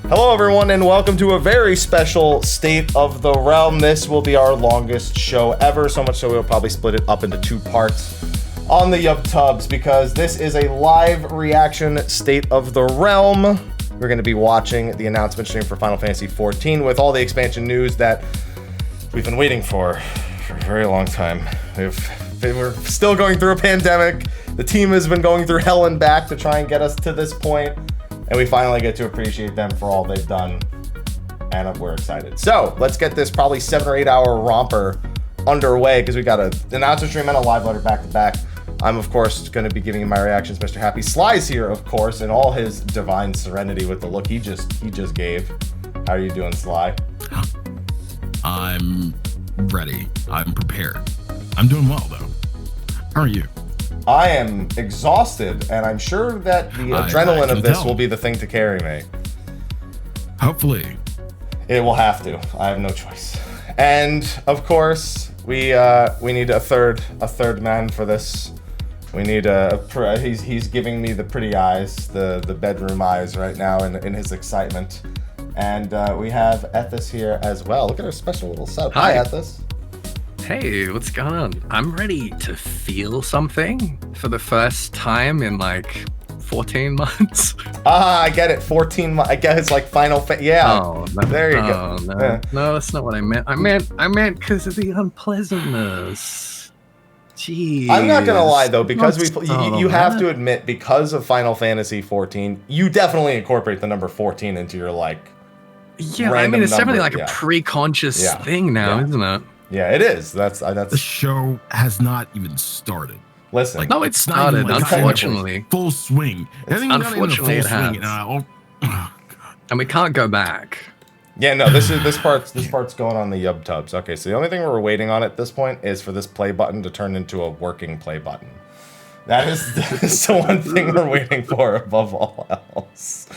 Hello everyone and welcome to a very special State of the Realm. This will be our longest show ever, so much so we'll probably split it up into 2 parts on the YubTubs because this is a live reaction State of the Realm. We're going to be watching the announcement stream for Final Fantasy XIV with all the expansion news that we've been waiting for a very long time. We're still going through a pandemic. The team has been going through hell and back to try and get us to this point. And we finally get to appreciate them for all they've done, and we're excited. So let's get this probably 7 or 8 hour romper underway because we got an announcer stream and a live letter back to back. I'm of course going to be giving you my reactions. Mr. Happy Sly's here, of course, in all his divine serenity with the look he just gave. How are you doing, Sly? I'm ready. I'm prepared. I'm doing well though. How are you? I am exhausted, and I'm sure that the adrenaline of this will be the thing to carry me. Hopefully. It will have to. I have no choice. And of course, we need a third man for this. We need he's giving me the pretty eyes, the bedroom eyes right now in his excitement. And we have Ethys here as well. Look at our special little setup. Hi, Ethys. Hey, what's going on? I'm ready to feel something for the first time in like 14 months. I get it. 14 months. I guess it's like Final yeah. Oh, no, there you go. No, yeah. No, that's not what I meant. I meant because of the unpleasantness. Jeez. I'm not gonna lie though, because you have to admit, because of Final Fantasy 14, you definitely incorporate the number 14 into your like. Yeah, I mean it's definitely like a pre-conscious thing now, isn't it? Yeah, it is. That's the show has not even started. Listen, no, it started. Unfortunately, full swing. Unfortunately, it has. And we can't go back. Yeah, no. This part's going on the YubTubs. Okay, so the only thing we're waiting on at this point is for this play button to turn into a working play button. That is the one thing we're waiting for above all else.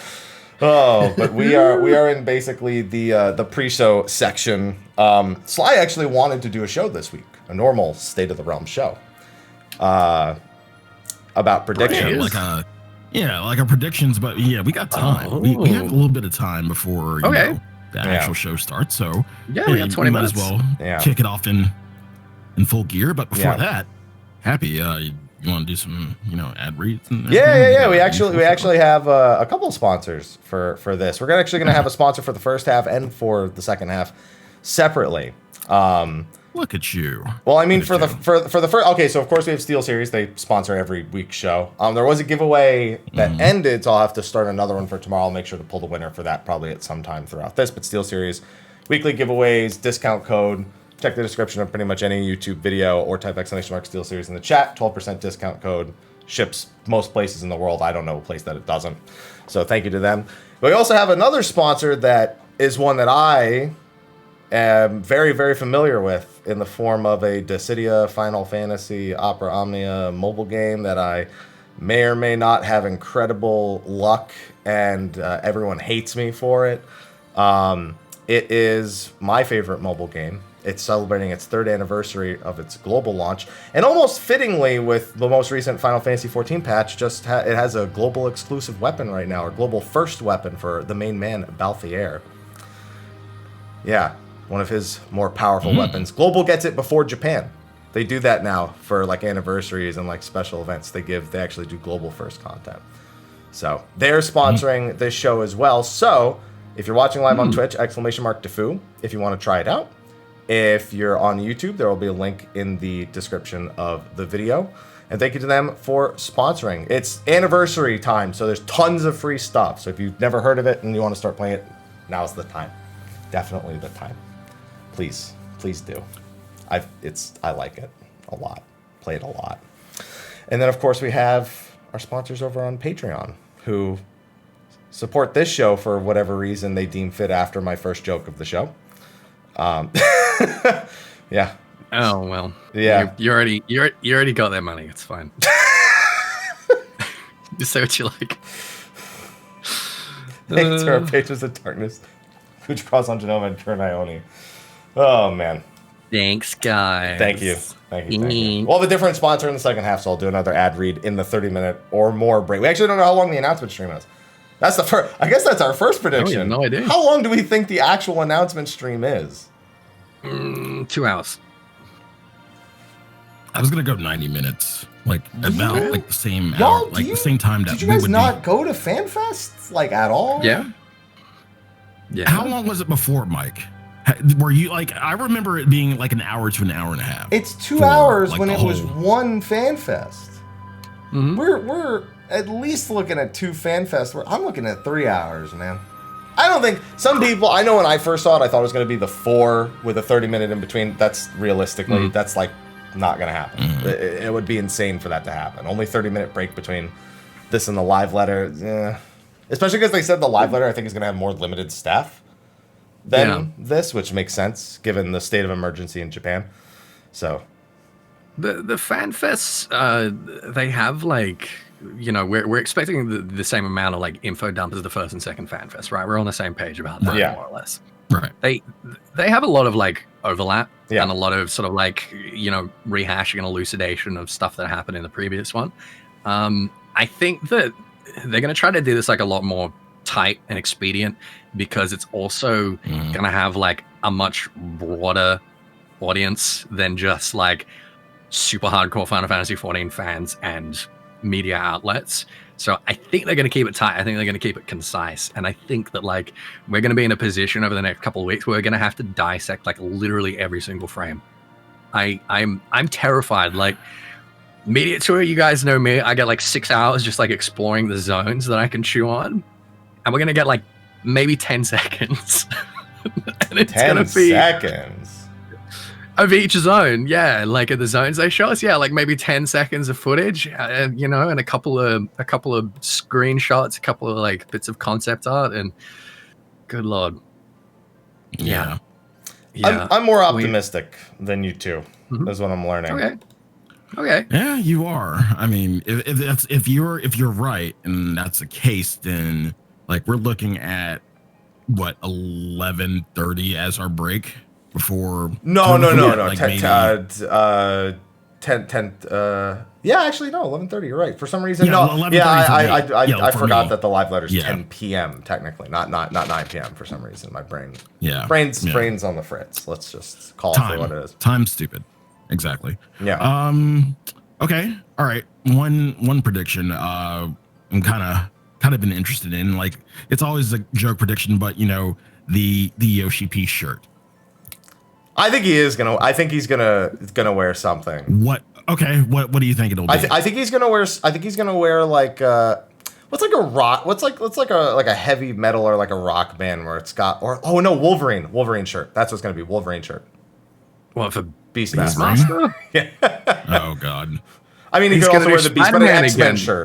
Oh, but we are in basically the pre-show section. Sly actually wanted to do a show this week, a normal State of the Realm show, about predictions. Like our predictions, but yeah, we got time. We have a little bit of time before the actual show starts. So we got 20 minutes. Might as well kick it off in full gear. But before that, Happy, you want to do some, ad reads? Yeah. We actually have a couple of sponsors for this. We're actually going to have a sponsor for the first half and for the second half separately. Look at you. Well, I mean, for the first. Okay, so of course we have Steel Series. They sponsor every week's show. There was a giveaway that ended, so I'll have to start another one for tomorrow. I'll make sure to pull the winner for that probably at some time throughout this. But Steel Series, weekly giveaways, discount code. Check the description of pretty much any YouTube video or type !Steel Series in the chat. 12% discount code. Ships most places in the world. I don't know a place that it doesn't. So thank you to them. But we also have another sponsor that is one that I am very, very familiar with in the form of a Dissidia Final Fantasy Opera Omnia mobile game that I may or may not have incredible luck and everyone hates me for it. It is my favorite mobile game. It's celebrating its 3rd anniversary of its global launch, and almost fittingly with the most recent Final Fantasy XIV patch, it has a global exclusive weapon right now, or global first weapon for the main man, Balthier. Yeah, one of his more powerful weapons. Global gets it before Japan. They do that now for like anniversaries and like special events. They actually do global first content. So they're sponsoring this show as well. So if you're watching live on Twitch, !Defu, if you want to try it out. If you're on YouTube, there will be a link in the description of the video. And thank you to them for sponsoring. It's anniversary time, so there's tons of free stuff. So if you've never heard of it and you want to start playing it, now's the time. Definitely the time. Please do. I like it a lot. Play it a lot. And then of course we have our sponsors over on Patreon who support this show for whatever reason they deem fit after my first joke of the show. Yeah. Oh well. Yeah. You already got their money. It's fine. Just say what you like. Thanks to our patrons of darkness, Khuja Cross on Jenova and Kurenai Oni. Oh man. Thanks, guys. Thank you. Well, the different sponsor in the second half, so I'll do another ad read in the 30-minute or more break. We actually don't know how long the announcement stream is. That's the first. I guess that's our first prediction. No idea. How long do we think the actual announcement stream is? 2 hours. I was gonna go 90 minutes, like about like the same Y'all, hour, like the same time that did you we guys would not go to FanFest like at all? Yeah. Yeah. How long was it before, Mike? Were you like? I remember it being like an hour to an hour and a half. It's 2 hours like, when the it was whole- one FanFest. Mhm. We're at least looking at 2 FanFests. I'm looking at 3 hours, man. I don't think some people. I know when I first saw it, I thought it was going to be the 4 with a 30-minute in between. That's realistically, that's like not going to happen. It would be insane for that to happen. Only 30-minute break between this and the live letter. Especially because they said the live letter, I think, is going to have more limited staff than this, which makes sense given the state of emergency in Japan. So the fan fests, they have like, you know, we're expecting the same amount of like info dump as the first and second fan fest, right? We're on the same page about that, more or less. Right. They have a lot of like overlap Yeah. and a lot of sort of like, you know, rehashing and elucidation of stuff that happened in the previous one. I think that they're going to try to do this like a lot more tight and expedient because it's also going to have like a much broader audience than just like super hardcore Final Fantasy 14 fans and media outlets. So I think they're going to keep it tight. I think they're going to keep it concise. And I think that like we're going to be in a position over the next couple of weeks where we're going to have to dissect like literally every single frame. I'm terrified. Like media tour, you guys know me. I get like 6 hours just like exploring the zones that I can chew on. And we're going to get like maybe 10 seconds. And it's 10 going to be seconds. of each zone, yeah, like at the zones they show us, yeah, like maybe 10 seconds of footage, you know, and a couple of screenshots, a couple of like bits of concept art, and good lord, yeah. I'm more optimistic than you two. Is what I'm learning. Okay. Yeah, you are. I mean, if you're right and that's the case, then like we're looking at what 11:30 as our break. Before No. like 10, maybe- 10 yeah, actually no, 11:30. You're right. For some reason, Yeah, no. 11:30 Yeah, for me. I For forgot me. that the live letter's Yeah. 10 p.m. technically, not 9 p.m. for some reason. My brain's on the fritz. Let's just call it for what it is. Time's stupid. Exactly. Yeah. Okay. All right. One prediction. I'm kind of been interested in, like, it's always a joke prediction, but you know, the Yoshi P shirt. I think he is gonna. I think he's gonna wear something. What? Okay. What do you think it'll be? I think he's gonna wear. I think he's gonna wear like what's like a rock. What's like a heavy metal or like a rock band where it's got Wolverine shirt. That's what's gonna be Wolverine shirt. What for Beastmaster? Yeah. Oh God. I mean, he He's could also gonna wear do the Beast, but Spider-Man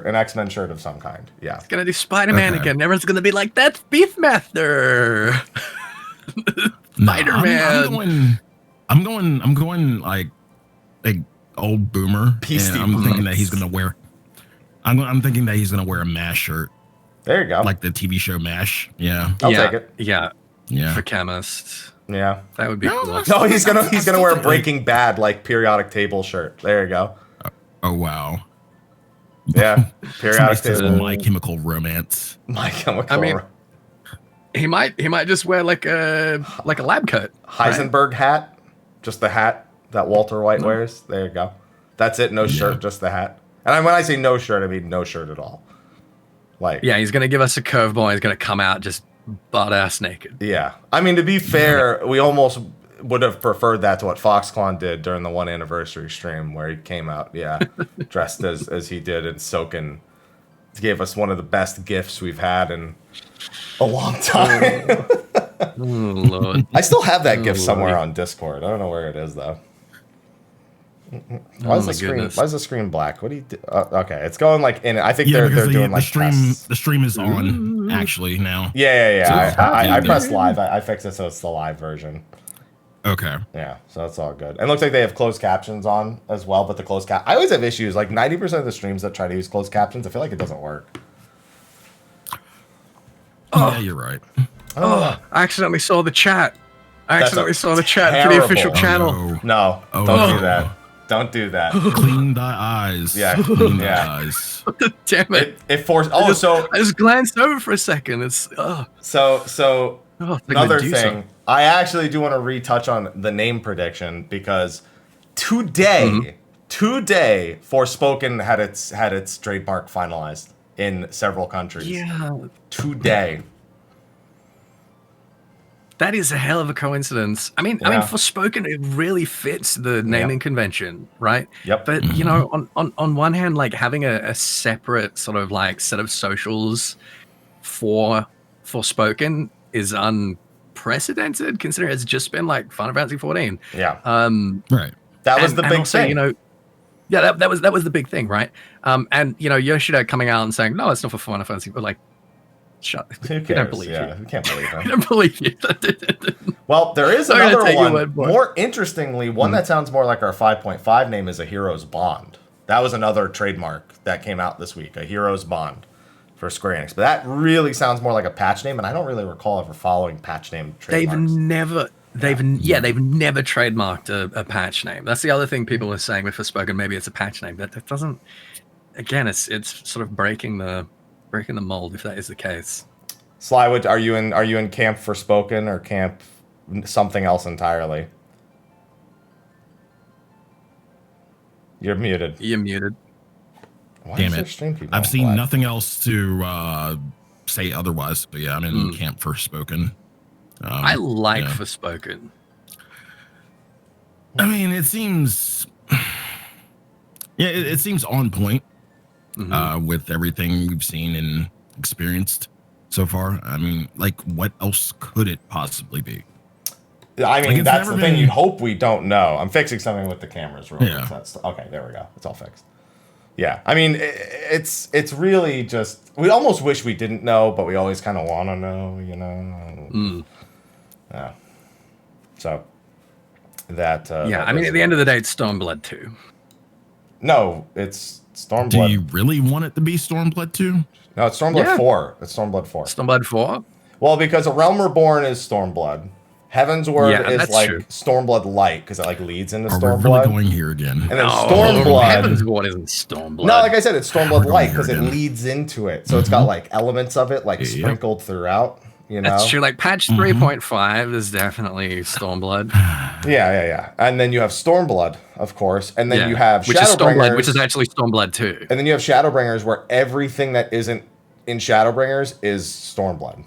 an X-Men shirt of some kind. Yeah. Gonna do Spider-Man Okay. again. Everyone's gonna be like, that's Beastmaster. Spider-Man. I'm going like old boomer. Beastie and I'm thinking Boys. that he's gonna wear. I'm thinking that he's gonna wear a MASH shirt, There you go. like the TV show MASH. Yeah. I'll yeah, take it. Yeah. Yeah. For chemists. Yeah. That would be No, cool. that's- No, he's gonna wear a Like- Breaking Bad like periodic table shirt. There you go. Oh wow. Yeah. Periodic Somebody says table. My Chemical Romance. My Chemical. I mean, he might just wear like a lab coat. Heisenberg hat. Just the hat that Walter White wears. There you go. That's it. No shirt, just the hat. And when I say no shirt, I mean no shirt at all. Like, Yeah, he's gonna give us a curveball. He's gonna come out just butt ass naked. yeah. I mean, to be fair, we almost would have preferred that to what Foxconn did during the 1 anniversary stream where he came out, dressed as he did and soaking. Gave us one of the best gifts we've had in a long time. Oh Lord. I still have that gift Oh, somewhere Lordy. on Discord. I don't know where it is though. Why Oh is my the screen? goodness. Why is the screen black? What do you do? Okay, it's going like in. I think Yeah, they're because doing like the stream is on actually now. Yeah. So it's I happening. pressed live. I fixed it so it's the live version. Okay. Yeah, so that's all good. And it looks like they have closed captions on as well, but the closed cap. I always have issues. Like 90% of the streams that try to use closed captions, I feel like it doesn't work. Yeah, you're right. Oh, I accidentally saw the chat. I That's accidentally a saw the chat for the terrible- official Oh, channel. no. No, Oh, don't no. do that. Don't do that. Clean thy eyes. Yeah. Clean thy Yeah. eyes. Damn it. It forced. I So just glanced over for a second. It's so like another Medusa. thing. I actually do want to retouch on the name prediction because today, Forspoken had its trademark finalized in several countries. Yeah. Today. That is a hell of a coincidence. I mean, Forspoken, it really fits the naming convention, right? Yep. But you know, on one hand, like having a separate sort of like set of socials for Forspoken is unprecedented, considering it's just been like Final Fantasy 14. Yeah. Right. That was the big also, thing. You know, yeah, that was the big thing, right? And you know, Yoshida coming out and saying, "No, it's not for Final Fantasy," but like. Shut. Who cares? We don't believe yeah, you. we can't believe We him. don't believe you. Well, there is I'm gonna another take your one. word for it. More interestingly, one that sounds more like our 5.5 name is A Hero's Bond. That was another trademark that came out this week, A Hero's Bond for Square Enix. But that really sounds more like a patch name, and I don't really recall ever following patch name trademarks. They've never trademarked a patch name. That's the other thing people are saying with Forspoken. Maybe it's a patch name, but it doesn't. Again, it's sort of breaking the mold if that is the case. Slywood, are you in camp Forspoken or camp something else entirely? You're muted. You're muted. Why Damn is it. there stream people I've on seen black? nothing else to say otherwise. But yeah, I'm in camp Forspoken. I like yeah. Forspoken. I mean, it seems. Yeah, it seems on point with everything we've seen and experienced so far. I mean, like, what else could it possibly be? I mean, Like, it's that's the never thing. been- You'd hope we don't know. I'm fixing something with the cameras real quick. Yeah. That's okay. There we go. It's all fixed. Yeah. I mean, it's really just. We almost wish we didn't know, but we always kind of want to know. You know. Yeah. So. That. Yeah, I mean, at the end of the day, it's Stormblood 2. No, it's Stormblood. Do you really want it to be Stormblood 2? No, it's Stormblood Yeah. 4. It's Stormblood 4. Stormblood 4? Well, because A Realm Reborn is Stormblood. Heaven's Word Yeah, is that's like true. Stormblood Light because it like leads into Are we Stormblood. really going here again? And then Stormblood. Heaven's Ward isn't Stormblood. No, like I said, it's Stormblood We're Light going because here it again. leads into it. So it's got like elements of it like Yep. sprinkled throughout. You know. That's true. Like patch 3.5 is definitely Stormblood, Yeah. And then you have Stormblood, of course, and then you have which is Stormblood, Shadowbringers, which is actually Stormblood 2. and then you have Shadowbringers, where everything that isn't in Shadowbringers is Stormblood.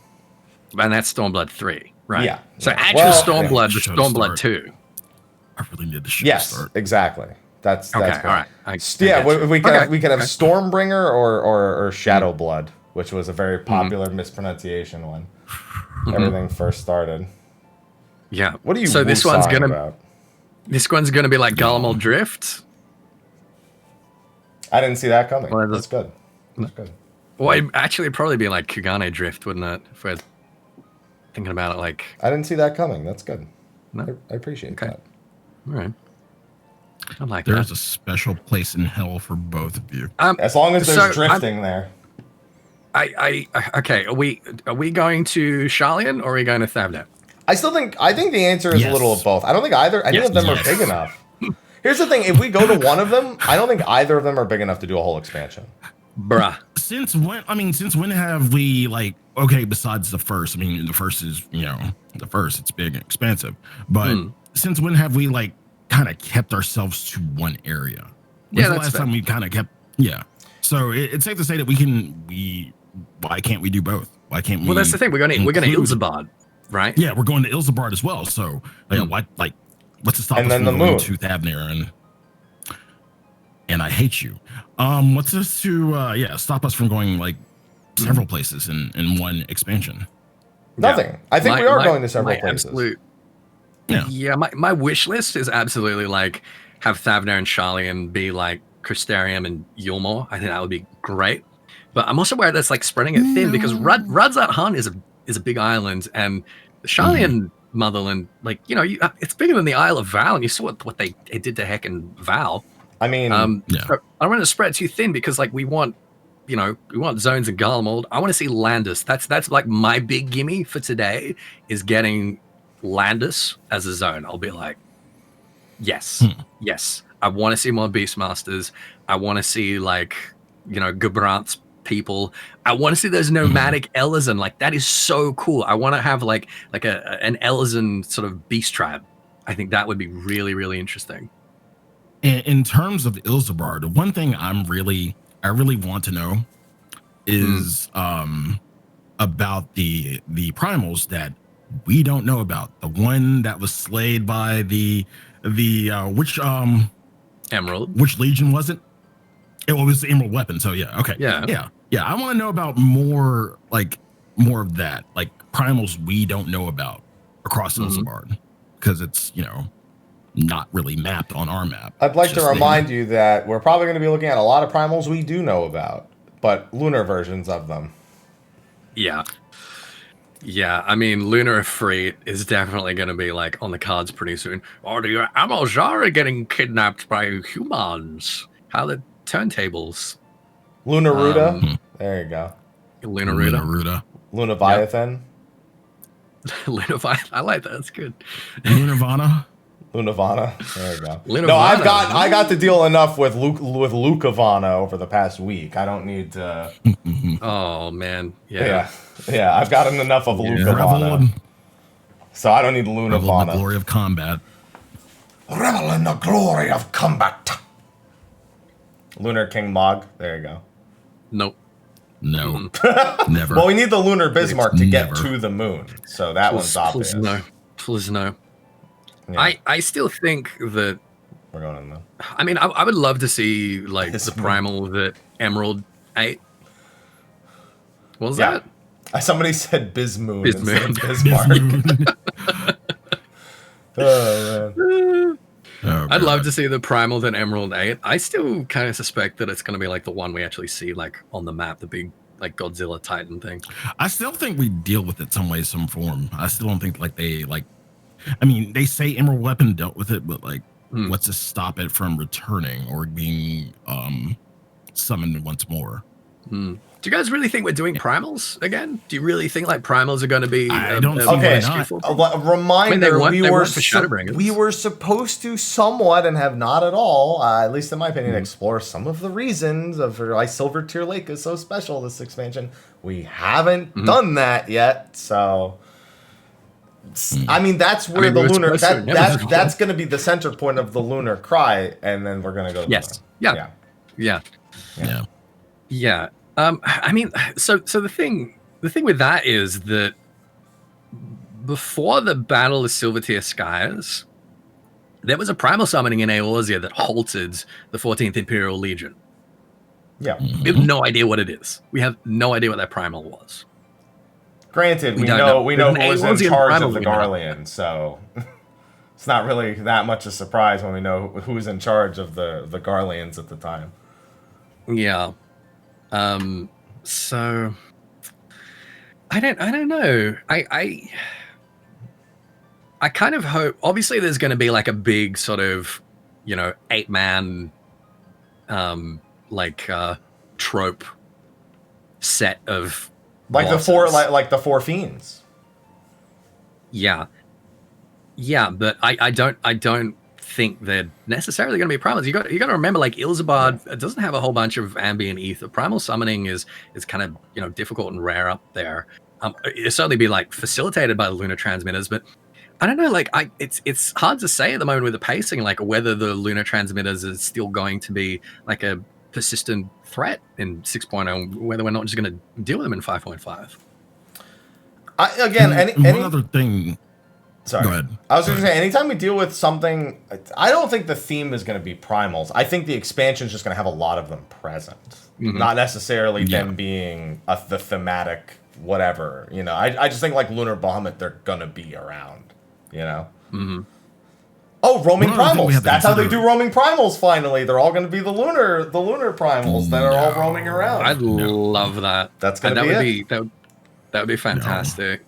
And that's Stormblood 3, right? Yeah. So Yeah. actual Well, Stormblood was should Stormblood start. 2. I really need to show Yes, start. exactly. That's Okay, good. all right. I Yeah, get you. we could Okay, have, okay. Stormbringer or Shadowblood, which was a very popular mispronunciation when everything first started. Yeah. What are you So this one's woo-sawing gonna about? be like Gullimal Drift. I didn't see that coming. Well, That's good. That's good. Well, it'd probably be like Kugane Drift, wouldn't it? If we're thinking about it like, I didn't see that coming. That's good. No? I appreciate Okay. that. all right. I like There's that. a special place in hell for both of you. As long as there's So, drifting there. Okay. Are we going to Sharlayan or are we going to Thavnet? I think the answer is a Yes. little of both. I don't think any of them Yes. are big enough. Here's the thing: if we go to one of them, I don't think either of them are big enough to do a whole expansion. Bruh. Since when have we, like, okay, besides the first, I mean, the first is, the first, it's big and expensive, but since when have we, like, kind of kept ourselves to one area? When's the that's last fair. time we kind of kept, so it's safe to say that why can't we do both? Why can't we? Well, that's the thing. We're going to include- Ilzabad, right? Yeah, we're going to Ilzabard as well, so, what's to stop And us then from the going moon. to Thavner and I hate you. What's this to stop us from going like several places in one expansion? Nothing. I think we are going to several places. Yeah. My wish list is absolutely like have Thavner and Sharlayan be like Crystarium and Yulmore. I think that would be great. But I'm also aware that's like spreading it thin because Radzat Han is a big island and the Sharlayan motherland, like, it's bigger than the Isle of Val, and you saw what they did to Heck and Val. I mean, So I don't want to spread it too thin because like we want zones in Garlemald. I want to see Landis. That's like my big gimme for today is getting Landis as a zone. I'll be like, yes. I want to see more Beastmasters. I want to see like, Gabrant's people. I want to see those nomadic Ellison. Like that is so cool. I want to have like an Ellison sort of beast tribe. I think that would be really, really interesting. In terms of Ilzabard, one thing I really want to know is about the primals that we don't know about. The one that was slayed by the which Emerald. Which legion was it? It was the Emerald Weapon. So yeah, okay. Yeah. I want to know about more of that, like primals we don't know about across Ilzabard, because it's not really mapped on our map. I'd like to remind you that we're probably going to be looking at a lot of primals we do know about, but lunar versions of them. Yeah. Yeah, I mean, Lunar Freight is definitely going to be like on the cards pretty soon. Or the Amazara getting kidnapped by humans. How the turntables. Lunaruda. There you go. Lunaruda. Lunaviathan. Lunaviathan. I like that. That's good. Lunavana. There you go. Lunavana. No, I got to deal enough with Lucavana over the past week. I don't need to. Oh man, yeah. I've gotten enough of Lucavana, so I don't need Lunavana. Revel in the glory of combat. Revel in the glory of combat. Lunar King Mog. There you go. Nope. No. Never. Well, we need the Lunar Bismarck to get to the moon, so that one's obvious. Please no. Yeah. I still think that we're going in though. I mean, I would love to see like the primal that Emerald ate. What was that? Somebody said Bismoon. Bismarck. Oh man. I'd love to see the primal that Emerald ate. I still kind of suspect that it's going to be like the one we actually see like on the map, the big like Godzilla Titan thing. I still think we deal with it some way, some form. I still don't think like they like. I mean, they say Emerald Weapon dealt with it, but like, what's to stop it from returning or being summoned once more? Do you guys really think we're doing primals again? Do you really think like primals are going to be? I don't think okay. not. Reminder: we were supposed to somewhat and have not at all, at least in my opinion, explore some of the reasons of why Silver Tear Lake is so special. This expansion, we haven't done that yet, so. I mean, that's where the lunar that's going to be the center point of the lunar cry, and then we're going to go. Yes. Yeah. I mean, so the thing with that is that before the Battle of Silvertear Skies, there was a primal summoning in Eorzea that halted the 14th Imperial Legion. Yeah, we have no idea what it is. We have no idea what that primal was. Granted, we know who was in charge of the Garlean, so it's not really that much a surprise when we know who was in charge of the Garleans at the time. Yeah. So I don't know. I kind of hope. Obviously, there's going to be like a big sort of 8-man trope set of. Like bosses. the four fiends. Yeah, but I don't think they're necessarily going to be primals. You got to remember, like Ilzabard, it doesn't have a whole bunch of ambient ether. Primal summoning is kind of difficult and rare up there. It'll certainly be like facilitated by the lunar transmitters, but I don't know. Like it's hard to say at the moment with the pacing, like whether the lunar transmitters is still going to be like a persistent threat in 6.0, whether we're not just going to deal with them in 5.5. One other thing. Sorry. Go ahead. I was going to say, anytime we deal with something, I don't think the theme is going to be primals. I think the expansion is just going to have a lot of them present, not necessarily them being the thematic whatever. I just think like Lunar Bahamut, they're going to be around. Oh, roaming primals. That's how they do roaming primals finally. They're all going to be the lunar primals that are all roaming around. I'd love that. That's going to be it. That would be fantastic.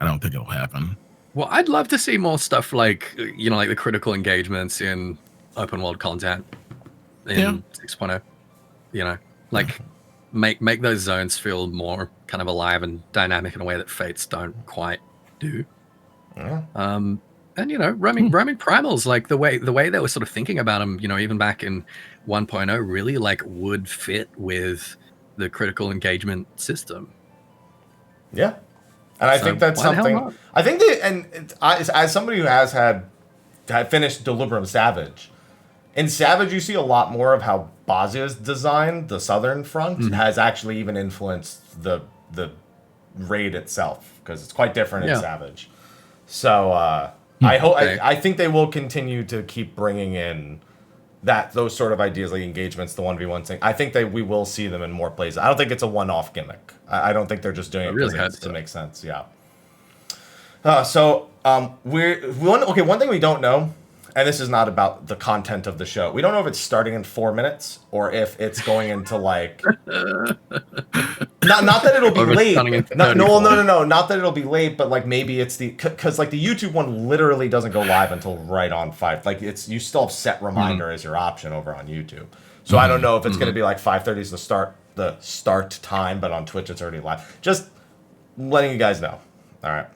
I don't think it'll happen. Well, I'd love to see more stuff like, like the critical engagements in open world content in 6.0. Like make those zones feel more kind of alive and dynamic in a way that Fates don't quite do. Yeah. And roaming primals, like the way they were sort of thinking about them, even back in 1.0, really like would fit with the critical engagement system. Yeah, and I think that's something. I think as somebody who has had finished Delibram Savage, in Savage you see a lot more of how Bazia's designed the southern front has actually even influenced the raid itself, because it's quite different in Savage. So. I think they will continue to keep bringing in those sort of ideas, like engagements, the 1v1 thing. I think we will see them in more places. I don't think it's a one-off gimmick. I don't think they're just doing it really to make sense. Yeah. One thing we don't know, and this is not about the content of the show. We don't know if it's starting in 4 minutes or if it's going into like. Not that it'll be late. No. Not that it'll be late, but like maybe it's because like the YouTube one literally doesn't go live until right on 5. Like you still have set reminder as your option over on YouTube. So I don't know if it's going to be like 5:30 is the start time, but on Twitch it's already live. Just letting you guys know. All right.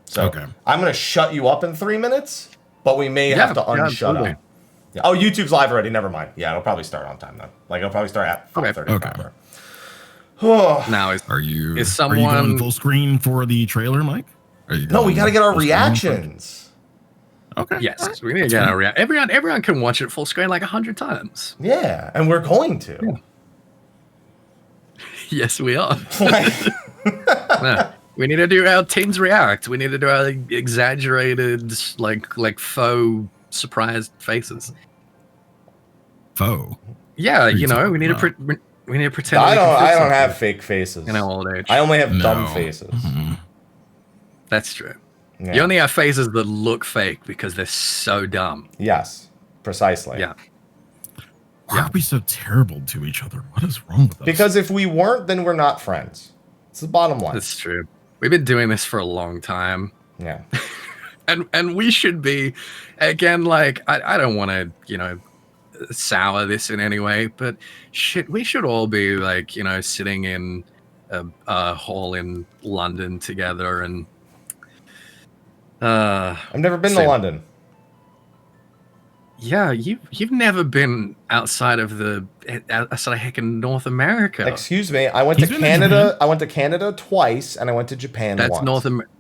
So I'm going to shut you up in 3 minutes, but we may have to unshut up. Yeah. Oh, YouTube's live already. Never mind. Yeah, it'll probably start on time then. Like it'll probably start at 5:30. Okay. Now are you going full screen for the trailer, Mike? No, we got to get our reactions. Okay. Yes, we need to get our reaction. Everyone can watch it full screen like 100 times. Yeah, and we're going to. Yeah. Yes, we are. We need to do our teams react. We need to do our exaggerated, like faux surprised faces. Faux. Yeah, we need to. We need to pretend. I don't have fake faces. In our old age. I only have dumb faces. Mm-hmm. That's true. Yeah. You only have faces that look fake because they're so dumb. Yes, precisely. Yeah. Why are we so terrible to each other? What is wrong with us? Because if we weren't, then we're not friends. It's the bottom line. That's true. We've been doing this for a long time. Yeah. and we should be, again, like, I don't want to, sour this in any way, but shit, we should all be like, sitting in a hall in London together. And I've never been to London. Yeah, you've never been outside of heckin' North America. Excuse me, I went to Canada. I went to Canada twice, and I went to Japan once. That's North America.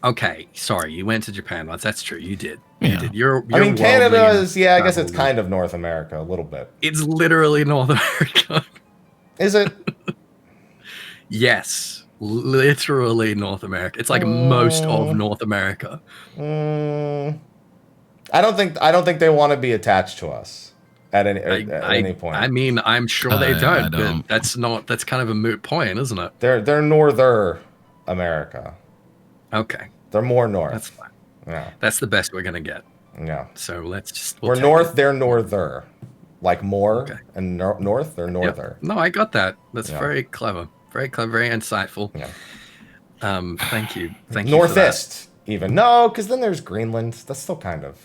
Okay, sorry, you went to Japan once. That's true, you did. Yeah. You did. You're Canada is, I guess it's kind of North America, a little bit. It's literally North America. Is it? Yes, literally North America. It's like most of North America. I don't think they want to be attached to us at any point. I mean, I'm sure they don't. But that's kind of a moot point, isn't it? They're Norther America. Okay. They're more north. That's fine. Yeah. That's the best we're gonna get. Yeah. So let's just. We're north. They're norther. Like more and north. They're norther. Yep. No, I got that. That's very clever. Very clever. Very insightful. Yeah. Thank you. Thank you. Northeast, even. No, because then there's Greenland. That's still kind of.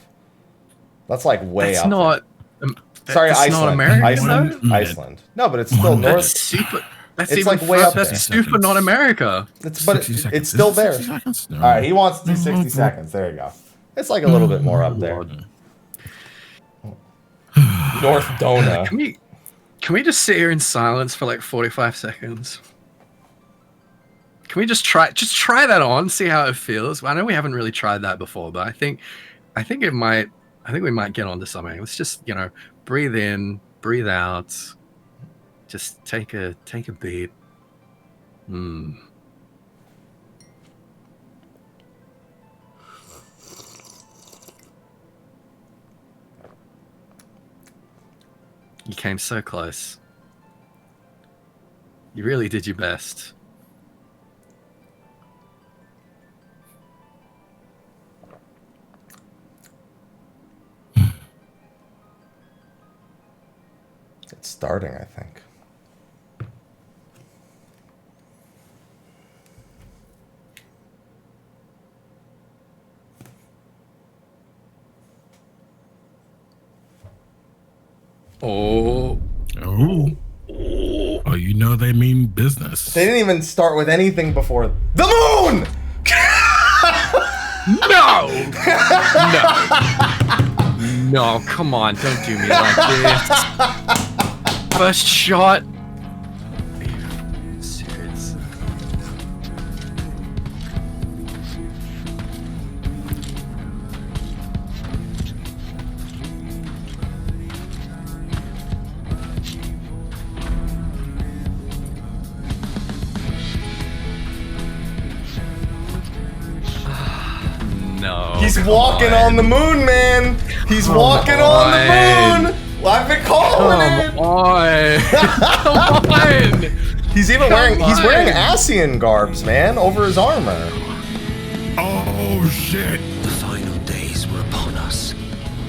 That's like way that's up. Not. Sorry, that's Iceland. Not America, Iceland. No, but it's still north. That's super. That's it's even like way up That's there. super not America. It's still there. No. All right, he wants to do 60 seconds. There you go. It's like a little bit more up there. North Dona. Can we just sit here in silence for like 45 seconds? Can we just try that on, see how it feels? I know we haven't really tried that before, but I think we might get onto something. Let's just, breathe in, breathe out. Just take a beat. You came so close. You really did your best. It's starting, I think. Oh, they mean business. They didn't even start with anything before the moon. No! No, come on, don't do me like this. First shot. Are you serious? No. He's walking on the moon, man. He's walking on the moon. Well, I've been calling it. Come on. He's even wearing Ascian garbs, man, over his armor. Oh shit! The final days were upon us.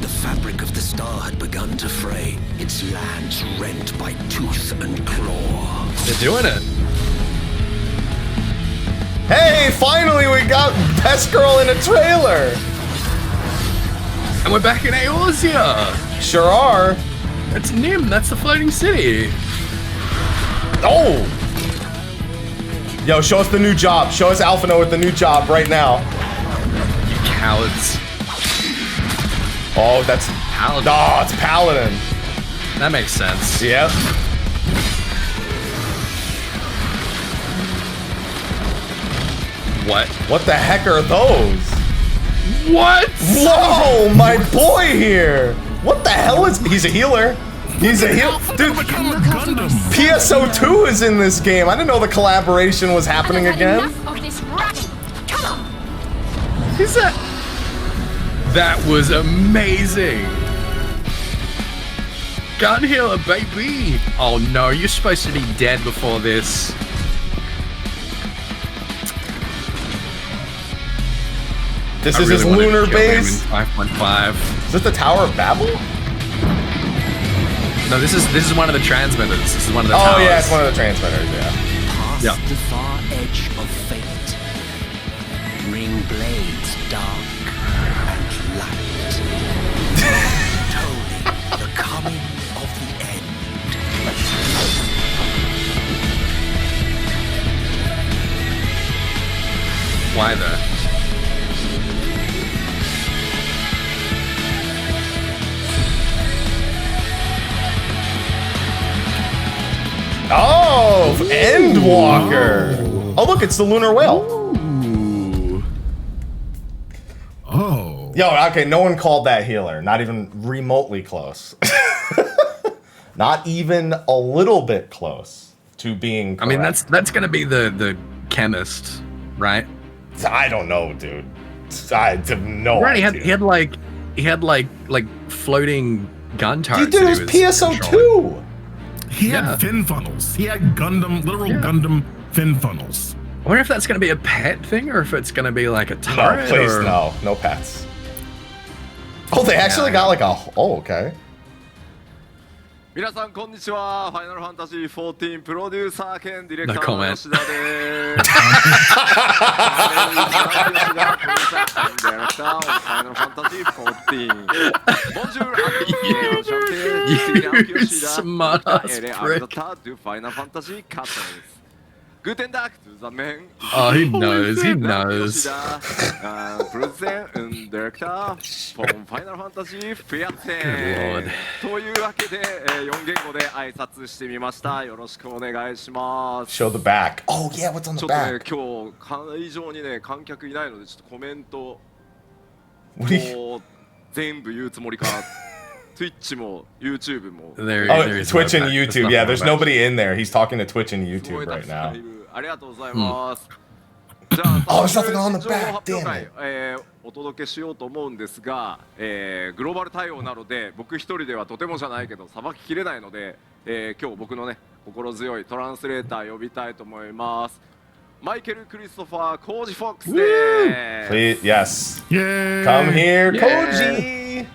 The fabric of the star had begun to fray, its lands rent by tooth and claw. They're doing it. Hey, finally we got Best Girl in a trailer. And we're back in Eorzea. Sure are. That's Nim. That's the floating city. Oh! Yo, show us the new job. Show us Alphino with the new job right now. You cowards. Oh, that's Paladin. Oh, it's Paladin. That makes sense. Yep. What? What the heck are those? What? Whoa, my boy here. What the hell is? He's a healer. He's a healer. Dude, PSO2 is in this game. I didn't know the collaboration was happening again. Is that? That was amazing. Gun healer, baby. Oh no, you're supposed to be dead before this. This is his lunar base. 5.5. Is this the Tower of Babel? No, this is one of the transmitters. This is one of the Oh towers. yeah, it's one of the transmitters. Yeah. Past Yeah. the far edge of fate, ring blades dark and light, tolling the coming of the end. Why though? Oh, Endwalker. Oh, look, it's the lunar whale. Ooh. Oh. Yo, okay, no one called that healer. Not even remotely close. Not even a little bit close to being correct. I mean, that's gonna be the chemist, right? I don't know, dude. I have no Right, idea. he had like floating gun turrets. Dude, it was that he was controlling. PSO2. He had Yeah. fin funnels. He had literal Gundam fin funnels. I wonder if that's gonna be a pet thing or if it's gonna be like a No, turret. please, or... no pets. Oh, they actually got like a. Oh, okay. 皆さんこんにちは。ファイナルファンタジー14プロデューサー兼ディレクタ No ーの comment. 吉田です。ディレクター of ファイナルファンタジー14。Bonjour, You smart ass prick. du Final Fantasy 14. Guten Tag zusammen. Oh, he knows. He knows. Producer und Director von Final Fantasy 14 Good lord. というわけで、4言語で挨拶してみました。よろしくお願いします。 Show the back. Oh yeah, what's on ち the ょっとね back? 今日会場にね観客いないのでちょっとコメント What do you- を全部言うつもりか。Twitch も YouTube も。 There, Oh, there is Twitch no and back. There's YouTube. Yeah, nothing there's back. nobody in there. He's talking to Twitch and すご YouTube いた right くさん now. いる。ありがとうございます。じゃあ Oh, there's nothing on the 情報 back. 発表 Damn 会 it. お届けしようと思うんですが、グローバル対応なので僕一人ではとてもじゃないけどさばききれないので、今日僕のね心強いトランスレーター呼びたいと思います。マイケル・クリストファー・コージ・フォックスです。 Please, yes. Yay! Come here, Yeah. Koji.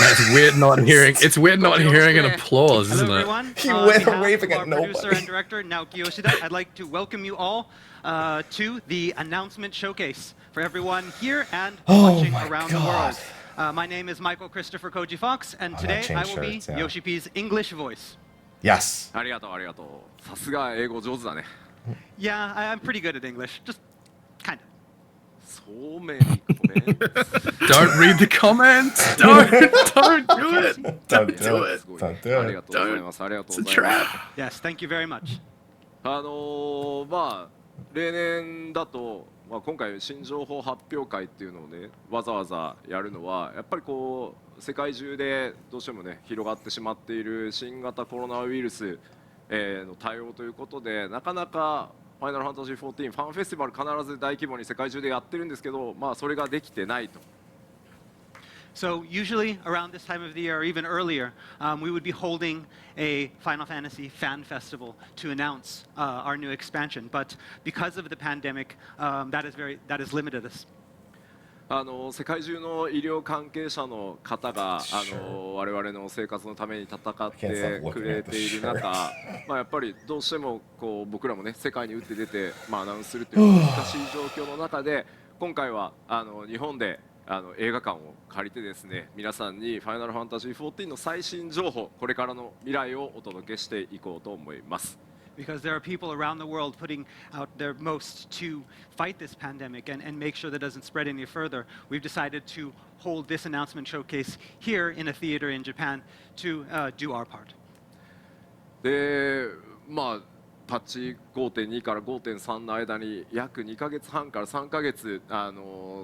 It's weird not hearing. It's weird not hearing an applause, isn't Hello, it? everyone. He On went behalf waving of at our nobody. Producer and director Naoki Yoshida, I'd like to welcome you all to the announcement showcase for everyone here and Oh watching my around God. the world. My name is Michael Christopher Koji Fox, and Oh, today that I changed will be shirts, yeah. Yoshi P's English voice. Yes. ありがとうありがとう。さすが英語上手だね。 Yeah, I'm pretty good at English, just kind of. So many comments. Don't read the comments. Don't do it. Don't do it. すごい Don't do あり it. がとうございます。ありがと It's う a ございます。 trap. Yes, thank you very much. まあ例年だと、まあ、今回新情報発表会っていうのをねわざわざやるのはやっぱりこう世界中でどうしてもね広がってしまっている新型コロナウイルスの対応ということでなかなかファイナルファンタジー14ファンフェスティバル必ず大規模に世界中でやってるんですけど、まあ、それができてないと。 So usually around this time of the year, or even earlier, we would be holding a Final Fantasy fan festival to announce our new expansion. But because of the pandemic, that has limited us. 世界中の医療関係者の方が我々の生活のために戦ってくれている中、まあ、やっぱりどうしてもこう僕らもね世界に打って出て、まあ、アナウンスするという難しい状況の中で今回は日本で映画館を借りてですね皆さんに「ファイナルファンタジー14」の最新情報これからの未来をお届けしていこうと思います。 Because there are people around the world putting out their most to fight this pandemic and make sure that it doesn't spread any further, we've decided to hold this announcement showcase here in a theater in Japan to do our part. でまあパッチ 5.2 から 5.3 の間に約2ヶ月半から3ヶ月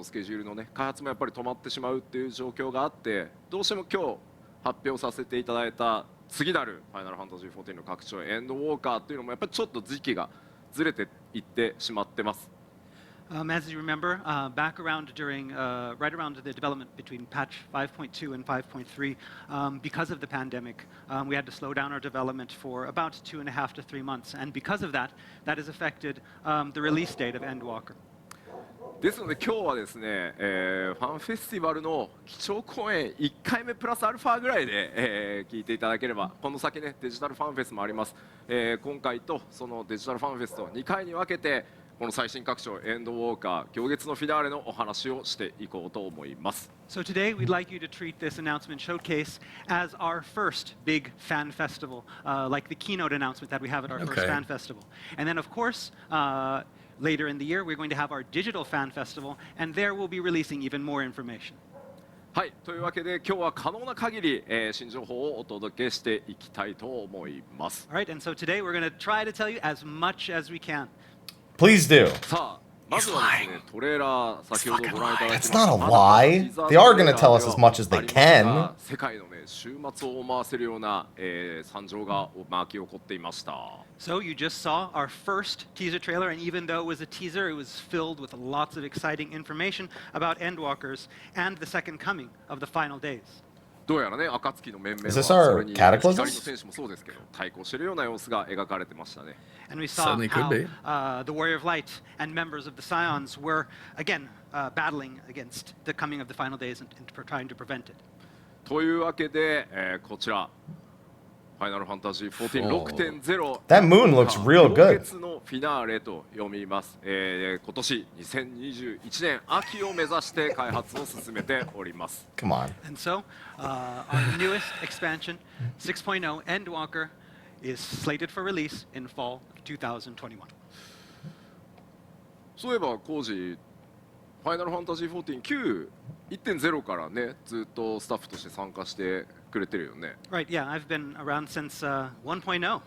スケジュールのね開発もやっぱり止まってしまうっていう状況があってどうしても今日発表させていただいた次なるファイナルファンタジー14の拡張エンドウォーカーっていうのもやっぱりちょっと時期がずれていってしまってます。 As you remember, back around right around the development between patch 5.2 and 5.3, because of the pandemic, we had to slow down our development for about 2.5 to 3 months. And because of that, that has affected the release date of Endwalker. ですので今日はですね、ファンフェスティバルの基調講演1回目プラスアルファぐらいで、聞いていただければこの先ねデジタルファンフェスもあります、今回とそのデジタルファンフェスと2回に分けてこの最新拡張エンドウォーカー行月のフィナーレのお話をしていこうと思います。 So today we'd like you to treat this announcement showcase as our first big fan festival, like the keynote announcement that we have at our first fan festival. And then of course, later in the year we're going to have our digital fan festival, and there we'll be releasing even more information. はい、というわけで今日は可能な限り、新情報をお届けしていきたいと思います。 All right, and so today we're going to try to tell you as much as we can. Please do. さあまずはですねトレーラー先ほどご覧いただきました It's not a lie. They are going to tell us as much as they can. 世界のね週末を思わせるような、惨状が巻き起こっていました。 So you just saw our first teaser trailer, and even though it was a teaser, it was filled with lots of exciting information about Endwalkers and the second coming of the final days. どうやらね暁の面々は Is this our それに cataclysms? 光の戦士もそうですけど対抗しているような様子が描かれてましたね。 And we saw Certainly could be. how the Warrior of Light and members of the Scions were, again, battling against the coming of the final days and trying to prevent it. というわけで、こちらファイナルファンタジー14 6.0 That moon looks real good. 行月のフィナーレと読みます、今年2021年秋を目指して開発を進めております。 Come on. And so, our newest expansion, 6.0 Endwalker, is slated for release in fall of 2021. そういえばコージファイナルファンタジー14 9 1.0 からねずっとスタッフとして参加してくれてるよね。 Right, yeah, I've been around since 1.0.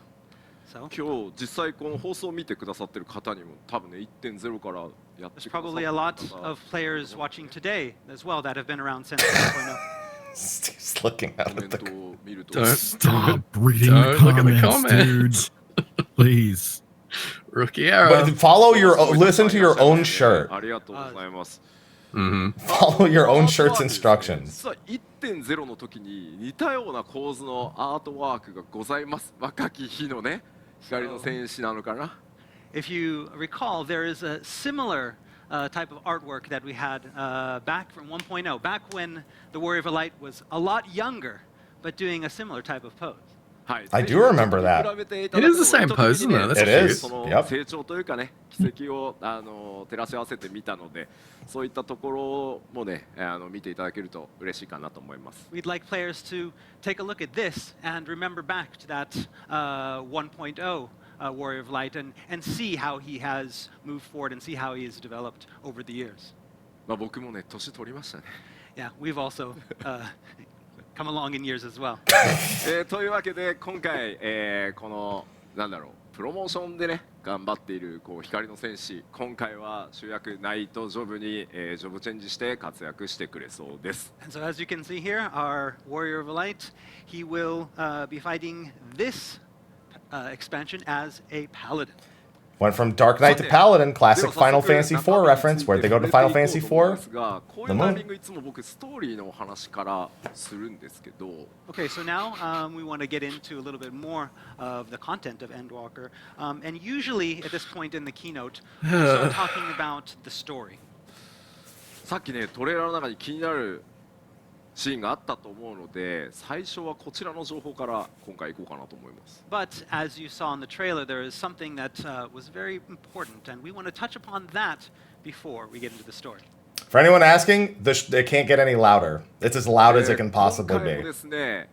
So 今日実際この放送を見てくださってる方にも多分ね 1.0 からやって there's くださって probably る a 方 lot of players watching today as well that have been around since 1.0. Steve's looking コ out メ at ン the. トを見ると Stop reading Don't the look at the comments, dude. Please. Rookie error. But follow your. Listen to your own shirt. ありがとうございます。 Follow your own shirt's instructions. 実は 1.0 の時に似たような構図のアートワークがございます。若き日のね光の戦士なのかな。 If you recall, there is a similar type of artwork that we had back from 1.0, back when the Warrior of Light was a lot younger, but doing a similar type of pose. はい、 I do remember that. It is the same pose, isn't it? That's It is. その Yep. 成長というかね軌跡を照らし合わせてみたのでそういったところもね見ていただけると嬉しいかなと思います。 We'd like players to take a look at this and remember back to that 1.0 Warrior of Light and see how he has moved forward and see how he has developed over the years. まあ僕もね年取りましたね。Yeah, we've also come along in years as well. というわけで今回、このなんだろうプロモーションでね頑張っているこう光の戦士、今回は主役ナイトジョブに、ジョブチェンジして活躍してくれそうです。And so as you can see here, our Warrior of Light, he will be fighting this expansion as a paladin. Went from Dark Knight to Paladin, classic Final Fantasy IV reference. Where'd they go to Final Fantasy IV? こういうタイミングいつも僕ストーリーの話からするんですけど。Okay, so now we want to get into a little bit more of the content of Endwalker. And usually at this point in the keynote, we start talking about the story. さっきねトレーラーの中に気になるシーンがあったと思うので、最初はこちらの情報から今回行こうかなと思います。But as you saw in the trailer, there is something that was very important, and we want to touch upon that before we get into the story. For anyone asking, it can't get any louder. It's as loud as it can possibly 今回も be. ですね、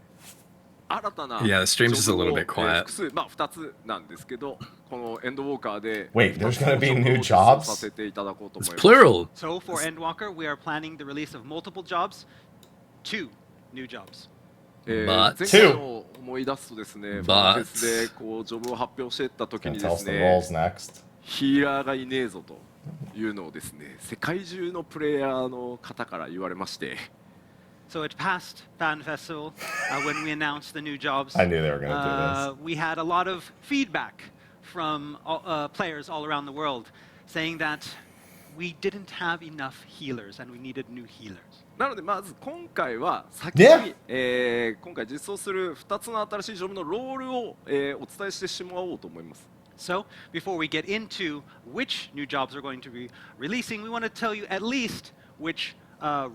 新たな Yeah, the stream's just a little bit ジョブを quiet. 複数まあ2つなんですけど、このエンドウォーカーで Wait, there's gonna be new 2つのジョブを jobs? させていただこうと思い It's ます。 plural. So for Endwalker, we are planning the release of multiple jobs, 2 new jobs. But- 前回の思い出すとですね、 But- ファンフェスでこうジョブを発表していった時 Gonna に tell で us す the ね、 roles next. ヒーラーがいねえぞというのをですね、世界中のプレイヤーの方から言われまして。 So at past Fan Festival, when we announced the new jobs, I knew they were gonna do this. we had a lot of feedback from players all around the world saying that we didn't have enough healers and we needed new healers. なのでまず今回は先に、今回実装する2つの新しいジョブのロールを、お伝えしてしまおうと思います。 So before we get into which new jobs we're going to be releasing, we want to tell you at least which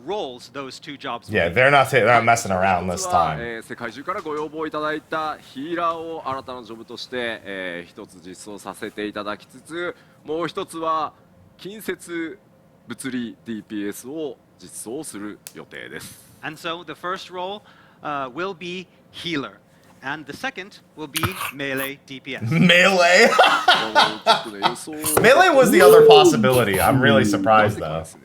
roles those 2 jobs will Yeah, be. they're not messing around 一 this つは time. 世界中からご要望いただいたヒーラーを新たなジョブとして、1つ実装させていただきつつ、もう1つは近接物理 DPS を実装する予定です。 And so the first role will be healer, and the second will be melee DPS. Melee? ちょっとね予想 Melee was the other possibility. I'm really surprised な though. ぜかですね、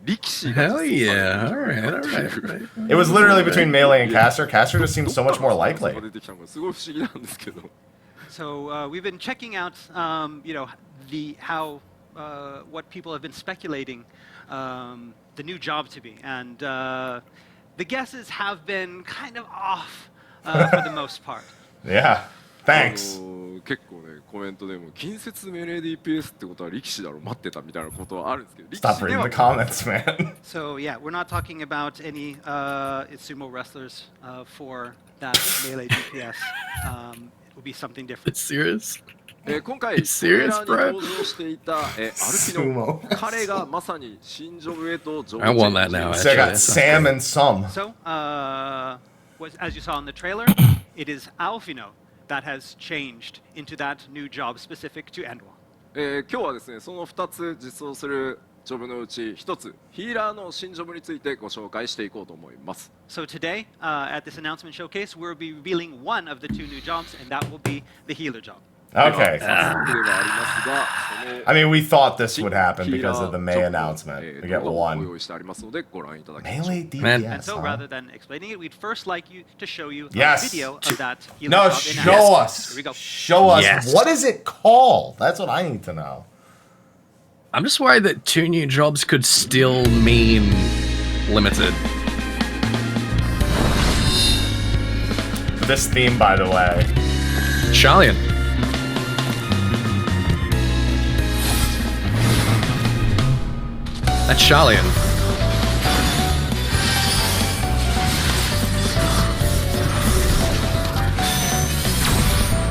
力士が Hell 実装 yeah. され All る right, all right, all right. It was literally between Melee and Caster. Caster just seems so much more どっから likely. が出てきたのかすごい不思議なんですけど。 So we've been checking out, you know, how what people have been speculating the new job to be, and the guesses have been kind of off for the most part. Yeah. Thanks. 結構ねコメントでも近接メレー DPS ってことは力士だろ待ってたみたいなことはあるんですけど、力 Stop 士で reading は the comments, man. So yeah, we're not talking about any sumo wrestlers for that melee DPS. It will be something different. It's serious? 今回 serious, トレーラーに登場していた、アルピノ Sumo. 彼がまさに新ジョブへとジョブ I want that now, So I got Actually, Sam and Some. So as you saw in the trailer, it is Alfino that has changed into that new job specific to Endwalker. 今日はですねその2つ実装するジョブのうち1つヒーラーの新ジョブについてご紹介していこうと思います。 So today, at this announcement showcase, we'll be revealing one of the 2 new jobs, and that will be the healer job. Okay. 早速ではありますが、 I mean, we thought this その would happen ヒー because ラ of the ー May ジョブ announcement. 動 We get 画をご one. 用意してありますのでご覧いただきましょう。 Melee Man. And DPS, so huh? rather than explaining it, we'd first like you to show you a Yes. video of that healer No, job in show action. us. Here we go. Show us. Yes. What is it called? That's what I need to know. I'm just worried that 2 new jobs could still mean limited. This theme, by the way. Charlian. That's Charlian.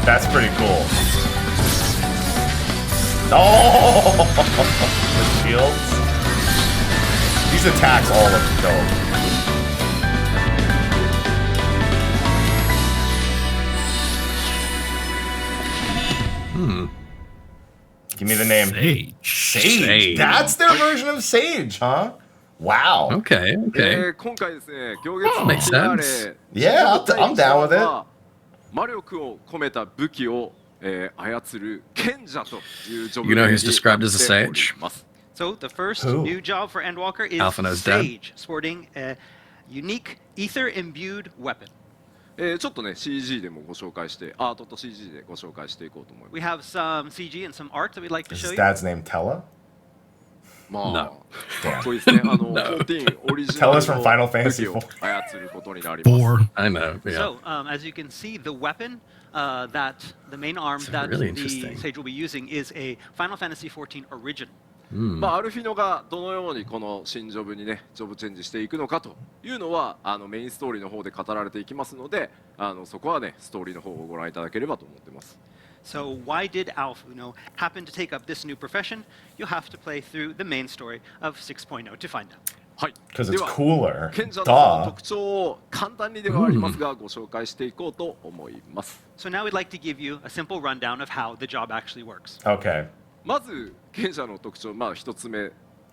That's pretty cool. Oh, the shields. These attacks all look dope. Give me the name. Sage. Sage. That's their version of Sage, huh? Wow. Okay, okay. 今回ですね、行月の Makes ヒラー sense. レ Yeah, I'm down with it. 魔力を込めた武器を、操る賢者というジョブ You know 名 who's に described as a なっており sage? ます。So the first Who? new job for Endwalker is Alpha knows Dad. Sage, sporting a unique ether-imbued weapon. ちょっとね CG でもご紹介してアートと CG でご紹介していこうと思います We have some CG and some art that we'd like to Is show his you. dad's name Tella? まあ、 No. かっこいいですね14オリジナ Tell ル us from Final の武 Fantasy 器を IV. 操ることになります Four. I know. Yeah. So, as you can see, the weapon that the main arm It's that really the interesting. Sage will be using is a Final Fantasy XIV original. まあ、アルフィノがどのようにこの新ジョブにねジョブチェンジしていくのかというのはメインストーリーの方で語られていきますのでそこはねストーリーの方をご覧いただければと思ってます So why did Alf happen to take up this new profession? You'll have to play through the main story of 6.0 to find out. はい Because で it's は cooler. 賢者のその Duh. 特徴を簡単にではありますがご紹介していこうと思います So now we'd like to give you a simple rundown of how the job actually works. Okay. まず賢者の特徴まあ一つ目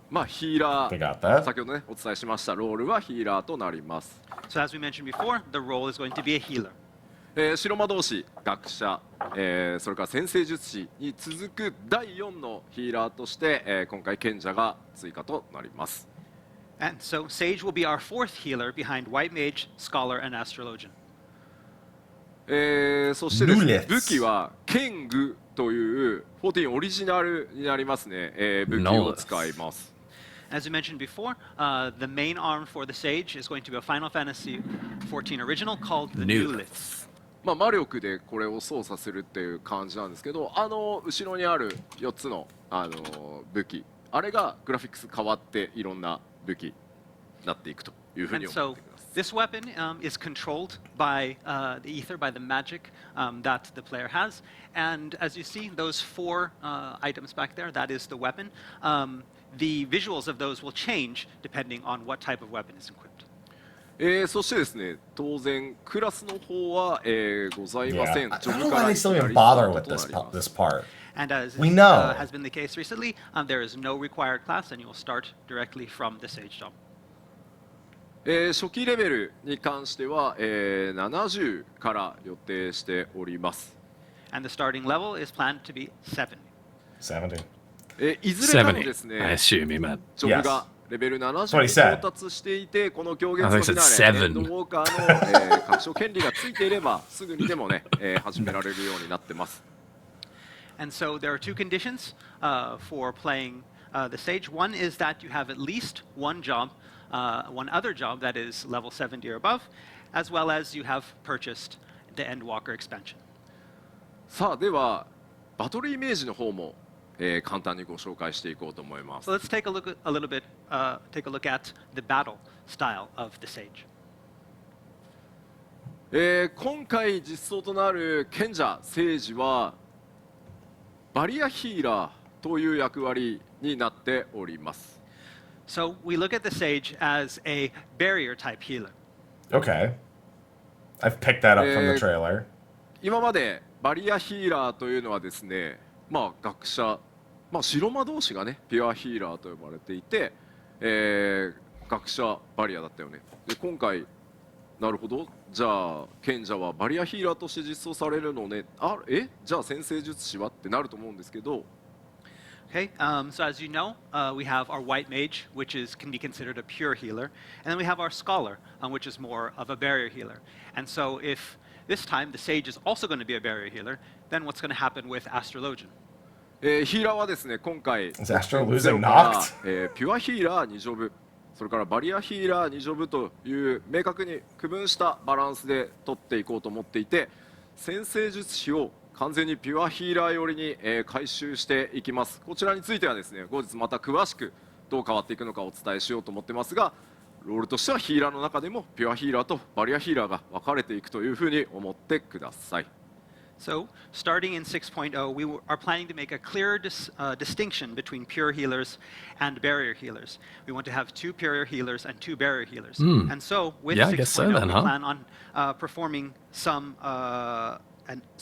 まあヒーラ They ー got that. 先ほどねお伝えしましたロールはヒーラーとなります So as we mentioned before, the role is going to be a healer. 白魔導士、学者、それから先生術師に続く第4のヒーラーとして、今回賢者が追加となります。 And so Sage will be our fourth healer behind White Mage, Scholar, and Astrologian. そしてですね Lulith 武器は剣具という14オリジナルになりますね、武器を使います。 As we mentioned before, the main arm for the Sage is going to be a Final Fantasy XIV original called the Newliths. まあ、魔力でこれを操作するっていう感じなんですけど後ろにある4つの、武器あれがグラフィックス変わっていろんな武器になっていくというふうに And 思っ so てください。 this weapon is controlled by the ether, by the magic that the player has. And as you see, those four items back there, that is the weapon. The visuals of those will change depending on what type of weapon is equipped. そしてですね、当然クラスの方は、ございま Yeah. せん。 I ジョ don't ブ know か why ら they still 左 even スタ bother ート with と this なります this part. And as We know. has been the case recently, there is no required class, and you will start directly from the Sage job. 初期レベルに関しては、70から予定しております。 And the starting level is planned to be 70. 70. いずれかの70. です I ね、 assume he meant. ジョブがレベル70に到達していて、この狂言のフィナーレ、エンドウォーカーの、拡張権利がついていれば、すぐにでもね、始められるようになってます。 And so there are two conditions for playing the Sage. One is that you have at least one job, one other job that is level 70 or above, as well as you have purchased the Endwalker expansion. さあ、では、バトルイメージの方も、簡単にご紹介していこうと思います So。let's take a look at, a little bit, take a look at the battle style of the Sage. 今回実装となる賢者聖司はバリアヒーラーという役割になっております。 So we look at the Sage as a barrier type healer. Okay. I've picked that up from the trailer. 今までバリアヒーラーというのはですね、まあ学者、まあ白魔導士がねピュアヒーラーと呼ばれていて、学者バリアだったよね。で今回なるほど、じゃあ賢者はバリアヒーラーとして実装されるのね。じゃあ先生術師はってなると思うんですけど。 Okay, so as you know, we have our White Mage, which can be considered a pure healer, and then we have our Scholar, which is more of a barrier healer. And so if this time the Sage is also going to be a barrier healer, then what's going to happen with Astrologian? ヒーラーはですね、今回 Is Astro losing ゼロから knocked? ピュアヒーラー2ジョブ、それからバリアヒーラー2ジョブという明確に区分したバランスで取っていこうと思っていて、先生術師を完全にピュアヒーラー寄りに、回収していきます。こちらについてはですね、後日また詳しくどう変わっていくのかお伝えしようと思ってますが、ロールとしてはヒーラーの中でもピュアヒーラーとバリアヒーラーが分かれていくというふうに思ってください。 So, starting in 6.0, we are planning to make a clear distinction between pure healers and barrier healers. We want to have 2 pure healers and 2 barrier healers. And so, with Yeah, I guess so 6.0, then, we huh? plan on performing some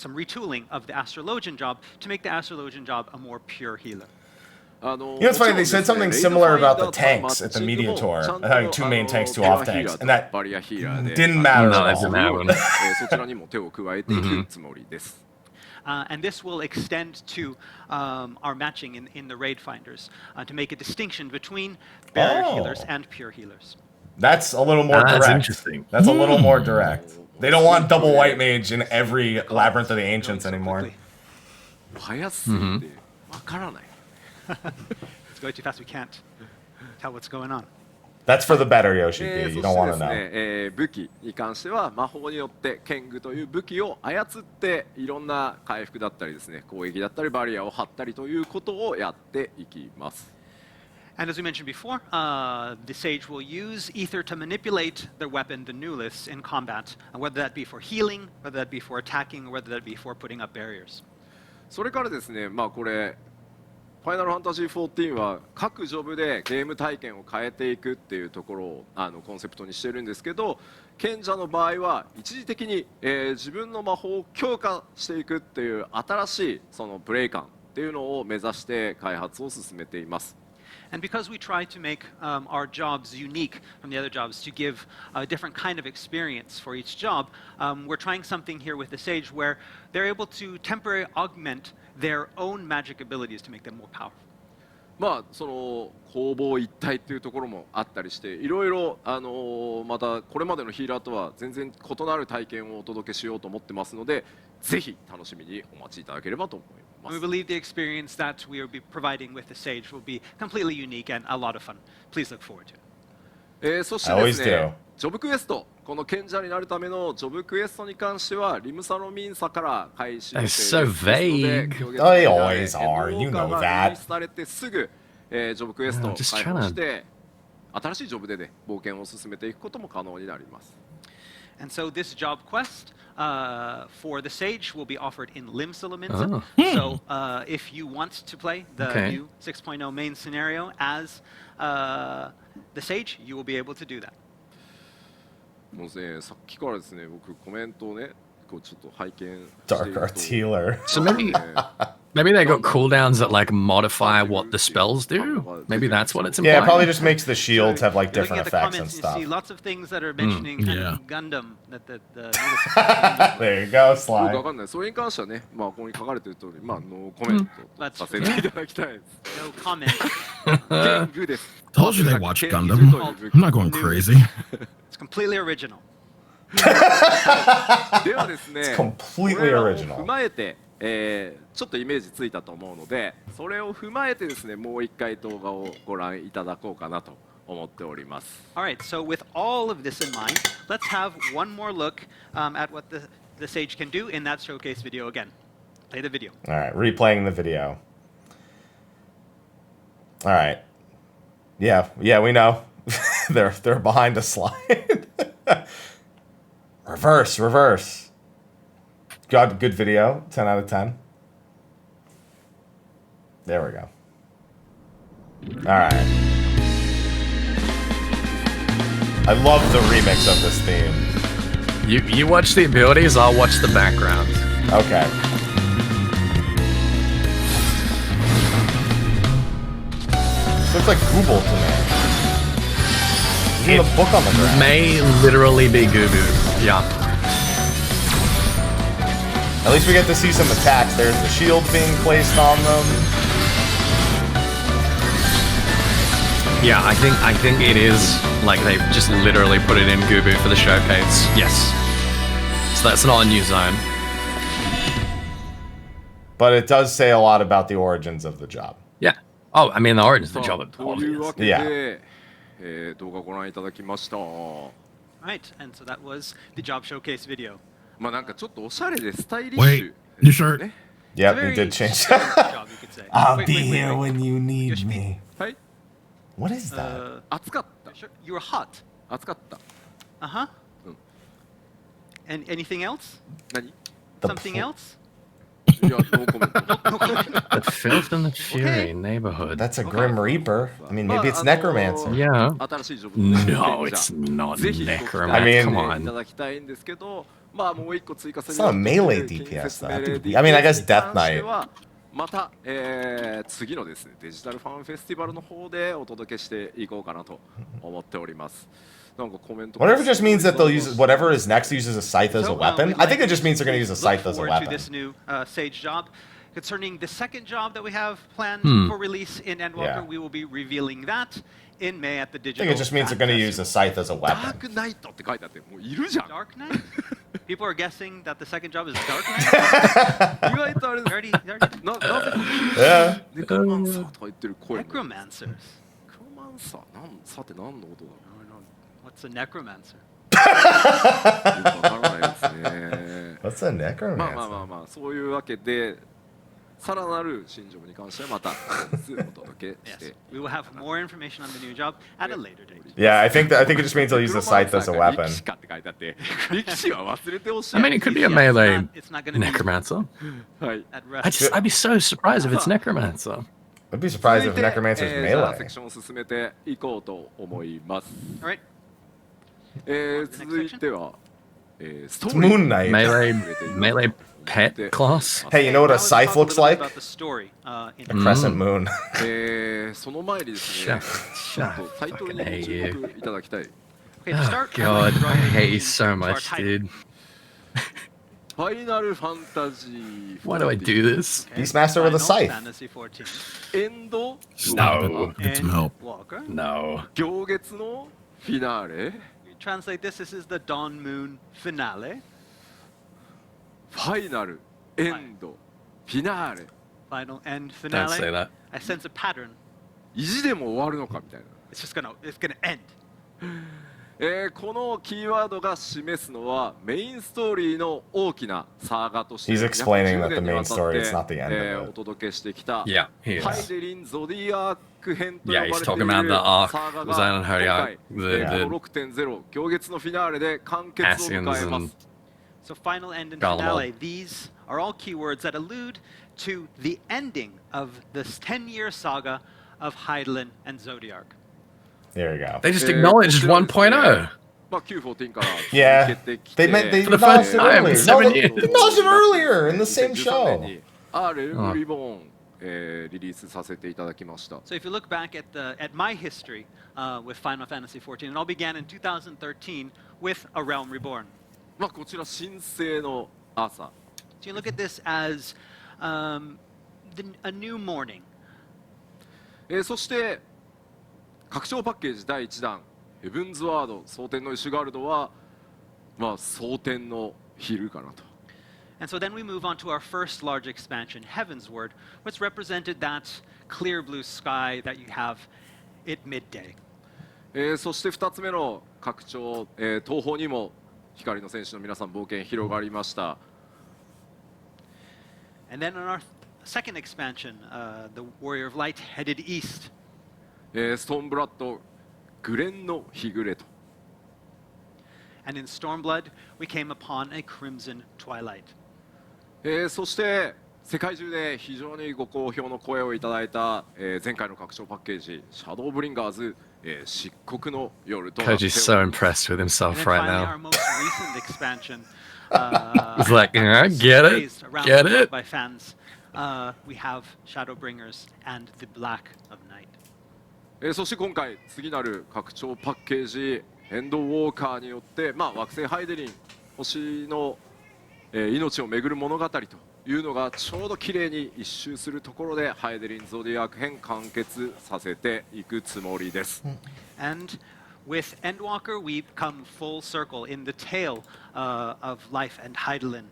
retooling of the Astrologian job to make the Astrologian job a more pure healer. You know, it's funny, they said something similar about the tanks at the media tour, having 2 main tanks, 2 off tanks, and that didn't matter No, at that didn't all. happen. そちらにも手を加えていくつもりです。And this will extend to our matching in the raid finders to make a distinction between barrier healers and pure healers. That's a little more direct. That's interesting. That's a little more direct. They don't want double white mage in every Labyrinth of the Ancients anymore. 早すぎてわからない。 It's going too fast, we can't tell what's going on. That's for the better, Yoshi. そ You して don't want で to す know. ね、武器に関しては魔法によって剣具という武器を操っていろんな回復だったりですね、攻撃だったりバリアを張ったりということをやっていきます。 And as we mentioned before, the Sage will use Ether to manipulate their weapon, the Nuliths, in combat, whether that be for healing, whether that be for attacking, or whether that be for putting up barriers. それからですね、まあこれファイナルファンタジー14は各ジョブでゲーム体験を変えていくっていうところをコンセプトにしてるんですけど、賢者の場合は一時的に、自分の魔法を強化していくっていう新しいそのプレイ感っていうのを目指して開発を進めています。 And because we try to make our jobs unique from the other jobs, to give a different kind of experience for each job, we're trying something here with the Sage where they're able to temporarily augment their own magic abilities to make them more powerful. まあその攻防一体っていうところもあったりして、いろいろまたこれまでのヒーラーとは全然異なる体験をお届けしようと思ってますので、ぜひ楽しみにお待ちいただければと思います。 We believe the experience that we will be providing with the Sage will be completely unique and a lot of fun. Please look forward to it. そしてですね、ジョブクエスト、この賢者になるためのジョブクエストに関してはリムサロミンサから開始予定です。 So vague. They always are. You know that. されてすぐ、ジョブクエストを開放して新しいジョブでね冒険を進めていくことも可能になります。 And so this job quest for the Sage will be offered in Limsalaminsa. So if you want to play the new 6.0 main scenario as the Sage, you will be able to do that. もうね、さっきからですね、僕コメントをね、こうちょっと拝見してい Dark ると Arts Healer. So maybe they got cooldowns that like modify what the spells do. Maybe that's what it's implying. Yeah, it probably just makes the shields have like You're looking different at the effects and comments, stuff. you see lots of things that are mentioning yeah. Gundam. That the There you go, 僕 Sly. わかんない。それに関してはね、まあここに書かれている通り、まあノーコメントとさせていただきたいです。 no comment. 剣具です。 Told you they watched Gundam. I'm not going crazy. It's completely original. ではですね、 completely これらを original. 踏まえて、ちょっとイメージついたと思うので、それを踏まえてですね、もう一回動画をご覧いただこうかなと思っております。 All right, so with all of this in mind, let's have one more look at what the Sage can do in that showcase video again. Play the video. All right, replaying the video. All right. Yeah, we know. they're behind a slide. Reverse. Good video. 10 out of 10. There we go. All right. I love the remix of this theme. You watch the abilities, I'll watch the background. Okay. Looks like Google to me. There's a book on the ground. May literally be Gubu. Yeah. At least we get to see some attacks. There's the shield being placed on them. Yeah, I think it is like they just literally put it in Gubu for the showcase. Yes. So that's not a new zone. But it does say a lot about the origins of the job. Yeah. Oh, I mean the origins of the job are というわ obvious. けで、動画ご覧いただきました。 Right, and so that was the job showcase video. まあなんかちょっとおしゃれでスタイリッシ Wait, ュ。 new shirt.ね Yep, Very he did change. stylish job, you could say. I'll Wait, be wait, wait, here wait. when you need Yoshi, me. はい。 What is that? 暑かった。 Sure, you were hot. 暑かった。 Uh-huh. And anything else? 何？ The Something pl- else? いやノーコメント。 No comment. The filth and the fury Okay. neighborhood. That's a Grim Reaper. I mean, maybe it's まあ Necromancer. Yeah. 新しいジョブのね No, じゃあ it's not ぜひ Necromancer. I mean- Come いた on. だきたいんですけど、まあもう一個追加する It's not a melee DPS though. I mean, I guess Death Knight. また、次のですねデジタルファンフェスティバルの方でお届けしていこうかなと思っております。なんかコメント Whatever just means that they'll use whatever is next uses a scythe as a weapon. I think it just means they're going to use a scythe as a Look forward to weapon. this new Sage job. Concerning the second job that we have planned for release in Endwalker, we will be revealing that in May at the I digital. think it just means they're going to use a scythe as a ダー weapon. クナイトって書いてあってもういるじゃん Dark Knight? People are guessing that the second job is Dark Knight? 意外とあれ already なぜ Yeah. ネクロマンサーとか言ってる声 Necromancers. ネクロマンサーさて何の音だ What's a necromancer? よくわからないですね What's a まあ necromancer? まあそういうわけでさらなる新情報に関してはまたお届けし Yes. て We will have more information on the new job at a later date. Yeah, I think it just means they'll use the scythe as a 力 weapon. 士かって書いてあって力士は忘れてほしい I mean, it could be a Yeah, melee it's not going to be necromancer. はい at I'd be so surprised if it's necromancer. I'd be surprised if 続いて necromancer's じゃあ melee. セクションを進めていこうと思います All right. 続いてはストーリー Moon Knight. Melee pet class. Hey, you know what a Now let's scythe talk a looks little bit like? about the story, in A crescent moon. その前にですね Shut ちょっとタイトルにご注目いただきたい Okay, to Oh start, god, I hate you so to our much, title. dude. ファイナルファンタジー Why do I do this? Okay, Beastmaster with a Final scythe. Fantasy 14. エンド No. Get some help. Endwalker. No. 行月のフィナーレ We translate this. This is the Dawn Moon finale. ファイナルエンドフィナーレ Final end Don't say finale. that. I sense a pattern. 意地でも終わるのかみたいな It's gonna end. このキーワードが示すのはメインストーリーの大きなサーガとして He's explaining that 約 the 10年に main わたって story, it's not the end of お it. 届けしてきた Yeah, he ハイ is. デリン・ゾディアーク編と呼ば Yeah, れてい he's る talking about the arc, サーガ the Zion が Holy 今 arc, 回 the 6.0 行月のフィナーレで完結を迎えま Ascians す So final end and Garlemald. finale. These are all keywords that allude to the ending of this 10-year saga of Hydaelyn and Zodiark. There you go. They just acknowledged 1.0. まあ Q14 から Yeah. 続けてき They て meant they For the acknowledged first it time in earlier. 7 No, they years. acknowledged it earlier in the same 2013 show. 年にレルムリボーン、リリースさせていただきました So if you look back at my history with Final Fantasy XIV, it all began in 2013 with A Realm Reborn. まあこちら神聖の朝 So you look at this as a new morning. そして拡張パッケージ第1弾ヘブンズワード蒼天のイシュガルドはまあ蒼天の昼かなと And so then we move on to our first large expansion, Heaven's Word, which represented that clear blue sky that you have at midday. そして2つ目の拡張、東方にも光の戦士の皆さん冒険広がりました And then on our second expansion, the Warrior of Light headed east. ストーンブラッドグレンの日暮れと And in Stormblood, we came upon a crimson twilight. そして世界中で非常にご好評の声をいただいた、前回の拡張パッケージシャドウブリンガーズ、漆黒の夜となっており Koji's ます so impressed with And himself then right finally, now. our most recent expansion. He's like, "Yeah, get it, praised around get the world it." by fans. We have Shadowbringers and the Black of Night. そして今回次なる拡張パッケージエンドウォーカーによって、まあ、惑星ハイデリン星の、命をめぐる物語というのがちょうど綺麗に一周するところでハイデリンゾディアーク編完結させていくつもりです。 And with Endwalker, we've come full circle in the tale of life and Hydaelyn.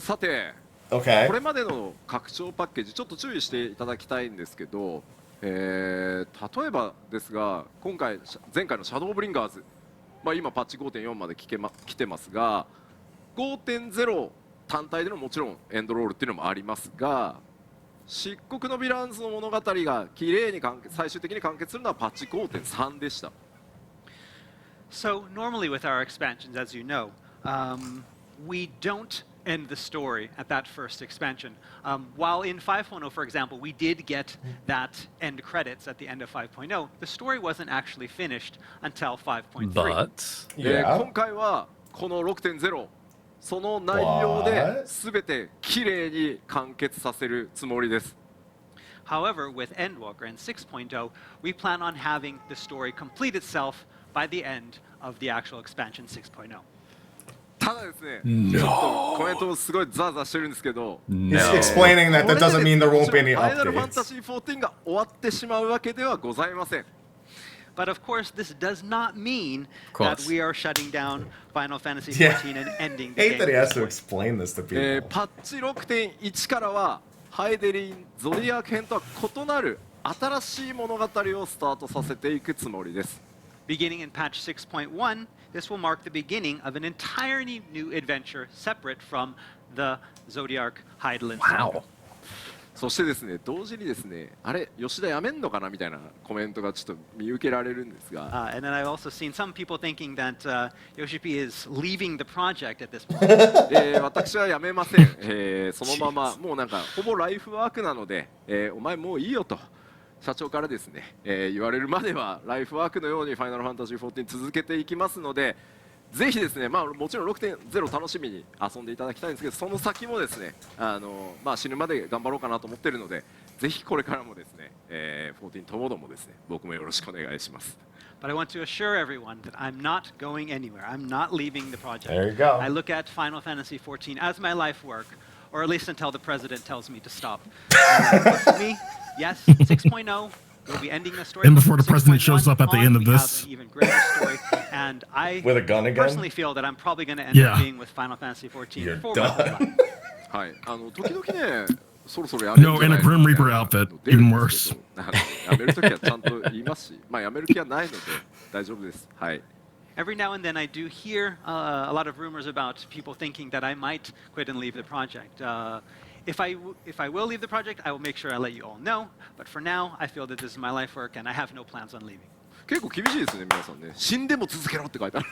さて Okay. これまでの拡張パッケージちょっと注意していただきたいんですけど、例えばですが今回前回のシャドウブリンガーズ、まあ、今パッチ 5.4 まで来てますが 5.0 単体でのもちろんエンドロールっていうのもありますが漆黒のヴィランズの物語が綺麗に最終的に完結するのはパッチ 5.3 でした。 So normally with our expansions, as you know, we don't end the story at that first expansion. While in 5.0, for example, we did get that end credits at the end of 5.0, the story wasn't actually finished until 5.3. But 今回はこの 6.0 その内容で全て綺麗に完結させるつもりです。However, with Endwalker and 6.0, we plan on having the story complete itself by the end of the actual expansion 6.0. ただですね、ちょっとコメントもすごいザーザーしてるんですけど、 He's explaining that that doesn't mean there won't be any ファイナルファン updates. タジー14が終わってしまうわけではございません。 But of course, this does not mean course. that we are shutting down Final Fantasy Yeah. XIV and ending the Hate that he game. has to explain this to people. パッチ 6.1 からはハイデリン・ゾディアーク編とは異なる新しい物語をスタートさせていくつもりです。 Beginning in patch 6.1, this will mark the beginning of an entirely new adventure separate from the Zodiac Hydaelyn saga. Wow. そしてですね、同時にですね、あれ、吉田やめんのかなみたいなコメントがちょっと見受けられるんですが、 And then I've also seen some people thinking that Yoshi-P is leaving the project at this point. 私はやめません。そのまま、もうなんか、ほぼライフワークなので、お前もういいよと。社長からですね、言われるまではライフワークのようにファイナルファンタジー14続けていきますので、ぜひですね、まあ、もちろん 6.0 楽しみに遊んでいただきたいんですけど、その先もですね、まあ、死ぬまで頑張ろうかなと思っているので、ぜひこれからもですね、14ともどもですね、僕もよろしくお願いします。 But I want to assure everyone that I'm not going anywhere. I'm not leaving the project. There you go. I look at Final Fantasy XIV as my life work, or at least until the president tells me to stop. For me, yes, 6.0 will be ending the story. And before the 6.1 president shows up at the on, end of we have this. an even greater story, and I With a gun again? personally feel that I'm probably going to end Yeah. up being with Final Fantasy XIV You're for my whole done. life. はい、時々ね、そろそろやめるんじゃない No, in a Grim Reaper outfit, 出るん even ですけどやめるときはちゃんと言いますし、まあやめる気はないので大丈夫です。はい。 Every now and then I do hear a lot of rumors about people thinking that I might quit and leave the project. If I will leave the project, I will make sure I let you all know. But for now, I feel that this is my life work and I have no plans on leaving. 結構厳しいですね、皆さんね。死んでも続けろって書いてある。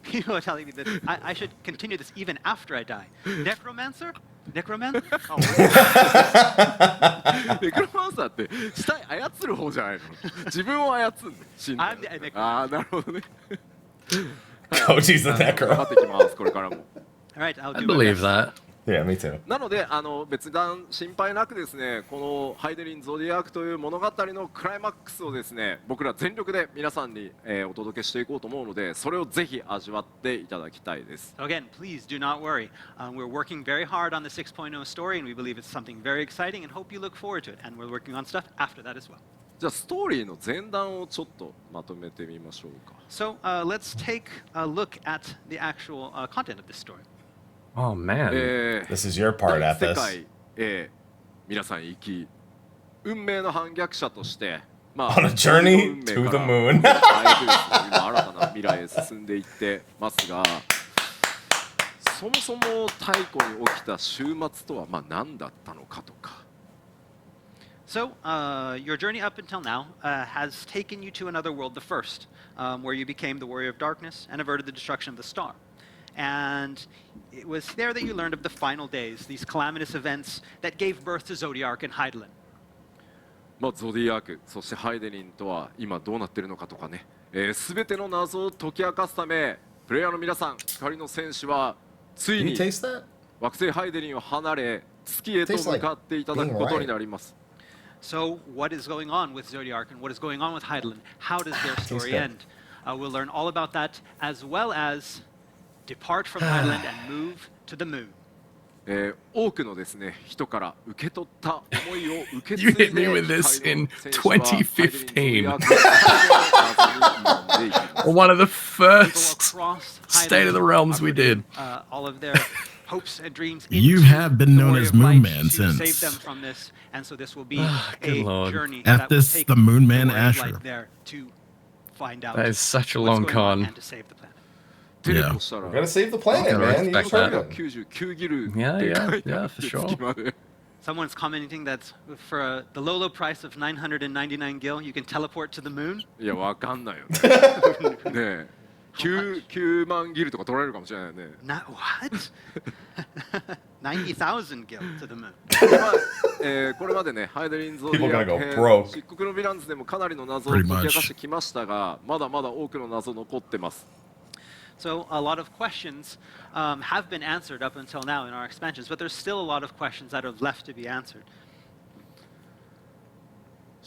People are telling me that I should continue this even after I die. Necromancer? Necromancer? Oh, ネクロマンサーって死体操る方じゃないの。自分を操るの。死んだ I'm the necromancer. ああ、なるほどね。 Koji's the 頑張 necro. ってきます、これからも。 All right, I'll I do my believe best. that. Yeah, me too. なので別段心配なくですね、このハイデリン・ゾディアークという物語のクライマックスをですね、僕ら全力で皆さんに、お届けしていこうと思うので、それをぜひ味わっていただきたいです。 So again, please do not worry. We're working very hard on the 6.0 story, and we believe it's something very exciting, and hope you look forward to it. And we're working on stuff after that as well. じゃあストーリーの前段をちょっとまとめてみましょうか。 So let's take a look at the actual content of this story. Oh man. This is your part, 世 Ethys. 界へ皆さん行き、運命の反逆者として、ま On a journey to the moon. あえてですね、今新たな未来へ進んでいってますが、そもそも太古に起きた終末とはまあ何だったのかとか。 So, your journey up until now has taken you to another world, the first, where you became the warrior of darkness and averted the destruction of the star. And it was there that you learned of the final days, these calamitous events that gave birth to Zodiac and Hydaelyn. まあ、ゾディアーク、そしてハイデリンとは今どうなっているのかとかね、全ての謎を解き明かすため、プレイヤーの皆さん、光の戦士はつい Can you に taste that? 惑星ハイデリンを離れ、月へと向かっていただくことになります。 So, what is going on with Zodiac and what is going on with Hydaelyn? How does their story good. end? We'll learn all about that, as well as depart from Hydaelyn and move to the moon. 多くのですね人から受け取った思いを受け継 You いで hit me with this 光の in 戦士は 2015. ハイデリンゾディアークの謎に挑んでいきます One of the People first across State of the Hydaelyn Realms we are did. putting, all of their hopes and dreams You into have been the known Warrior as of Light Moon Man to since. save them from this, and so this will be Good a Lord. journey At that will this, take the Moon Man Warrior of Asher. Light there to find out That is such a what's long going on con. and to save the planet. テレポしたら We're gonna save the planet, Gotta man. You respect just that. heard him. 99ギル Yeah, って yeah, 書いてあ yeah, っ for て sure. 月まで Someone's commenting that for the low, low price of 999 gil, you can teleport to the moon. いやわかんないよねねえ 9万ギルとか取られるかもしれないよね Not what? 90,000 gil to the moon. これまでねハイデリンゾデ People ィア gonna go ーク broke. 編漆黒のヴィランズでもかなりの謎を解き明かしてきましたがまだまだ多くの謎残ってます So a lot of questions have been answered up until now in our expansions, but there's still a lot of questions that are left to be answered.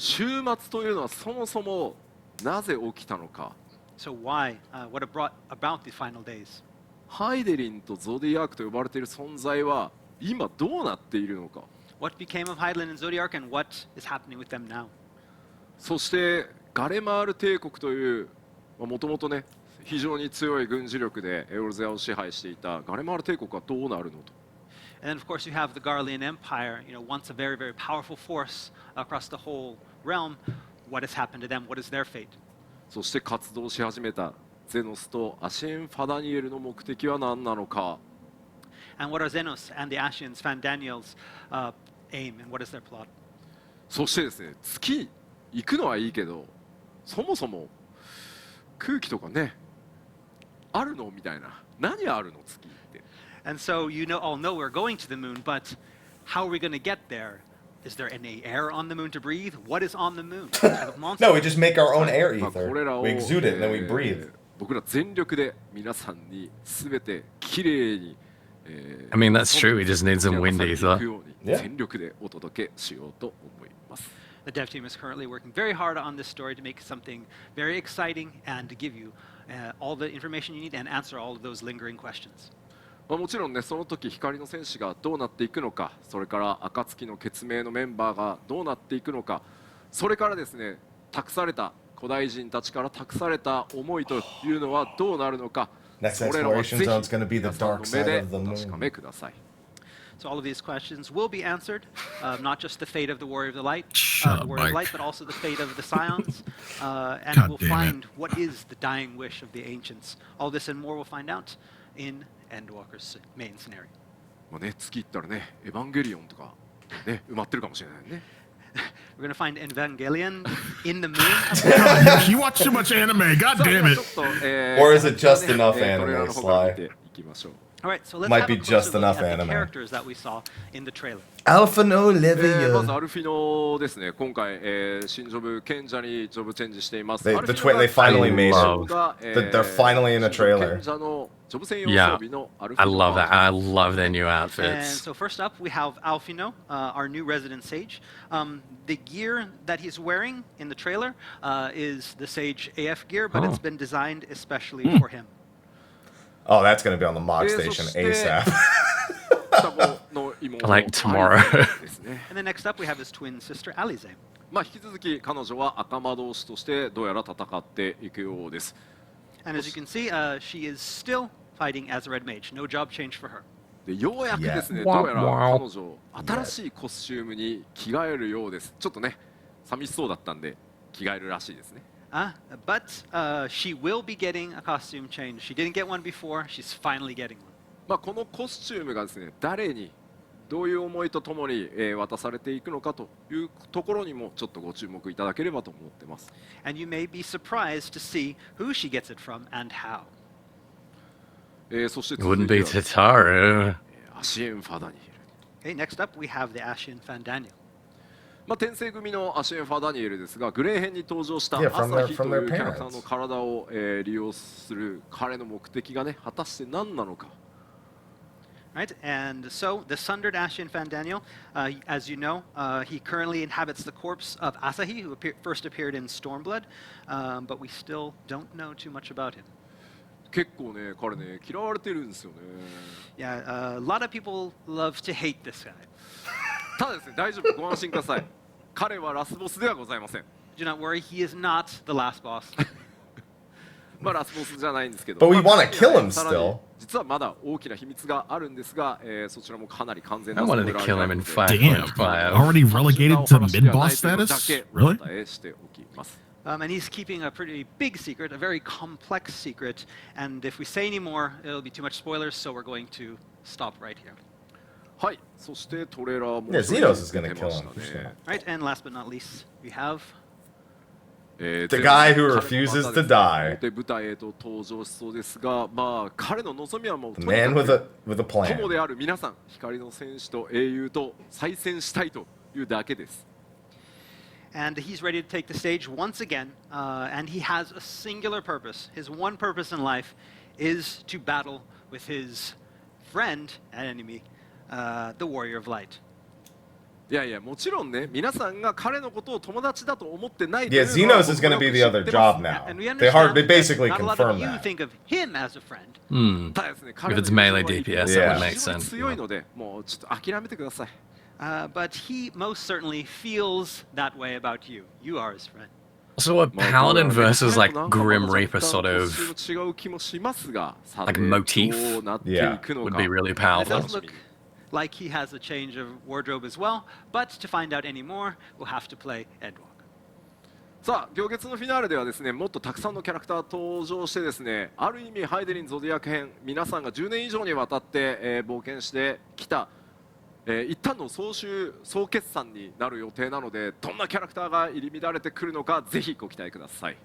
週末というのはそもそもなぜ起きたのか。 So why? What brought about the final days? ハイデリンとゾディアークと呼ばれている存在は今どうなっているのか。 What became of Hydaelyn and Zodiark, and what is happening with them now? そしてガレマール帝国というもともとね非常に強い軍事力でエオルゼアを支配していたガレマール帝国はどうなるのと。 And then, of course, you have the Garlean Empire, once a very, very powerful force across the whole realm. What has happened to them? What is their fate? そして活動し始めたゼノスとアシェン・ファダニエルの目的は何なのか。 And what are Xenos and the Ashians, Fandaniel's aim, and what is their plot? そしてですね、月行くのはいいけど、そもそも空気とかね、あるのみたいな。何あるの月って。 And so all know we're going to the moon, but how are we going to get there? Is there any air on the moon to breathe? What is on the moon? What kind of monster? No, we just make our own air まあこ ether. れらを We exude it and then we breathe. 僕ら全力で皆さんに全てきれいに。I mean, that's true. We just need some wind 行 ether. くように全力でお届けしようと思います。 The dev team is currently working very hard on this story to make something very exciting and to give you all the information you need and answer all of those lingering questions. まあもちろんね、その時光の戦士がどうなっていくのか、それから暁の血明のメンバーがどうなっていくのか、それからですね、託された古代人たちから託された思いというのはどうなるのか、 Next それらはぜ exploration ひ zone is going to be the 皆さんの dark 目 side で of the お確か moon. めください。 So all of these questions will be answered, not just the fate of the Warrior of the Light, Shut the up, Warrior of Mike. Light, but also the fate of the Scions, and God we'll damn it. find what is the dying wish of the ancients. All this and more we'll find out in Endwalker's main scenario. まあね、月行ったらね、エヴァンゲリオンとかね、埋まってるかもしれないね。 We're going to find Evangelion in the moon. God, you watch too much anime. God さあ damn では it. ちょっと、Or is it just ね enough トレーラー anime, の方から見 Sly? ていきましょう。 All right, so let's Might have be a closer just look enough at the anime. characters that we saw in the trailer. Alpha no まず Olivia. アルフィノですね、今回、新ジョブ賢者にジョブチェンジしています。 They- アルフ the ィノ twin- が they finally made it. が They're finally in a 新ジョブ trailer. 賢者のジョブ専用装 Yeah, 備のアルフィ I ノ love that. バー I love their new And outfits. so first up, we have Alfino, our new resident sage. The gear that he's wearing in the trailer is the Sage AF gear, but Oh. it's been designed especially for him. Oh, that's going to be on the mod Yeah, so station stay- ASAP. 双子の妹 Like tomorrow. ですね。 And then next up, we have his twin sister, Alize. まあ引き続き彼女は赤魔導士としてどうやら戦っていくようです。 And as you can see, she is still fighting as a red mage. No job change for her. でようやくですね、 Yeah. どうやら Wow. 彼女新しいコスチュームに着替えるようです。ちょっとね、寂しそうだったんで着替えるらしいですね。 But she will be getting a costume change. She didn't get one before. She's finally getting one. まあこのコスチュームがですね、誰にどういう思いとともに、渡されていくのかというところにもちょっとご注目いただければと思ってます。 And you may be surprised to see who she gets it from and how. そして It 続 wouldn't いて be は、 Tataru. アシエン・ファダニエル。 Okay, next up, we have the Ashian Fandaniel. まあ、転生組のアシエン・ファダニエルですが、グレー編に登場した Yeah, 朝 from their- 日と from their いうキャラクター parents. の体を、利用する彼の目的がね、果たして何なのか。 Right, and so the Sundered Ashian Fandaniel, as you know, he currently inhabits the corpse of Asahi, who first appeared in Stormblood, but we still don't know too much about him. 結構ね、彼ね、嫌われてるんですよね。 Yeah, a lot of people love to hate this guy. ただですね、大丈夫、ご安心ください。彼はラスボスではございません。 Do not worry, he is not the last boss. まあラスボスじゃないんですけど。 But we まあ wanna kill him さらに still. 実はまだ大きな秘密があるんですが、そちらもかなり完全 I な wanted to kill him in Damn. 5.5. Already relegated to mid-boss status? Really? お伝えしておきます。 And he's keeping a pretty big secret, a very complex secret, and if we say any more, it'll be too much spoilers, so we're going to stop right here. はい、そしてトレーラーも Yeah, Cidus is gonna 出まし kill た him, for ね Right, and last but not least, we have The guy who refuses to die. 表舞台へと登場しそうですが、まあ彼の望みはもう The とに man か with く a plan. 友である皆さん、光の戦士と英雄と再戦したいというだけです。 and he's ready to take the stage once again, and he has a singular purpose. His one purpose in life is to battle with his friend and enemy, the Warrior of Light. いやいやもちろんね皆さんが彼のことを友達だと思ってない。 Yeah, Xenos is going to be the other job now. They basically confirmed that. Think of him as a friend. ただですね If it's melee DPS, that would make sense. 強いのでもうちょっと諦めてください。 But he most certainly feels that way about you. You are his friend. So a paladin versus like Grim Reaper sort of like motif would be really It powerful. does look like he has a change of wardrobe as well, but to find out any more, we'll have to play Endwalker. さあ行月のフィナーレではですねもっとたくさんのキャラクター登場してですねある意味ハイデリンゾディアク編皆さんが10年以上にわたって、冒険してきた、一旦の総決算になる予定なのでどんなキャラクターが入り乱れてくるのかぜひご期待ください。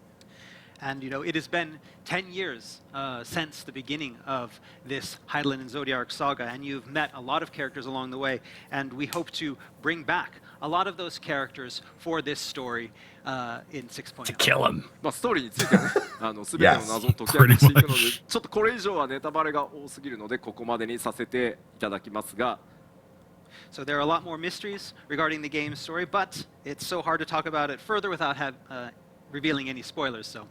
And you know, it has been 10 years since the beginning of this Hydaelyn and Zodiac saga, and you've met a lot of characters along the way, and we hope to bring back a lot of those characters for this story in 6.0. To kill him. まあストーリーについてはね全ての謎を解き明かしていくのでちょっとこれ以上はネタバレが多すぎるのでここまでにさせていただきますが。 So there are a lot more mysteries regarding the game's story, but it's so hard to talk about it further without revealing any spoilers. So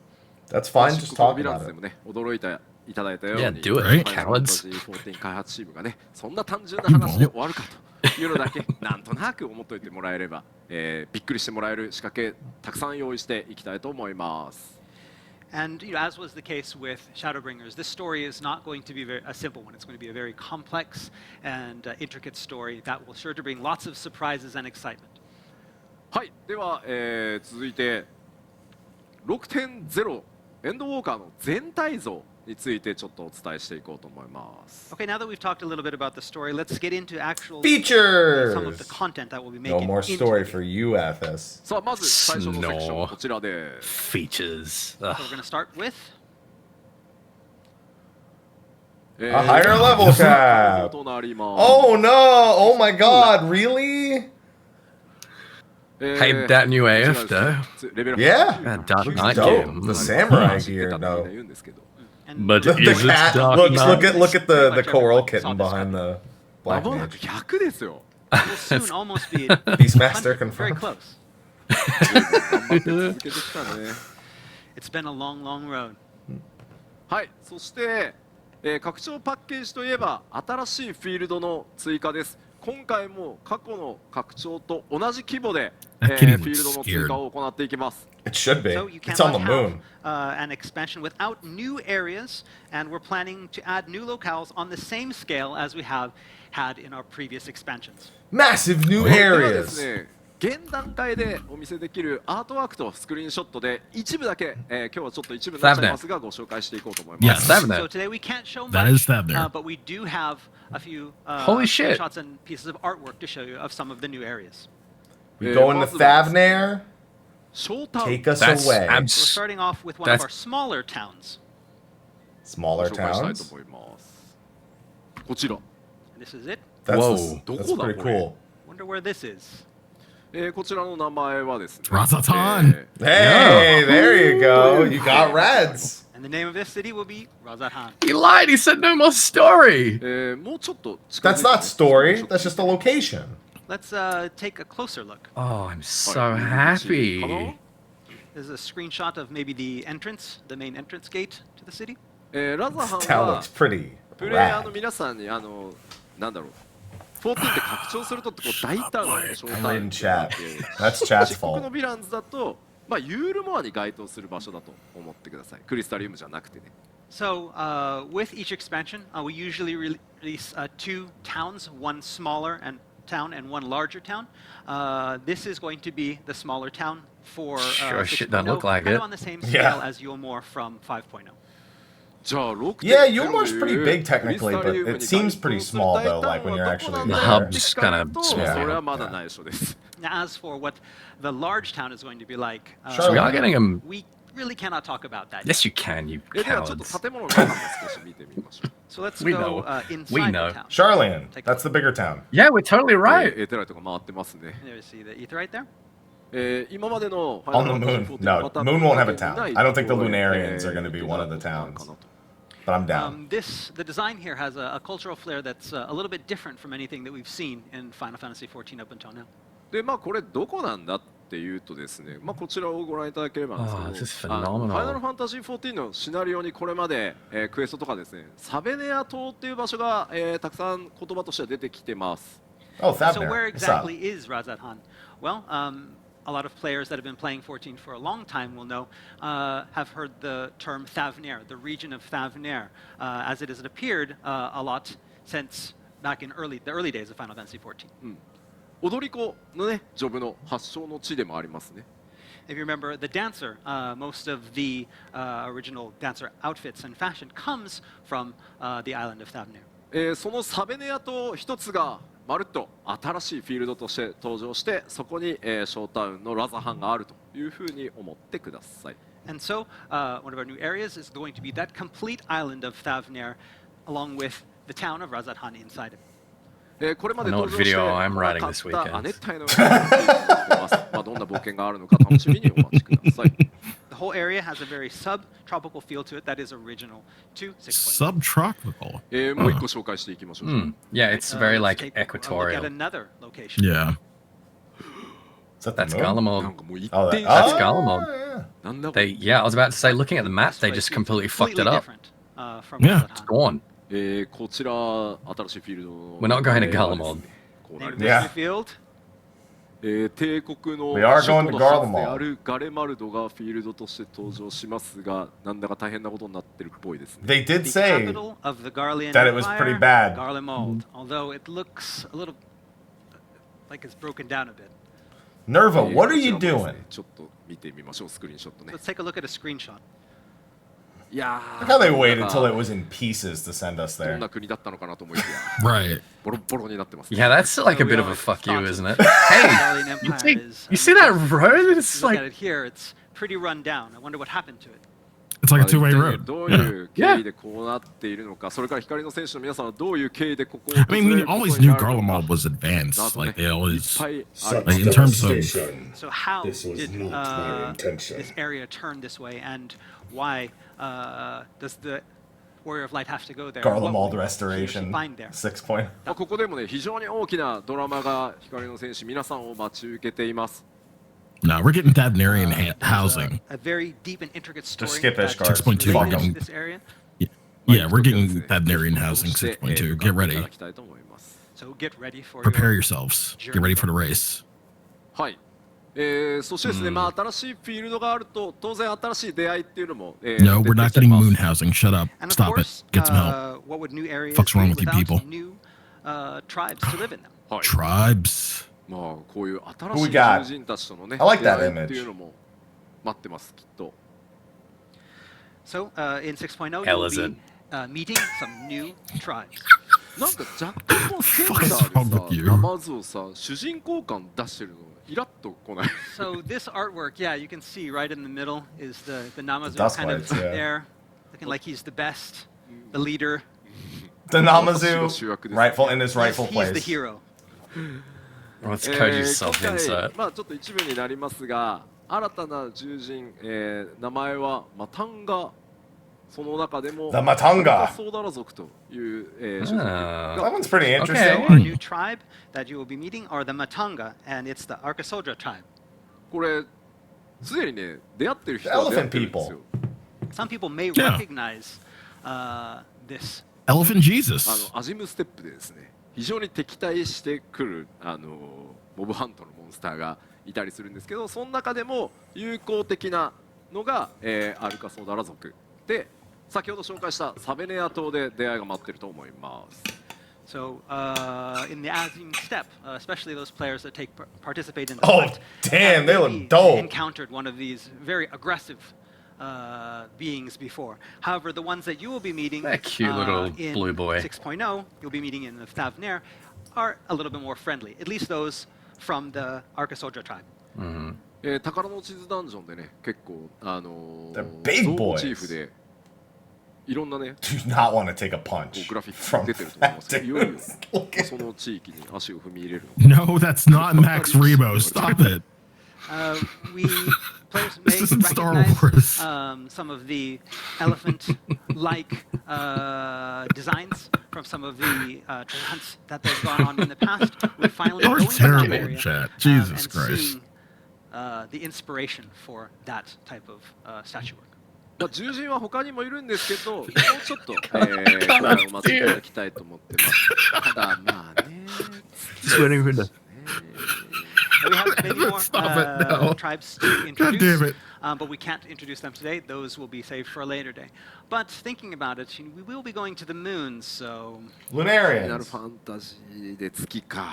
That's fine, just talk about it. 驚いていただいたように Yeah, do it, cowards. 14開発チームがねそんな単純な話で終わるかというのだけなんとなく思っておいてもらえれば、びっくりしてもらえる仕掛けたくさん用意していきたいと思います。 And you know, as was the case with Shadowbringers, this story is not going to be a simple one. It's going to be a very complex and intricate story that will sure to bring lots of surprises and excitement. はい、では、続いて 6.0 エンドウォーカーの全体像についてちょっとお伝えしていこうと思います。 Okay, now that we've talked a little bit about the story, let's get into actual Features! some of the content that we'll be No making. more into story the for game. you, Ethys. さあまず最初のセクション No. こちらです。 Features. So we're going to start with A higher level cap! となります。 Oh no! Oh my god, really? Hey, that new AF though. Yeah. That Dark Looks Knight dope. game. The samurai gear, though. and But The is it cat Dark look Knight? at the coral kitten behind the ま black もなく mage. 100ですよ。 we'll soon almost be Beastmaster very confirmed. close. 頑張って続けてきたね。 It's been a long, long road. はい、そして、拡張パッケージといえば新しいフィールドの追加です。今回も過去の拡張と同じ規模で、フィ That kitty ール looks ドの追加 scared. を行っていきます。 It should be. So you It's on the cannot moon. have an expansion without new areas, and we're planning to add new locales on the same scale as we have had in our previous expansions. Massive new ではですね、 areas. 現段階でお見せできるアートワークとスクリーンショットで一部だけ、今日はちょっと一部になっちゃいますがご紹介していこうと思います。 Yes, So Thavner. today we can't show That much, is Thavner. but we do have a few Holy shit. shots and pieces of artwork to show you of some of the new areas. We go into Thavner. ショータウン Take us That's away. We're abs. starting off with one of That's- our smaller towns. Smaller 紹介したいと towns. 思います。こちら、 This is it. That's, Whoa. that's pretty cool. Wonder where this is. こちらの名前はですね、 Razatan. Hey, there you go. You got reds. And the name of this city will be Razathan. He lied. He said no more story. もうちょっと近づい That's てね not story. That's just a location. Let's take a closer look. Oh, I'm so かな happy. There's a screenshot of maybe the entrance, the main entrance gate to the city. ラザハ This ン town は looks pretty プレイヤーの rad. 皆さんになんだろう14って拡張するとってこう大胆なショータウン I'm in ってなっ chat. て That's chat's 漆黒の fault. ヴィランズだとまあユールモアに該当する場所だと思ってください。クリスタリウムじゃなくてね。 So with each expansion, we usually release two towns, one smaller town and one larger town. This is going to be the smaller town for Sure shit don't 6.0, look like kind it. of on the same scale Yeah. as Yulmore from 5.0. じゃあ6 Yeah, Yulmore's pretty big technically, but it seems pretty small though, like when you're actually The there. hub's kinda small. それはまだ内緒です。 Now, as for what the large town is going to be like, Sure. We are getting him. we really cannot talk about that. Yes, you can, you ではちょっ cowards. と建物の中も少し見てみましょう。 So let's We go know. inside We the know. town. Charlian. That's the bigger town. Yeah, we're totally right. エテライトが回ってますね。 There you see the ether right there. 今までの On the moon. No, moon won't have a town. I don't think the Lunarians are going to be one of the towns. but I'm down. The design here has a cultural flair that's a little bit different from anything that we've seen in Final Fantasy XIV up until now. でこれどこなんだっていうとですね、こちらをご覧いただければなんですけど、ファイナルファンタジー14のシナリオにこれまで、クエストとかですね、サベネア島っていう場所が、たくさん言葉としては出てきてます。Oh, So where exactly is Razadhan? Well, a lot of players that have been playing 14 for a long time will know, have heard the term Thavnair, the region of Thavnair, as it has appeared a lot since back in the early days of Final Fantasy XIV. 踊り子のね、ジョブの発祥の地でもありますね。If you remember, the dancer, most of the original dancer outfits and fashion comes from the island of Thavnair. そのサベネア島一つがまるっと新しいフィールドとして登場して、そこに、ショータウンのラザハンがあるというふうに思ってください。And so, one of our new areas is going to be that complete island of Thavnair, along with the town of Razadhan inside it. これまで登場してI'm writing なか this った weekend. 亜熱帯のようなどんな冒険があるのか楽しみにお待ちください。The whole area has a very subtropical feel to it that is original to 6.0. Subtropical. もう一個紹介していきましょう。Yeah, it's very Let's like take a look equatorial. at another location. Yeah. Is that the That's moon? なん Galamod. かもう一 Oh, 点 That's oh, Galamod. yeah. なんだこれ Yeah, I was about to say, looking at the map, they just completely fucked it up. Different, from Yeah. Razadhan. Gone. こちら新しいフィールドの We're not going to Galamod. こうなり Named ます Yeah. Field. 帝国の We are 首都 going to のはず Garlemald. であるガレマルドがフィールドとして登場しますが、なんだか大変なことになってるっぽいですね。 They did The say capital of the Garlean that it was Empire, pretty bad. Garlemald, although it looks a little like it's broken down a bit. Nerva, what are こち you らもですね doing? ちょっと見てみましょう、スクリーンショットね。 Let's take a look at a screenshot. いや Look how they ー、 waited なん till か it was in pieces to send us どん there. な国だったのかなと思いきや、 Right. ボロボロになってますね。 Yeah, that's like a bit of a fuck you, isn't it? Hey, Garlean you Empire see, is, you see that road? It's Look at like it here. It's pretty run down. I wonder what happened to it. It's like a まあ two-way 一体 road. どう Yeah. いう経緯でこうなっているのか、それから光の選手の皆さんはどういう経緯でここを I 訪れ mean, we ること always に knew なるのか Garlemald was advanced. 謎ね Like they いっ always. ぱいあり Like in terms of. So how This was did not my intention. this area turn this way, and why does the Warrior of Light have to go there? What Garlemald will he or she Restoration find there? 6 point. まあここでもね、非常に大きなドラマが光の戦士皆さんを待ち受けています。 No, we're getting Thavnarian housing. A very deep and intricate story. skip that Ishgard. 6.2, Fuck we're 'em. getting. this area. Yeah, we're 一つです getting ね Thavnarian housing そして 6.2. 向か Get っていた ready. だきたいと思います。 So get ready for Prepare your yourselves. Get ready for the race. はい。そしてですね、まあ新しいフィールドがあると当然新しい出会いっていうのも、No, we're 出 not てき getting ます moon housing. Shut up. And of Stop it. course, Get some help. what would new areas Fuck's wrong be with you without people? new tribes to live in them? はい。 Tribes. まあこういう Who 新 we しい got? 友人たちとのね、 I like that 出会い image. っていうのも待ってますきっと。 So in 6.0, Hell you'll is it? be meeting some new tribes. なんか若干このセンサ Fuck is ー wrong で with さ、 you? ナマズをさ、主人公感出してるのイラッとこない。 So this artwork, yeah, you can see right in the middle is the Namazu Dust kind of mites, yeah. there, looking like he's the best, the leader. The Namazu, rightful in his rightful He's the place. hero. what's 今 Koji's 回 self-insert? まあちょっと一部になりますが、新たな獣人、名前はマタンガ。その中でも The Matanga. ソーダラ族という、種族 Ah. That one's pretty Okay. interesting. Our new tribe that you will be meeting are the Matanga, and it's the Arkasodra tribe. これすでにね出会ってる人 The は出会 elephant ってるんですよ。 Some people may Yeah. recognize this. Elephant あ Jesus. のアジムステップでですね、非常に敵対してくるモブハントのモンスターがいたりするんですけど、その中でも友好的なのが、アルカソーダラ族で、先ほど紹介したサベネア島で出会いが待ってると思います。 So in the Azim steppe, especially those players that participate in the Oh, fight, damn, they have look maybe dope. encountered one of these very aggressive beings before. However, the ones that you will be meeting That cute little in blue boy. 6.0, you'll be meeting in the Thavnair, are a little bit more friendly. At least those from the Arkasodra tribe. 宝の地図ダンジョンでね、結構They're big ゾー boys. モチーフでいろんなね、 Do not want to take a こ punch うグラフィック from 出てると思いますけど、いよいよ Look at その地域に足を踏み入れる No, that's not Max Rebo. Stop it. we players may This isn't Star recognize Wars. some of the elephant-like designs from some of the treasure hunts that they've gone on in the past. We're finally You're going to that terrible, area chat. Jesus and Christ. seeing the inspiration for that type of statue work. まあ、獣人は他にもいるんですけど、もうちょっと、今回お待ちいただきたいと思ってます。ただ、まあね。Just waiting for the. We have many more Stop it, no. tribes to God introduce, damn it. but we can't introduce them today. Those will be saved for a later day. But thinking about it, we will be going to the moon, so ファイナル Lunarians. ファンタジーで月か。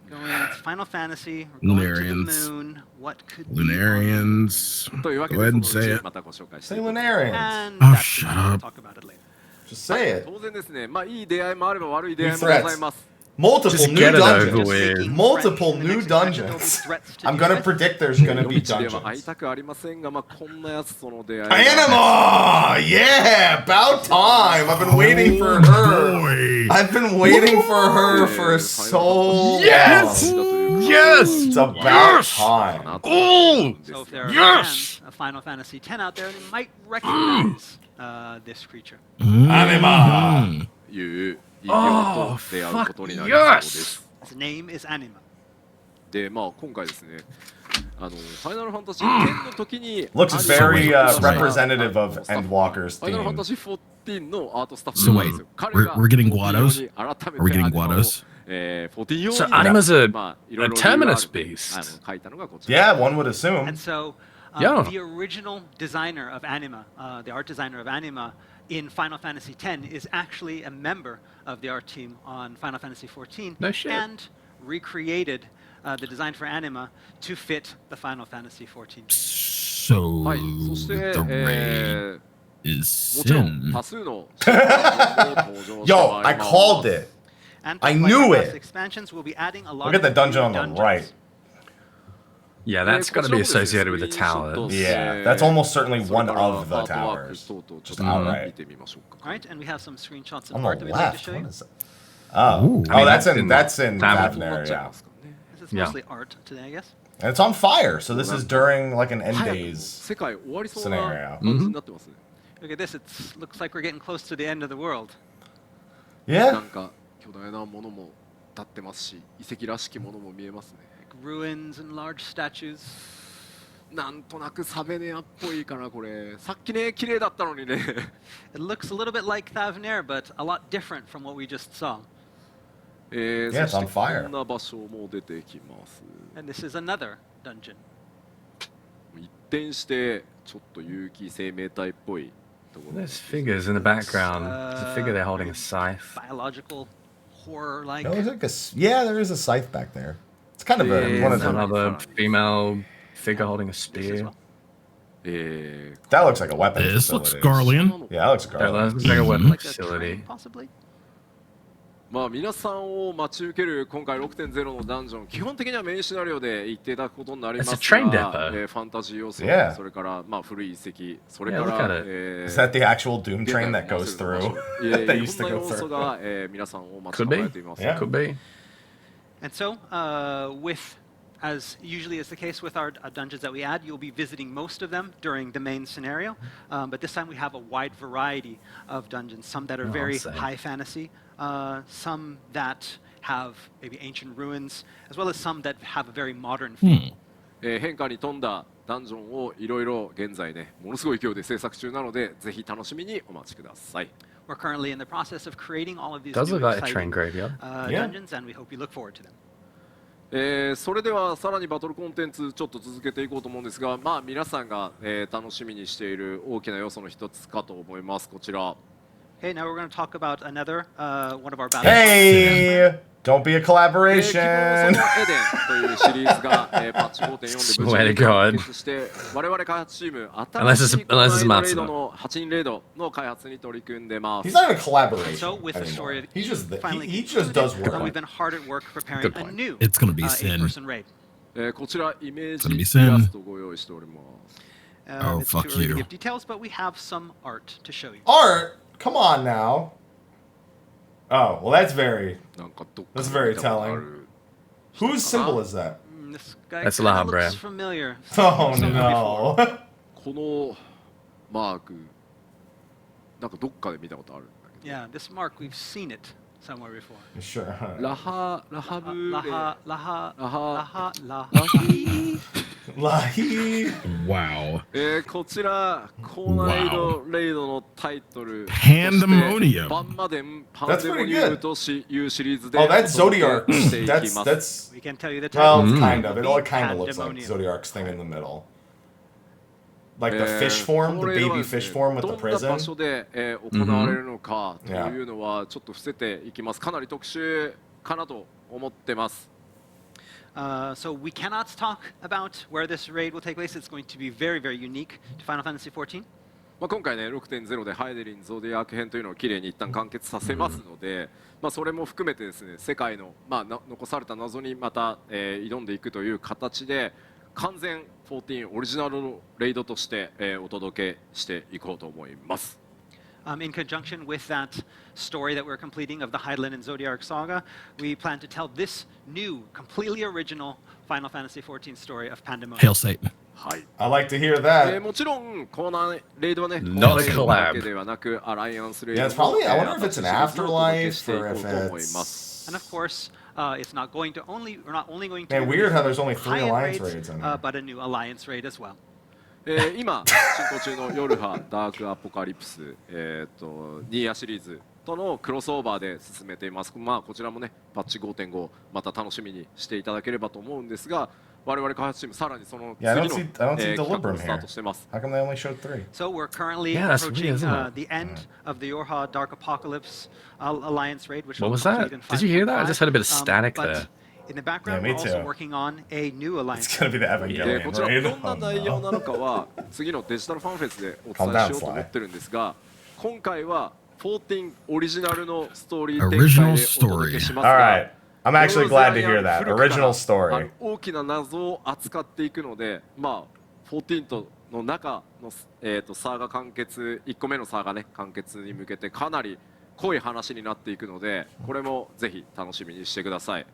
going to Final Fantasy, we're going to the Lunarians. moon. What could be on the moon? Lunarians. というわけ Go で、 ahead そ and のう say ち it. またご紹介して Say いきます。 Lunarians. And Oh, that's shut it. We'll up. talk about it later. Just say it. 当然ですね、まあいい出会いもあれば悪い出会いも New ござい threats. ます。 Multiple Just new get it over dungeons. with. Making Multiple friends in the new next expansion, there'll be dungeons. threats to I'm deal gonna with. predict there's gonna be 夜道では会い dungeons. たくありませんが、まあこんなやつとの出会いが。 Anima! Yeah! About time! I've been waiting for her. Boy. I've been waiting for her for so Yes! long. Yes! It's about Yes! time. Oh! So if there are Yes! fans of Final Fantasy X out there, they might recognize this creature. Anima! いう異形と出会うことになりそうです。 His name is Anima. で、まあ今回ですね、ファイナルファンタジー10の時に Looks アニ very メのスタッフが representative of スタッフ Endwalker's ファイナルファンタ theme. ジー14のアートスタッフ So なんですよ。 wait, 彼が we're getting Guados? 14に改め Are て we getting アニメを Guados? 14 So に Anima's a, まあいろい a ろ理由がある terminus んで beast. 書いたのがこちら。 Yeah, one would assume. And so, Yeah. the original designer of Anima, the art designer of Anima in Final Fantasy X, is actually a member of the art team on Final Fantasy XIV, No shit. and recreated the design for Anima to fit the Final Fantasy XIV. So はい、そして、 the raid is もちろん sin. 多数のシャーパンも登場してまいり Yo, ます I called it. And I for knew Final it. Fantasy expansions, we'll be adding a lot Look at the of dungeon new on the dungeons. right. Yeah, that's got to be associated with the towers. Yeah, that's almost certainly one of the アートワーク towers. 等々ちょっ Just と outright. 見てみましょうか。 All right, and we have some screenshots of On art the that we'd like to left. show What you. is that? Oh, Ooh. oh, that's in Tavern. Tavner, ちゃい yeah. ますからね。This is Yeah. mostly art today, I guess. And it's on fire, so this is during like an end 早くも days. 世界終わりそうな scenario. 感じになってますね。 Look at this, it looks like we're getting close to the end of the world. な Yeah. んか巨大なものも立ってますし、遺跡らしきものも見えますね。 Like ruins and large statues. なんとなくサベネアっぽいかなこれ。さっきね綺麗だったのにね。 It looks a little bit like Thavnair, but a lot different from what we just saw. Yeah, そ it's して on こ fire. んな場所も出てきます。 And this is another dungeon. 一転してちょっと有機生命体っぽいところ。 There's figures in the background. There's a figure there holding a scythe. Biological horror-like. No, there's like yeah, there is a scythe back there. It's kind of a one of There's the. another female figure holding a This as spear. well. That looks like a weapon. This looks facility. Garlean. Yeah, that looks That Garlean. looks like a weapon Like a facility. train, possibly. まあ皆さんを待ち受ける今回 6.0 のダンジョン基本的にはメインシナリオで行っていただくことになります It's a train が、 depot. ファンタジー要素、 Yeah. それからまあ古い遺跡、それか Yeah, look ら at it. Is that the actual Doom 現 train 代 that を goes 思わせる through? 場所いやい that やい used ろ to んな go 要素 through. が、皆さんを待ち Could 構 be. えています。 Yeah. Could be. And so, with, as usually is the case with our dungeons that we add, you'll be visiting most of them during the main scenario. But this time we have a wide variety of dungeons, some that are Oh, very same. high fantasy, some that have maybe ancient ruins, as well as some that have a very modern feel. 変化に富んだダンジョンをいろいろ現在ねものすごい勢いで制作中なのでぜひ楽しみにお待ちください。 We're currently in the process of creating all of these Does new look like a exciting train graveyard. Yeah. dungeons, and we hope you look forward to them. それではさらにバトルコンテンツちょっと続けていこうと思うんですが、まあ皆さんが、楽しみにしている大きな要素の一つかと思います。こちら。 Okay, now we're going to talk about another one of our battles. Hey, don't be a 希望の collaboration. そのエデンというシリーズが、パッチ 5.4 で無事 Swear に to God. 完結して我々開発チーム Unless 新し it's- いクライ unless it's ドレイド Matsuda. の8人レイドの開発に取り組んでます He's。not even a collaboration So, with the anymore. story He's just finally he just does concluded, work. we've been hard at work preparing Good a point. new It's gonna be sin. eight-person raid. こちらイメージ Gonna be イ sin. ラストをご用意しております。 Oh, It's too fuck early to you. give details, but we have some art to show you. Art, come on now. Oh well, that's very. なんかどっか That's で very 見たことあ telling. る Whose symbol is that? This guy That's kinda Laha looks Brand. familiar. Oh Somewhere before. no. このマークなんかどっかで見たことあるんだけど Yeah, this mark, we've seen it somewhere before. Sure. ラハブレ Laha, ラ laha, ハ laha, laha. Lahi. Wow. こちら高難易度レイドのタイトル Pandemonium バンマデンパンデモニウムというシリーズで Oh, that's お届け Zodiark. していき That's ます that's We can tell you the well, title. kind of. It all Be kind of looks like Pandemonium. Zodiark's thing in the middle. Like the fish form, the baby fish form with the どんな prison. 場所で、行われるのかというのはちょっと伏せていきます。かなり特殊かなと思ってます。So we cannot talk about where this raid will take place. It's going to be very, very unique to Final Fantasy XIV. まあ今回ね 6.0 でハイデリンゾディアーク編というのをきれいに一旦完結させますので、まあそれも含めてですね世界のまあ残された謎にまた、挑んでいくという形で完全14オリジナルのレイドとして、お届けしていこうと思います。In conjunction with that story that we're completing of the Hydaelyn and Zodiark saga, we plan to tell this new, completely original Final Fantasy XIV story of Pandemonium. Hail Satan. はい。 I like to hear that. もちろんコーナーレイドはね、 Not コーナーだけ collab. ではなくアライアンスレイド Yeah, も it's probably. I wonder if it's an 新しいシリーズをお届け afterlife してい or こう if と思います。 And of course, it's not going to only, we're not only going to Man, be weird how there's releasing only 3 high-end alliance raids, raids in there. but a new alliance raid as well. 今進行中のヨルハダークアポカリプス、ニーヤシリーズとのクロスオーバーで進めています。まあこちらもねパッチ 5.5 また楽しみにしていただければと思うんですが、我々開発チームさらにその次 Yeah, の I don't see 企画 Delibram をスター here. トしてます。 How come they only showed 3? So we're currently Yeah, that's weird, approaching isn't it? the end of the Yorha Dark Apocalypse alliance raid, which What will was complete that? in Did you hear that? I 5.5. just heard a bit of static But there. In the background, Yeah, me we're also too. working on a new alliance. It's gonna be the で Evangelion こちら raid. どんな Oh, 内容 no. なのかは次のデジタルファンフェスでお伝えしようと思ってるんですが、今回は14オリジナルのストーリー展開でお届けします All が。 right. I'm actually glad to hear that. Original story. 大きな謎を扱っていくので、まあ14との中のサーガ完結1個目のサーガね完結に向けてかなり濃い話になっていくので、これもぜひ楽しみにしてください。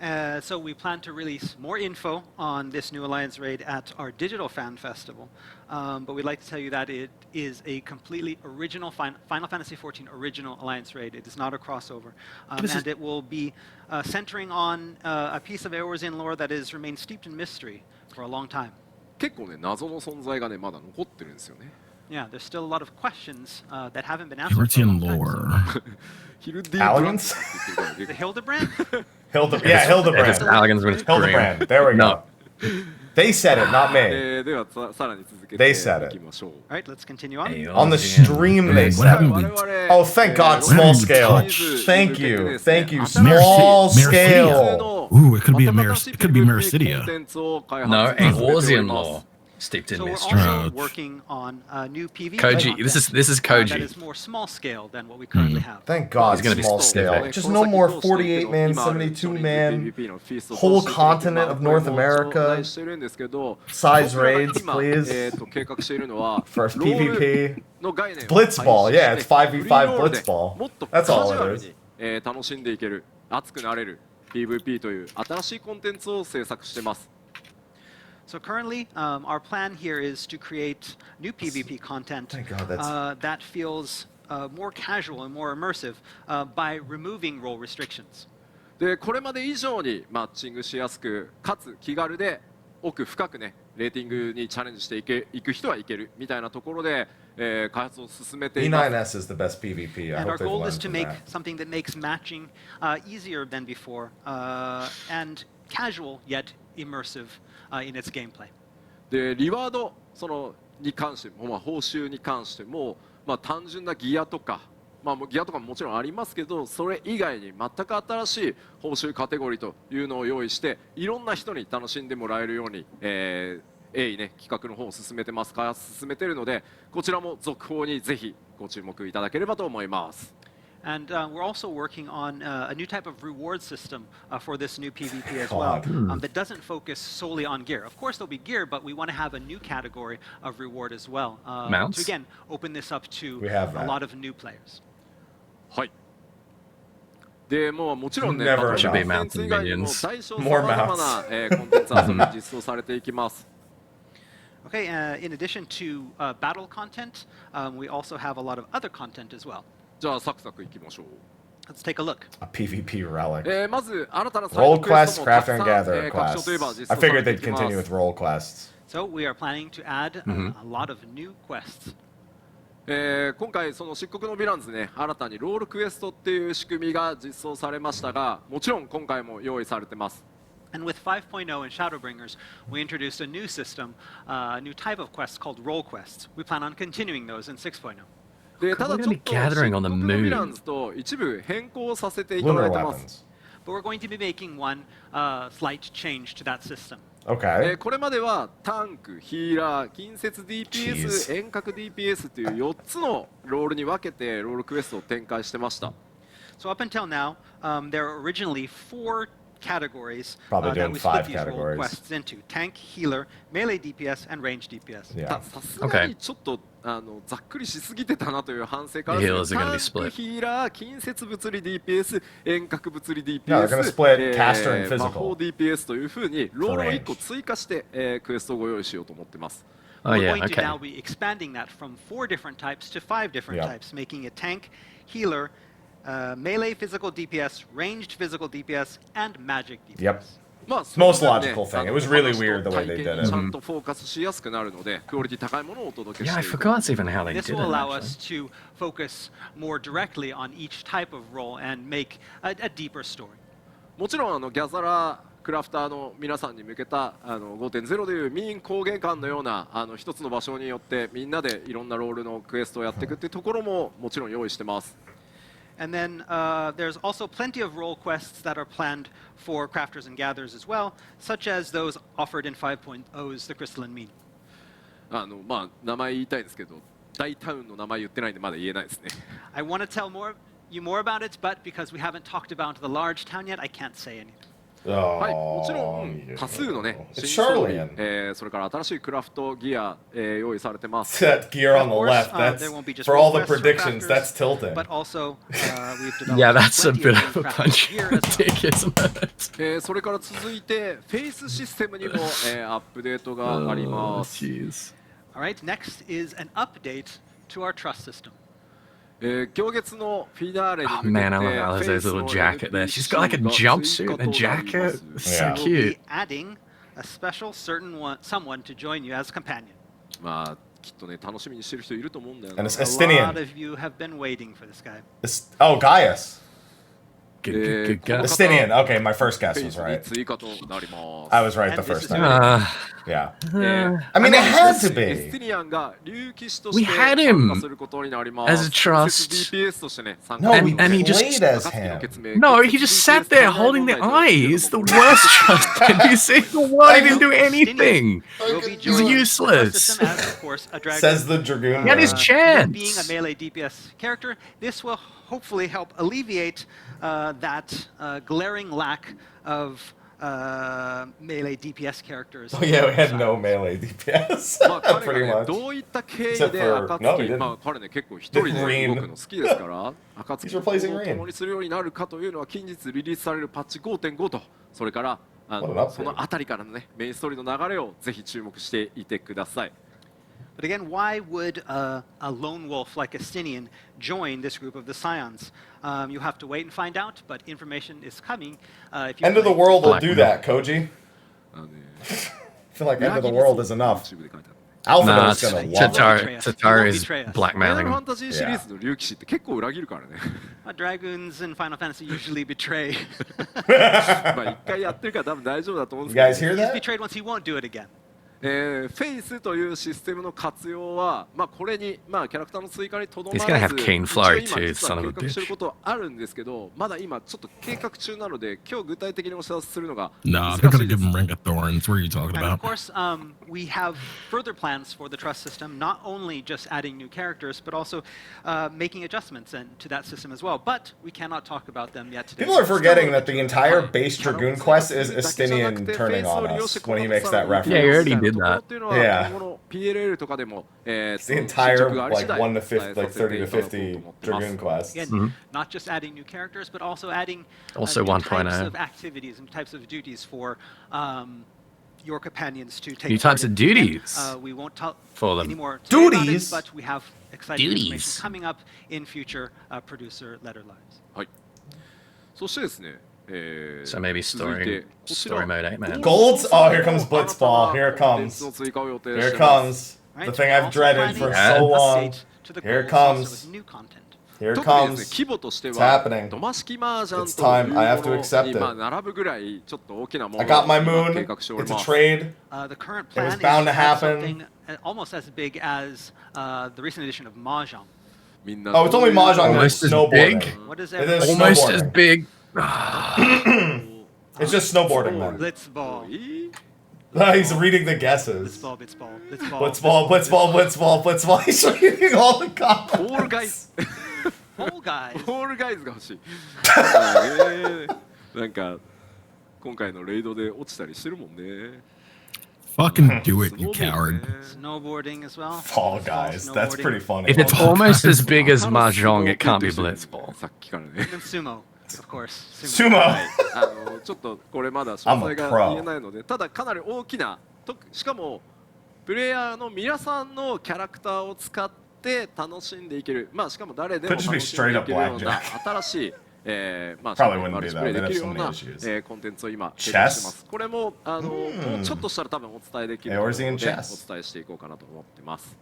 So we plan to release more info on this new alliance raid at our digital fan festival, but we'd like to tell you that it is a completely original Final Fantasy XIV original alliance raid. It is not a crossover, and it will be centering on a piece of Eorzea lore that has remained steeped in mystery for a long time. 結構ね謎の存在がねまだ残ってるんですよね。 Yeah, there's still a lot of questions that haven't been answered. For a Eorzea long time. lore. ヒルディ Elegance? The Hildebrand? Yeah, If it's Hildebrand. Elegance, when it's green. Hildebrand. There we No. go. They said it, not me. ではさらに続け They て said い it. きましょう。 All right, let's continue on. On the stream, they What said happened it. with Oh, thank God, small scale. Thank you, thank you, small scale. Ooh, it could be a it could be Mercidia. No, Eorzea lore steeped in So we're mystery. also working on a new PvP Koji, content, this is that Koji. is more small scale than what we currently have. Thank God, It's gonna be small specific. scale. Just no more 48 man, 72 man, whole continent of North America size raids, please. 計画しているのは For ロール PvP. の概念を Blitzball, yeah, it's 5v5 フリーロールで Blitzball. もっと That's カ all ジュア it ル is. に、楽しんでいける熱くなれる PVP という新しいコンテンツを制作してます。 So currently, our plan here is to create new PvP content Thank God, that's- that feels more casual and more immersive by removing role restrictions. でこれまで以上にマッチングしやすくかつ気軽で奥深くねレーティングにチャレンジしていく人はいけるみたいなところで、開発を進めています。 E9S is the best PvP. I And our hope they've goal is learned to from make that. something that makes matching easier than before and casual yet immersive in its gameplay. でリワードに関しても、報酬に関しても、単純なギアとか、ギアとかももちろんありますけどそれ以外に全く新しい報酬カテゴリーというのを用意していろんな人に楽しんでもらえるように、鋭意ね企画の方を進めてます開発進めているのでこちらも続報にぜひご注目いただければと思います。 And we're also working on a new type of reward system for this new PvP as well that doesn't focus solely on gear. Of course, there'll be gear, but we want to have a new category of reward as well. Mounts? To again, open this up to We have a that. lot of new players. はい。でもうちろんね、 Never コン enough. テンツ以外にも Minions. 大小さまざまなコンテンツ遊び実装されていきます。 Okay, in addition to battle content, we also have a lot of other content as well. じゃあサクサクいきましょう。 Let's take a look. A PvP relic. まず新たなサイ Roll ドクエス quests, トもたく craft さ and ん gather 各所といえば quests. 実 I 装さ figured れてい they'd きま continue す。 with roll quests. So we are planning to add a lot of new quests. 今回その漆黒のヴィランズね、新たにロールクエストっていう仕組みが実装されましたが、もちろん今回も用意されてます。 And with 5.0 and Shadowbringers, we introduced a new system, a new type of quests called roll quests. We plan on continuing those in 6.0. でただちょっと We're gonna be gathering on the 漆黒のヴィラン moon. ズと一部変更させていただ Lunar いてます。 weapons. But we're going to be making one slight change to that system. Okay. これまではタンク、ヒーラー、近接 DPS、 Jeez. 遠隔 DPS という4つのロールに分けてロールクエストを展開してました。 So up until now, there were originally 4 categories Probably that doing we split 5 these roll categories. quests into: tank, healer, melee DPS, and range DPS. Yeah. さすがにちょっとざっくりしすぎてたなという反省から The です healers ね are gonna be タン split. ク、ヒーラー、近接物理 DPS、遠隔物理 DPS、 No, they're gonna split caster and physical 魔法 DPS というふうにロールを1個追加してクエストをご用意しようと思ってます。 Oh We're yeah, going to okay. now be expanding that from 4 different types to 5 different Yeah. types, making it tank, healer, melee physical DPS, ranged physical DPS, and magic DPS. Yep. まあ Most その分ね logical thing. It was really 話と weird the way they 体 did 験 it. にちゃんとフォーカスしやすくなるので、クオリティ高いものをお届け Yeah, し I ていく。 forgot even how they This did will it. allow Actually. us to focus more directly on each type of role and make a deeper story. もちろんギャザラークラフターの皆さんに向けた5.0 でいう民高原館のような一つの場所によってみんなでいろんなロールのクエストをやっていくっていうところももちろん用意してます。 And then there's also plenty of role quests that are planned for crafters and gatherers as well, such as those offered in 5.0's The Crystalline Mean. まあ名前言いたいですけど、大タウンの名前言ってないんでまだ言えないですね。 I want to tell you more about it, but because we haven't talked about the large town yet, I can't say anything. はい、もちろ Oh, ん多数のね It's 新装備 Charlian. それから新しいクラフトギア、用意されてます。 That gear on the Of course, left. there That's won't be just for all the roll quests for predictions. crafters, That's tilting. But also, we've developed Yeah, that's a plenty bit of of a new crafting punch gear in the as well. dick, isn't it? それから続いてフェイスシステムにも、アップデートがあり Oh, ます。 jeez. All right, next is an update to our trust system. 行月のフィナーレに Oh 向けて man, I love Alize's little jacket there. She's got like a jumpsuit and a jacket. So Yeah. We'll cute. be adding a special someone to join you as companion. まあきっとね楽しみにしてる人いると思うんだよ And な。 it's A Estinian. lot of you have been waiting for this guy. Oh, Gaius. Good, good, good guess. Estinian. Okay, my first guess フェイ was スに right. 追加となります。 I was right the And this first is time. Yeah. I I mean, it had to エステ be. ィニアンが竜騎士と We して had 参 him 加することになります。 as a trust. DPS としてね参加 No, we And he just- played as him. No, he just sat there holding the eyes. The worst trust. Have you seen the one? He didn't do anything. Will be He's joining the trust useless. system as, of course, a dragon. Says the Dragoon. He had his guy. chance. Being a melee DPS character, this will hopefully help alleviate that glaring lack of melee DPS characters. Oh, yeah, we had no melee DPS. まあ彼 Pretty がね much. どういった経緯 Except で for- no, he 暁 didn't. まあ彼ね結構一人で Green. 動くの好きですから暁 He's と replacing を Green. 共にするようになるかというのは近日リリースされるパッチ 5.5 とそれからWhat an upgrade. そのあたりからのねメインストーリーの流れをぜひ注目していてください。 But again, why would a lone wolf like Estinian join this group of the Scions? You have to wait and find out, but information is coming. If you End of the play. world will Black do Widow. that, Koji. あのね I feel like end of the world is enough. YouTube で書いてある Alpha Nah, is gonna Tatar- love it. Tatar- Tatar is betray us. ファイナルファ blackmailing. ンタジーシリーズの竜騎士って結構裏切るからね Dragons in Final Fantasy usually betray. まあ一回やってるから多分大丈夫だと思うん You ですけ guys ど hear He's that? betrayed once, he won't do it again. フェイスというシステムの活用は、まあ、これに、まあ、キャラクターの追加にとどま He's gonna ら have ず cane 一応 flower 今 too, 実は son of a 計画してる bitch. ことあるんですけどまだ今ちょっと計画中なので今日具体的にお知らせするのが Nah, 難 they're し gonna いで give す him Ring of Thorns. What are you talking And of about? course, we have further plans for the trust system, not only just adding new characters, but also making adjustments to that system as well. But we cannot talk about them yet today. People are forgetting that the entire base Dragoon quest is Estinian turning on us when he makes that Yeah, reference. you already did that. Yeah. PLL とかでも、It's the 進 entire 捗があり次 like 第 1 to 伝え 50, さ like せて 30 to いただこうと 50 思ってます。 Dragoon quests. Again, not just adding new characters, but also adding Also new 1.0. types of activities and types of duties for your companions to take New part types of in. duties We won't talk for them. any more today about it, Duties? but we have exciting Duties. information coming up in future producer letter lives. はい。そしてですね、 So maybe 続いて story mode 8 man. Golds? Oh, here comes Blitzball. Here it comes. コンテンツの追加を予定 Here し it てます comes. Right? The thing We're I've also dreaded planning for an so long. update to the Here it goals also comes. with new content. Here it 特にですね、 comes. 規模として It's は happening. ドマ式麻雀 It's という time. I have も to の accept に it. まあ並ぶぐらいちょっと大きなもの I got my を今 moon. 計画しており It's a ます。 trade. The current It was plan is bound to to have happen. something almost as big as the recent edition of Mahjong. みんな Oh, it's only Mahjong. Almost It's as snowboarding. big? What is It is everyone? Almost as snowboarding. big. It's just snowboarding then. Blitzball. He's reading the guesses. Blitzball, Blitzball, Blitzball. Blitzball, Blitzball, Blitzball, Blitzball. He's reading all the comments. フォールガイズ Fall Guys. フォールガイズが欲しいなんか今回のレイドで落ちたりしてるもんね Fucking do it, you coward. Snowboarding as well. Fall guys. That's Snowboarding. pretty funny. If it's Fall almost guys. as big as Mahjong, it can't be Blitzball. さっきからね And sumo, of course. Sumo. Sumo. ちょっとこれまだ詳細 I'm a が pro. 言えないのでただかなり大きなしかもプレイヤーの皆さんのキャラクターを使って楽しんでいけるまあしかも誰でも Could 楽 just be しんでい straight up けるような blackjack. 新しいまあ Probably wouldn't マル be チ that. プレイ They'd でき have るよ so う many な issues. コンテンツを今提供してますこれももうちょっとしたら多分お伝えできるので Hey, where's the お chess? 伝えしていこうかなと思ってます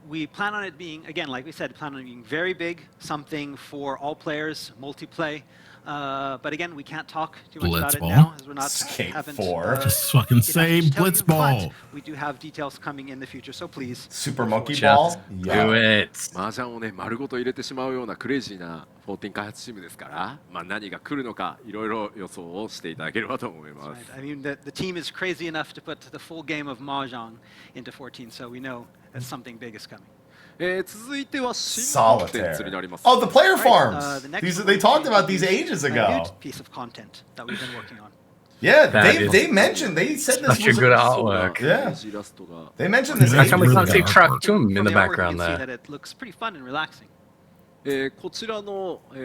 We plan on it being, again, like we said, plan on it being very big, something for all players, multiplay. But again, we can't talk too much about it Blitzball. now, as we're not Skate haven't, 4. Just fucking get say enough to tell you, Blitzball. but we do have details coming in the future, so please. Super Monkey Just Ball? do Yeah. it. 麻雀をね丸ごと入れてしまうようなクレイジーな14開発チームですからまあ何が来るのかいろいろ予想をしていただければと思います Right. I mean, the team is crazy enough to put the full game of Mahjong into 14, so we know that something big is coming. 続いては新コンテンツになります Oh, the player Right, farms. the next These, one they will talked be about these ages a new ago. piece of content that we've been working on. Yeah, That is they mentioned, they said this Such a was good artwork. Yeah. イラストが They mentioned this How How come we ages can't see ago. Truck Tomb in From the the artwork, background you can see there? that it looks pretty fun and relaxing. こちらの、at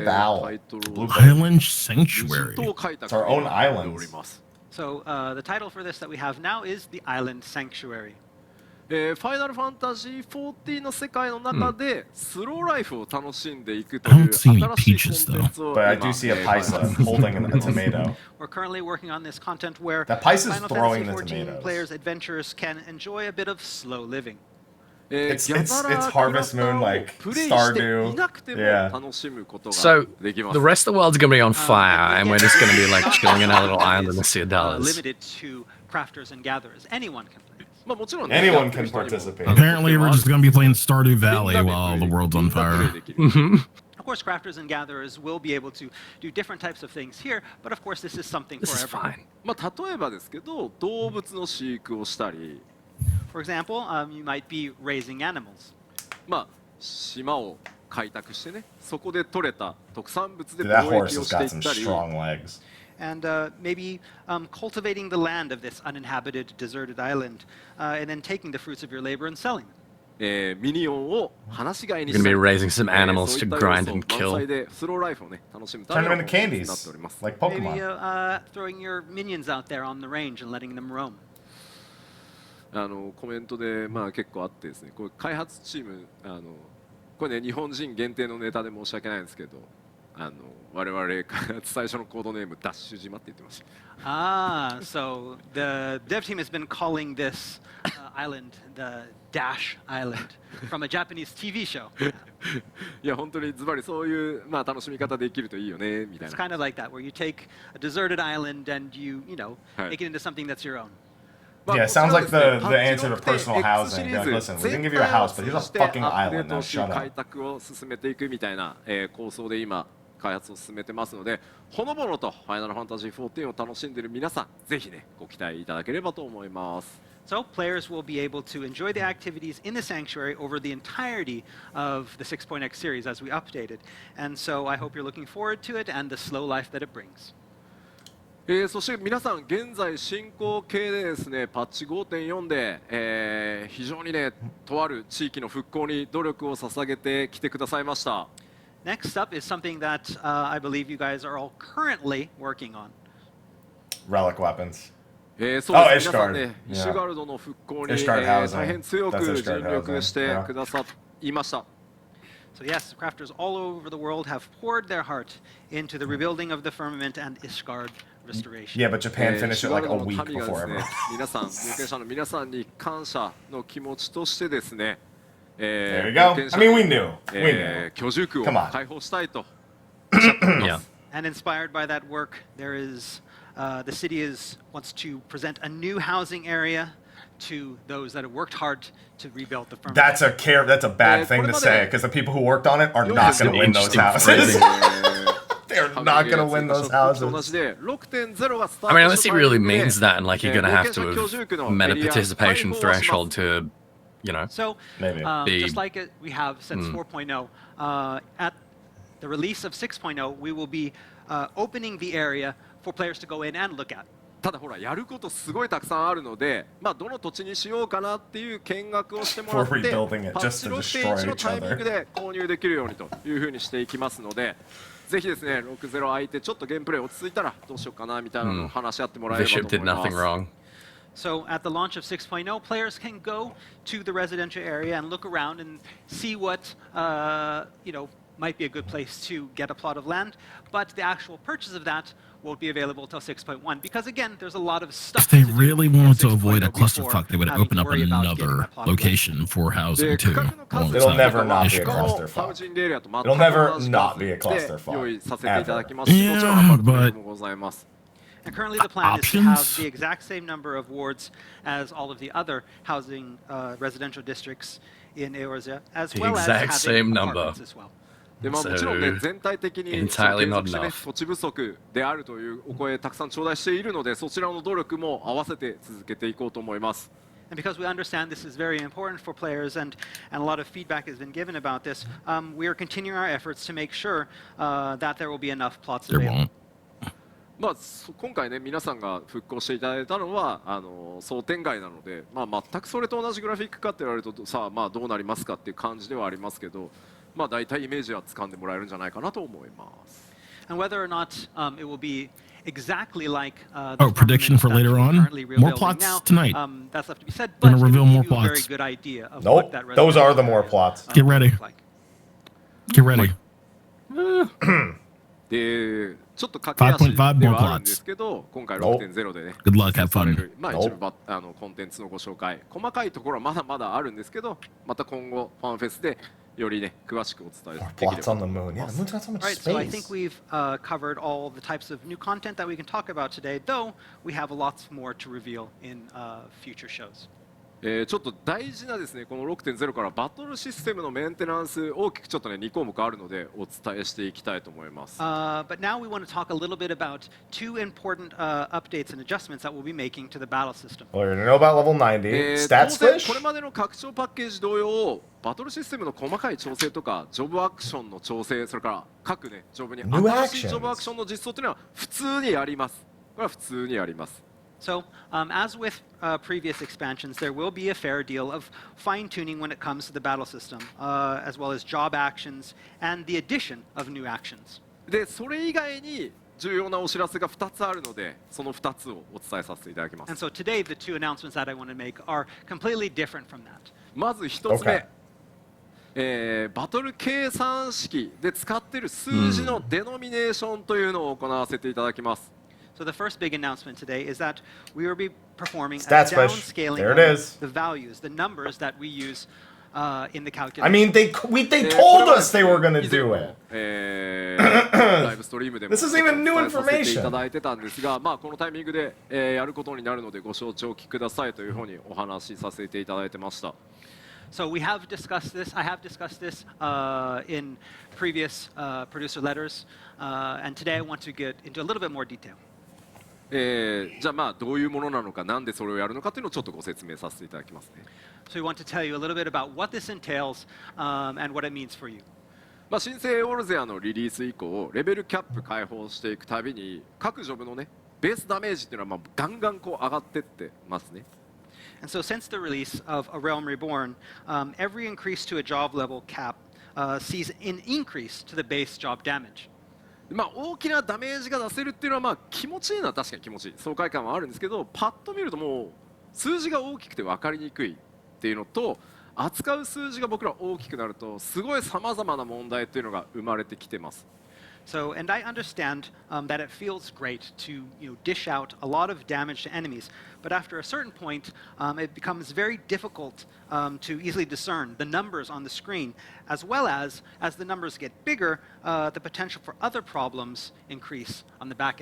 the owl. タイトル Blue を Island 無 Sanctuary. 人島開拓 It's our own になって islands. おります So the title for this that we have now is The Island Sanctuary. ファイナルファンタジー14の世界の中でスローライフを楽しんでいくという I don't see any 新しい peaches, コンテンツを But I 今 do see a 開発 Paisa holding a tomato. We're currently working on this content where That Paisa's Final throwing Fantasy the 14 tomatoes. players, adventurers can enjoy a bit of slow living. It's ギャザラー Harvest キャラ Moon, クターを like プレイして Stardew. いなくても Yeah. 楽しむことが So できます the rest of the world's gonna be on fire, and again, we're just gonna be like not chilling in our little something island that in the is, Sea of Dollars. limited to crafters and gatherers. Anyone can play this. まあもちろんね Anyone やってる can 人にも participate. Apparently, we're just gonna be playing Stardew Valley while the world's on みんなプレイ fire. できる Of course, crafters and gatherers will be able to do different types of things here, but of course, this is something This for is everyone. fine. まあ例えばですけど動物の飼育をしたり For example, you might be raising animals. まあ島を開拓してねそこで採れた特産物で Dude, that 貿 horse 易を has してい got some ったり strong legs. And maybe cultivating the land of this uninhabited, deserted island, and then taking the fruits of your labor and selling them. ミニオンを放し飼いに You're した gonna り be raising some animals そうい to った要 grind 素 and 満 kill. 載でスローライフをね楽しむた Turn め them の into コンテンツになって candies, おります like Maybe Pokemon. throwing your minions out there on the range and letting them roam. コメントでまあ結構あってですねこれ開発チームこれね日本人限定のネタで申し訳ないんですけど我々開発最初のコードネームダッシュ島って言ってました So the dev team has been calling this island the Dash Island from a Japanese TV show. いや本当にズバリそういうまあ楽しみ方できるといいよねみたい It's な kind of like that, where you take a deserted island and you know, Right. make it into something that's your own. まあ Yeah, こちら sounds like ですね the answer to personal パッチ housing. 6.X シリーズ Like, listen, we 全 didn't give 体 you a を house, 通 but here's a じて fucking アップデ island ー now. トし Shut 開 up. 拓を進めていくみたいな、構想で今開発を進めてますのでほのぼのとファイナルファンタジー14を楽しんでいる皆さんぜひねご期待いただければと思います So players will be able to enjoy the activities in the sanctuary over the entirety of the 6.x series as we update it. And so I hope you're looking forward to it and the slow life that it brings. そして皆さん現在進行形でですねパッチ 5.4 で、非常にねとある地域の復興に努力を捧げてきてくださいました。 Next up is something that I believe you guys are all currently working on. Relic weapons. そうです、 Oh, 皆さんね、 Ishgard. イシュガルドの復興に、 Ishgard 大変強く housing. 尽 That's 力 Ishgard して housing. くださいました。 So yes, crafters all over the world have poured their heart into the rebuilding of the firmament and Ishgard restoration. Yeah, but Japan イ finished シ it ュガ like ル a ドの week 民が before ですね everyone. 皆さん、有権者の皆さんに感謝の気持ちとしてですね、 There we go. I mean, we knew. We knew. 居住区を Come on. 開放したいと。 Yeah. And inspired by that work, there is the city wants to present a new housing area to those that have worked hard to rebuild the firmament. That's a bad thing to say because the people who worked on it are not going to win those houses. They're not going to win those houses. I mean, unless he really means that, and like you're gonna have to have met a participation threshold to, you know. So, Maybe. just like we have since 4.0, at the release of 6.0, we will be opening the area for players to go in and look at. ただほらやることすごいたくさんあるので、まあどの土地にしようかなっていう見学をしてもらって、 We're rebuilding it パッ just チ to 6.1 の destroy タイ each ミング other. で購入できるようにというふうにしていきますので、ぜひですね6.0空いてちょっとゲームプレイ落ち着いたらどうしようかなみたいなのを話し合ってもらえれば Bishop と did 思いま nothing す。 wrong. So at the launch of 6.0, players can go to the residential area and look around and see what might be a good place to get a plot of land. But the actual purchase of that won't be available until 6.1 because again, there's a lot of stuff. If they to do really in wanted to 6.0 avoid a before clusterfuck, they would having open to up worry about getting another that plot of land. location for housing で too. 区画の数 alongside It'll never not be a Ishgard. clusterfuck. ハウジングエリアと全く It'll never 同じ not be a 数で clusterfuck. 用意させていただきますし、 Ever. もちろんアパルトメ Yeah, ントもございます。 And currently the plan is to have Options? the exact same number of wards as all of the other housing residential districts in Eorzea, as The well as exact having same number. apartments as well. でまあ、もちろんね So, 全体的に entirely 継 not 続してね enough. 土地不足であるというお声たくさん頂戴しているのでそちらの努力も合わせて続けていこうと思います。 And because we understand this is very important for players and a lot of feedback has been given about this, we are continuing our efforts to make sure that there will be enough plots There available. won't. まあ、今回ね皆さんが復興していただいたのは想定外なので、まあ、全くそれと同じグラフィックかって言われるとさあ、まあ、どうなりますかっていう感じではありますけど、まあ、大体イメージは掴んでもらえるんじゃないかなと思います。 And whether or not it will be exactly like Oh, prediction for later on? More plots tonight. That's left to be said. Gonna But it reveal will more give you a very plots. good idea of Nope, what that those are the residential more area, plots. Get ready. looks like. Get ready. でちょっと駆け足ではあるんですけど今回 6.0 でね Good luck, have fun. まあ一部コンテンツのご紹介細かいところはまだまだあるんですけどまた今後ファンフェスでよりね詳しくお伝えできれ Plots ば on と the 思い moon. Yeah, ま the す。 moon's got so much All right, so I think space. we've covered all the types of new content that we can talk about today, though we have lots more to reveal in future shows. ちょっと大事なですねこの 6.0 からバトルシステムのメンテナンス大きくちょっとね2項目あるのでお伝えしていきたいと思います。 But now we want to talk a little bit about two important updates and adjustments that we'll be making to the battle system. Well, you know about level 90. 当 Stat 然 squish? これまでの拡張パッケージ同様バトルシステムの細かい調整とかジョブアクションの調整それから各ねジョブに New 新しい actions. ジョブアクションの実装というのは普通にやります。これは普通にやります。 So, as with previous expansions, there will be a fair deal of fine-tuning when it comes to the battle system, as well as job actions and the addition of new actions. でそれ以外に重要なお知らせが2つあるのでその2つをお伝えさせていただきま And す。 so today, the two announcements that I want to make are completely different from that. まず1つ目、 Okay. バトル計算式で使っている数字のデノミネーションというのを行わせていただきます。 So the first big announcement today is that we will be performing a Stat squish. downscaling There it of is. the values, the numbers that we use in the calculation. I mean, they told us they were going to do it. ライブストリームでも This isn't even new お伝えさせてい information. ただいてたんですが、まあ、このタイミングで、やることになるのでご承知おきくださいというふうにお話しさせていただいてました。 So we have discussed this. I have discussed this in previous producer letters, and today I want to get into a little bit more detail. じゃあまあどういうものなのかなんでそれをやるのかっていうのをちょっとご説明させていただきますね。 So we want to tell you a little bit about what this entails and what it means for you. まあ、新生オルゼアのリリース以降レベルキャップ開放していくたびに各ジョブのねベースダメージっていうのはまあガンガンこう上がってってますね。And so since the release of A Realm Reborn, every increase to a job level cap sees an increase to the base job damage. まあ大きなダメージが出せるっていうのはまあ気持ちいいのは確かに気持ちいい、爽快感はあるんですけど、パッと見るともう数字が大きくて分かりにくいっていうのと、扱う数字が僕ら大きくなるとすごいさまざまな問題っていうのが生まれてきてます。So, and I understand that it feels great to dish out a lot of damage to enemies, but after a certain point, it becomes very difficult to easily discern the numbers on the screen, as the numbers get bigger, the potential for other problems increase on the back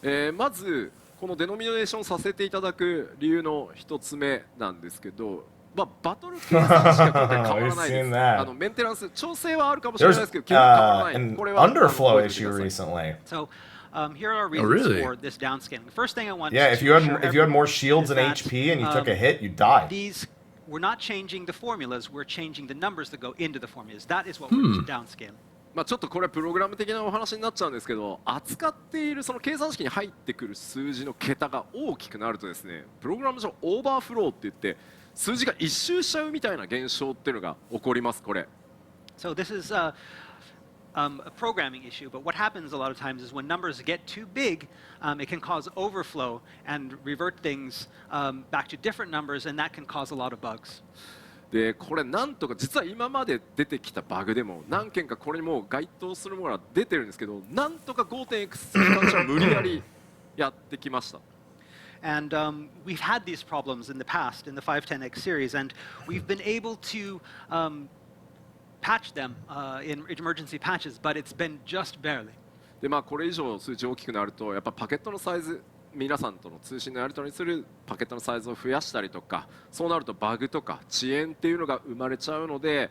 end. まずこのデノミネーションさせていただく理由の一つ目なんですけど、まあ、バトル計算しか今回変わらないです。メンテナンス調整はあるかもしれないですけど、基本変わらない。これは underflow issue recently. So, here are our reasons for this downscaling. The first thing I want Yeah, to if you had share more shields and HP and you took a hit, you died. We're not changing the formulas, we're changing the numbers that go into the formulas. That is what we're downscaling. まあちょっとこれはプログラム的なお話になっちゃうんですけど、扱っているその計算式に入ってくる数字の桁が大きくなるとですね、プログラム上オーバーフローって言って数字が一周しちゃうみたいな現象っていうのが起こります。これ。So this is a programming issue, but what happens a lot of times is when numbers get too big, it can cause overflow and revert things back to different numbers, and that can cause a lot of bugs. でこれなんとか実は今まで出てきたバグでも何件かこれにもう該当するものが出てるんですけど、なんとか 5.x に関しては無理やりやってきました。And we've had these problems in the past in the 510X series, and we've been able to patch them in emergency patches, but it's been just barely. でまあこれ以上数値大きくなるとやっぱパケットのサイズ、皆さんとの通信のやり取りにするパケットのサイズを増やしたりとか、そうなるとバグとか遅延っていうのが生まれちゃうので、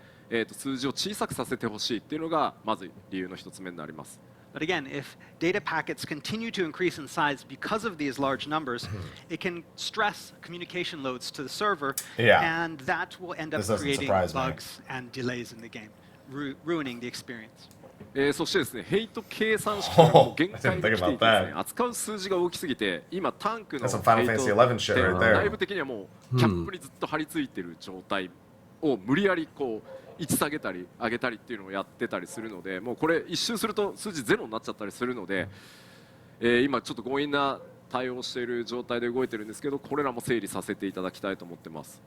数字を小さくさせてほしいっていうのがまず理由の一つ目になります。But again, if data packets continue to increase in size because of these large numbers, it can stress communication loads to the server, and that will end up creating bugs and delays in the game, ruining the experience. そしてですね、ヘイト計算式がもう限界に来ていてですね、扱う数字が大きすぎて、今タンクのヘイトって内部的にはもうキャップにずっと張り付いてる状態を無理やりこう位置下げたり上げたりっていうのをやってたりするので、もうこれ一周すると数字ゼロになっちゃったりするので、今ちょっと強引な対応している状態で動いてるんですけど、これらも整理させていただきたいと思ってます。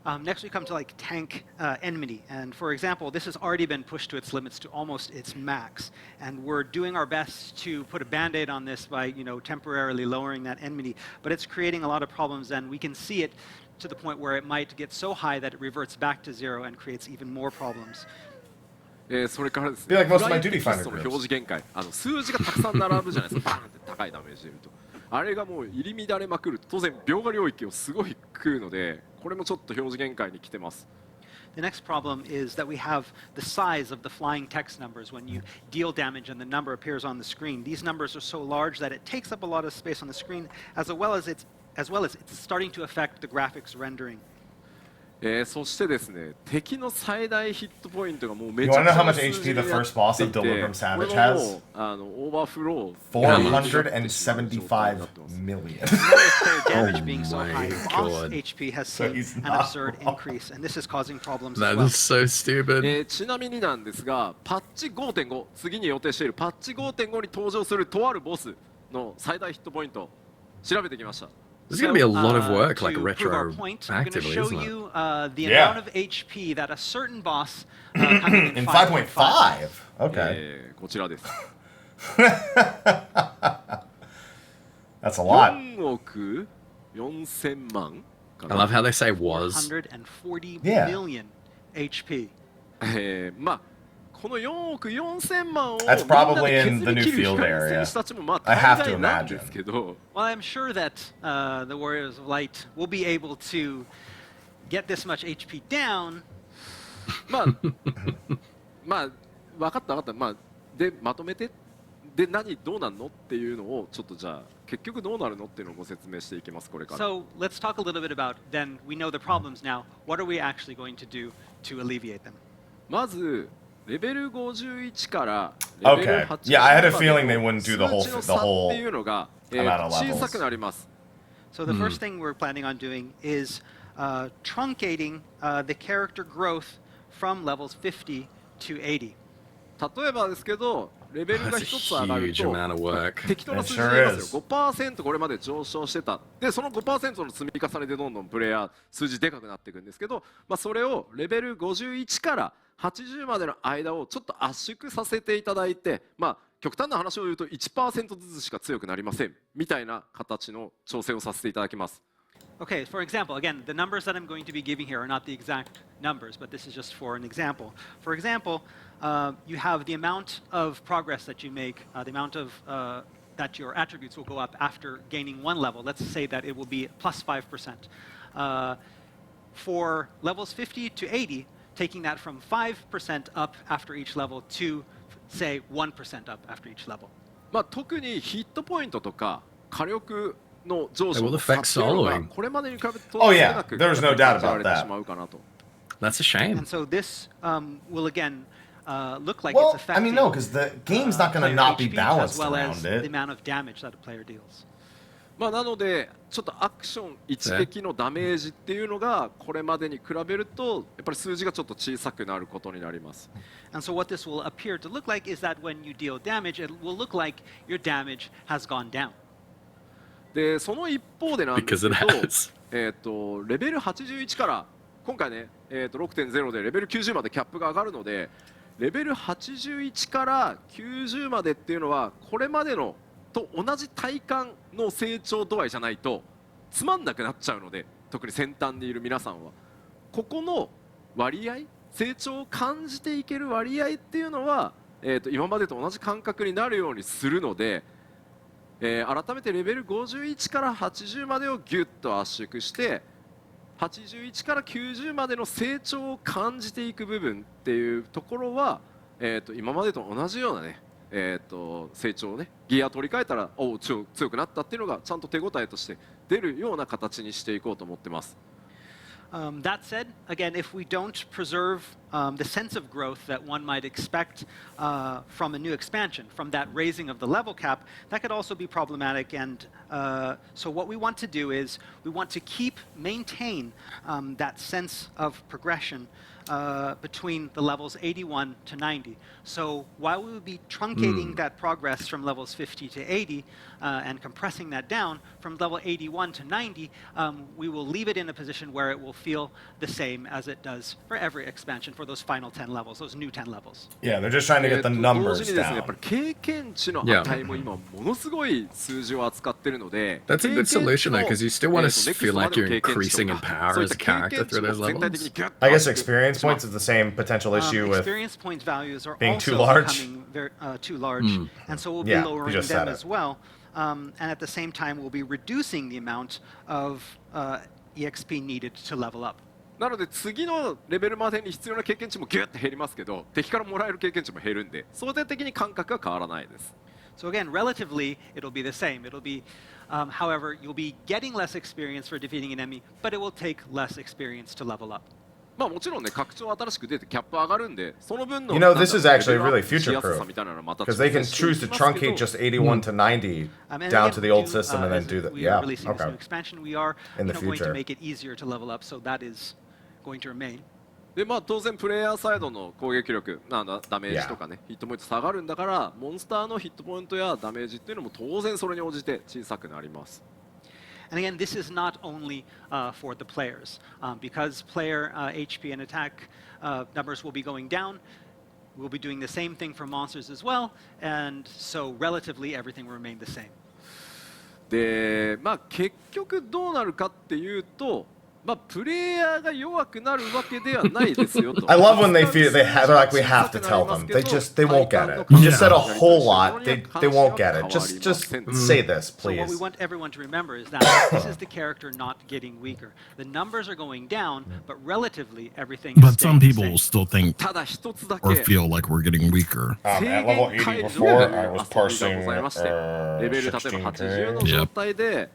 Next we come to like tank enmity, and for example, this has already been pushed to its limits to almost its max, and we're doing our best to put a band-aid on this by temporarily lowering that enmity, but it's creating a lot of problems, and we can see it to the point where it might get so high that it reverts back to zero and creates even more problems. それからですね、フライテキストの表示限界、数字がたくさん並ぶじゃないですか、バーンって高いダメージで言うと。あれがもう入り乱れまくると当然描画領域をすごい食うので、これもちょっと表示限界に来てます。The next problem is that we have the size of the flying text numbers when you deal damage and the number appears on the screen. These numbers are so large that it takes up a lot of space on the screen, as well as it's starting to affect the graphics rendering. そしてですね、敵の最大ヒットポイントがもうめちゃくちゃ数字になっていて、これもオーバーフロー475 million. Damage being so high, boss HP has seen an absurd increase, and this is causing problems as That well. is so stupid. ちなみになんですが、パッチ 5.5、次に予定しているパッチ 5.5 に登場するとあるボスの最大ヒットポイント調べてきました。There's going to be a lot of work, like to prove our point, I'm going to retroactively, show isn't it? you the amount of HP that a certain boss coming in In 5.5. 5.5? Okay. こちらです。That's a lot. 4億4000万か I な。 love how they say was. 140 Yeah. million HP. まあこの4億4000万を That's probably in the new field area. 人たちもまあ I have 大 to 概なんですけど、 Well, I'm sure that the Warriors of Light will be able to get this much HP down. まあまあ分かった分かった。まあでまとめてでどうなんのっていうのをちょっとじゃあ結局どうなるのっていうのをご説明していきますこれから。 So let's talk a little bit about, then we know the problems now. What are we actually going to do to alleviate them? まずレベル51から Okay. Yeah, I had a feeling they wouldn't do the whole 数値の差っていうのが、 amount of 小さくなります。 So the first thing we're planning on doing is truncating the character growth from levels 50 to 80. 例えばですけど、レベルが一つ上がる Huge amount of と work. 適当な数字になりますよ。 5% これまで上昇してた。でその 5% の積み重ねでどんどんプレイヤー数字でかくなっていくんですけど、それをレベル51から80までの間をちょっと圧縮させていただいて、極端な話を言うと 1% ずつしか強くなりませんみたいな形の調整をさせていただきます。 Okay, for example, again, the numbers that I'm going to be giving here are not the exact numbers, but this is just for an example. For example, you have the amount of progress that you make, the amount of that your attributes will go up after gaining one level. Let's say that it will be plus 5%. For levels 50 to 80, taking that from 5% up after each level to, say, 1% up after each level. 特にヒットポイントとか火力の上昇 It will の差 affect っていうのが soloing. これまでに比べて Oh, yeah. 少なく There's no doubt about 感じられて that. しまうかなと。 That's a shame. And so this will again look like Well, it's I affecting mean, no, because the game's not going to player not be HP balanced as well as around the it. amount of damage that a player deals. なのでちょっとアクション一撃のダメージっていうのがこれまでに比べるとやっぱり数字がちょっと小さくなることになります。 And so what this will appear to look like is that when you deal damage, it will look like your damage has gone down. でその一方でなんですけ Because it has. ど、レベル81から今回ね、6.0 でレベル90までキャップが上がるので、レベル81から90までっていうのはこれまでのと同じ体感の成長度合いじゃないとつまんなくなっちゃうので、特に先端にいる皆さんはここの割合、成長を感じていける割合っていうのは、今までと同じ感覚になるようにするので、改めてレベル51から80までをギュッと圧縮して81から90までの成長を感じていく部分っていうところは、今までと同じようなね、成長をねギア取り替えたら強くなったっていうのがちゃんと手応えとして出るような形にしていこうと思ってます。That said, again, if we don't preserve the sense of growth that one might expect from a new expansion, from that raising of the level cap, that could also be problematic. And so what we want to do is we want to maintain that sense of progression between the levels 81 to 90. So while we will be truncating that progress from levels 50 to 80 and compressing that down from level 81 to 90, we will leave it in a position where it will feel the same as it does for every expansion for those final 10 levels, those new 10 levels. Yeah, they're just trying to get the 同 numbers 時にですね、やっ down. ぱり経験値の値も今ものすごい数字を扱ってるので、 That's a good solution though, because you still want to feel like you're 経験値 increasing と in か power as a character through those 全体的に levels. ギュッと I guess 圧縮 experience points is the same potential issue with experience point values are being also too large. becoming too large, and so we'll be Yeah, you lowering just them said it. as well. And at the same time, we'll be reducing the amount of EXP needed to level up. なので次のレベルまでに必要な経験値もギュッと減りますけど、敵からもらえる経験値も減るんで、相対的に感覚が変わらないです。 So again, relatively, it'll be the same. It'll be, however, you'll be getting less experience for defeating an enemy, but it will take less experience to level up. もちろんね、拡張新しく出てキャップ上がるんで、その分の You know, this is actually レベルアッ really プしやす future-proof, さみたいなのはまた because they can choose to truncate just 81 to 90 And down again, to the old we system and then as do that. we are Yeah, releasing this new okay. expansion, we are In the going to future. make it easier to level up, so that is going to remain. で当然プレイヤーサイドの攻撃力ダメージとかね、ヒットポイント下がるんだから、モンスターのヒットポイントやダメージっていうのも当然それに応じて小さくなります。 And again, this is not only for the players. Because player HP and attack numbers will be going down, we'll be doing the same thing for monsters as well, and so relatively everything will remain the same. で結局どうなるかっていうと、プレイヤーが弱くなるわけではないですよと。 I love when they feel they're like we have to tell them. They won't get it. You just said a whole lot. They won't get it. Just say this, So what we please. want everyone to remember is that this is the character not getting weaker. The numbers are going down, but relatively everything is But some staying the people same. will still think ただ一つだ or け feel like we're getting weaker. At 制 level 限解 80除という before, I was 遊びが parsing ございまして、レベル例えば 80 の 16K. 状態で、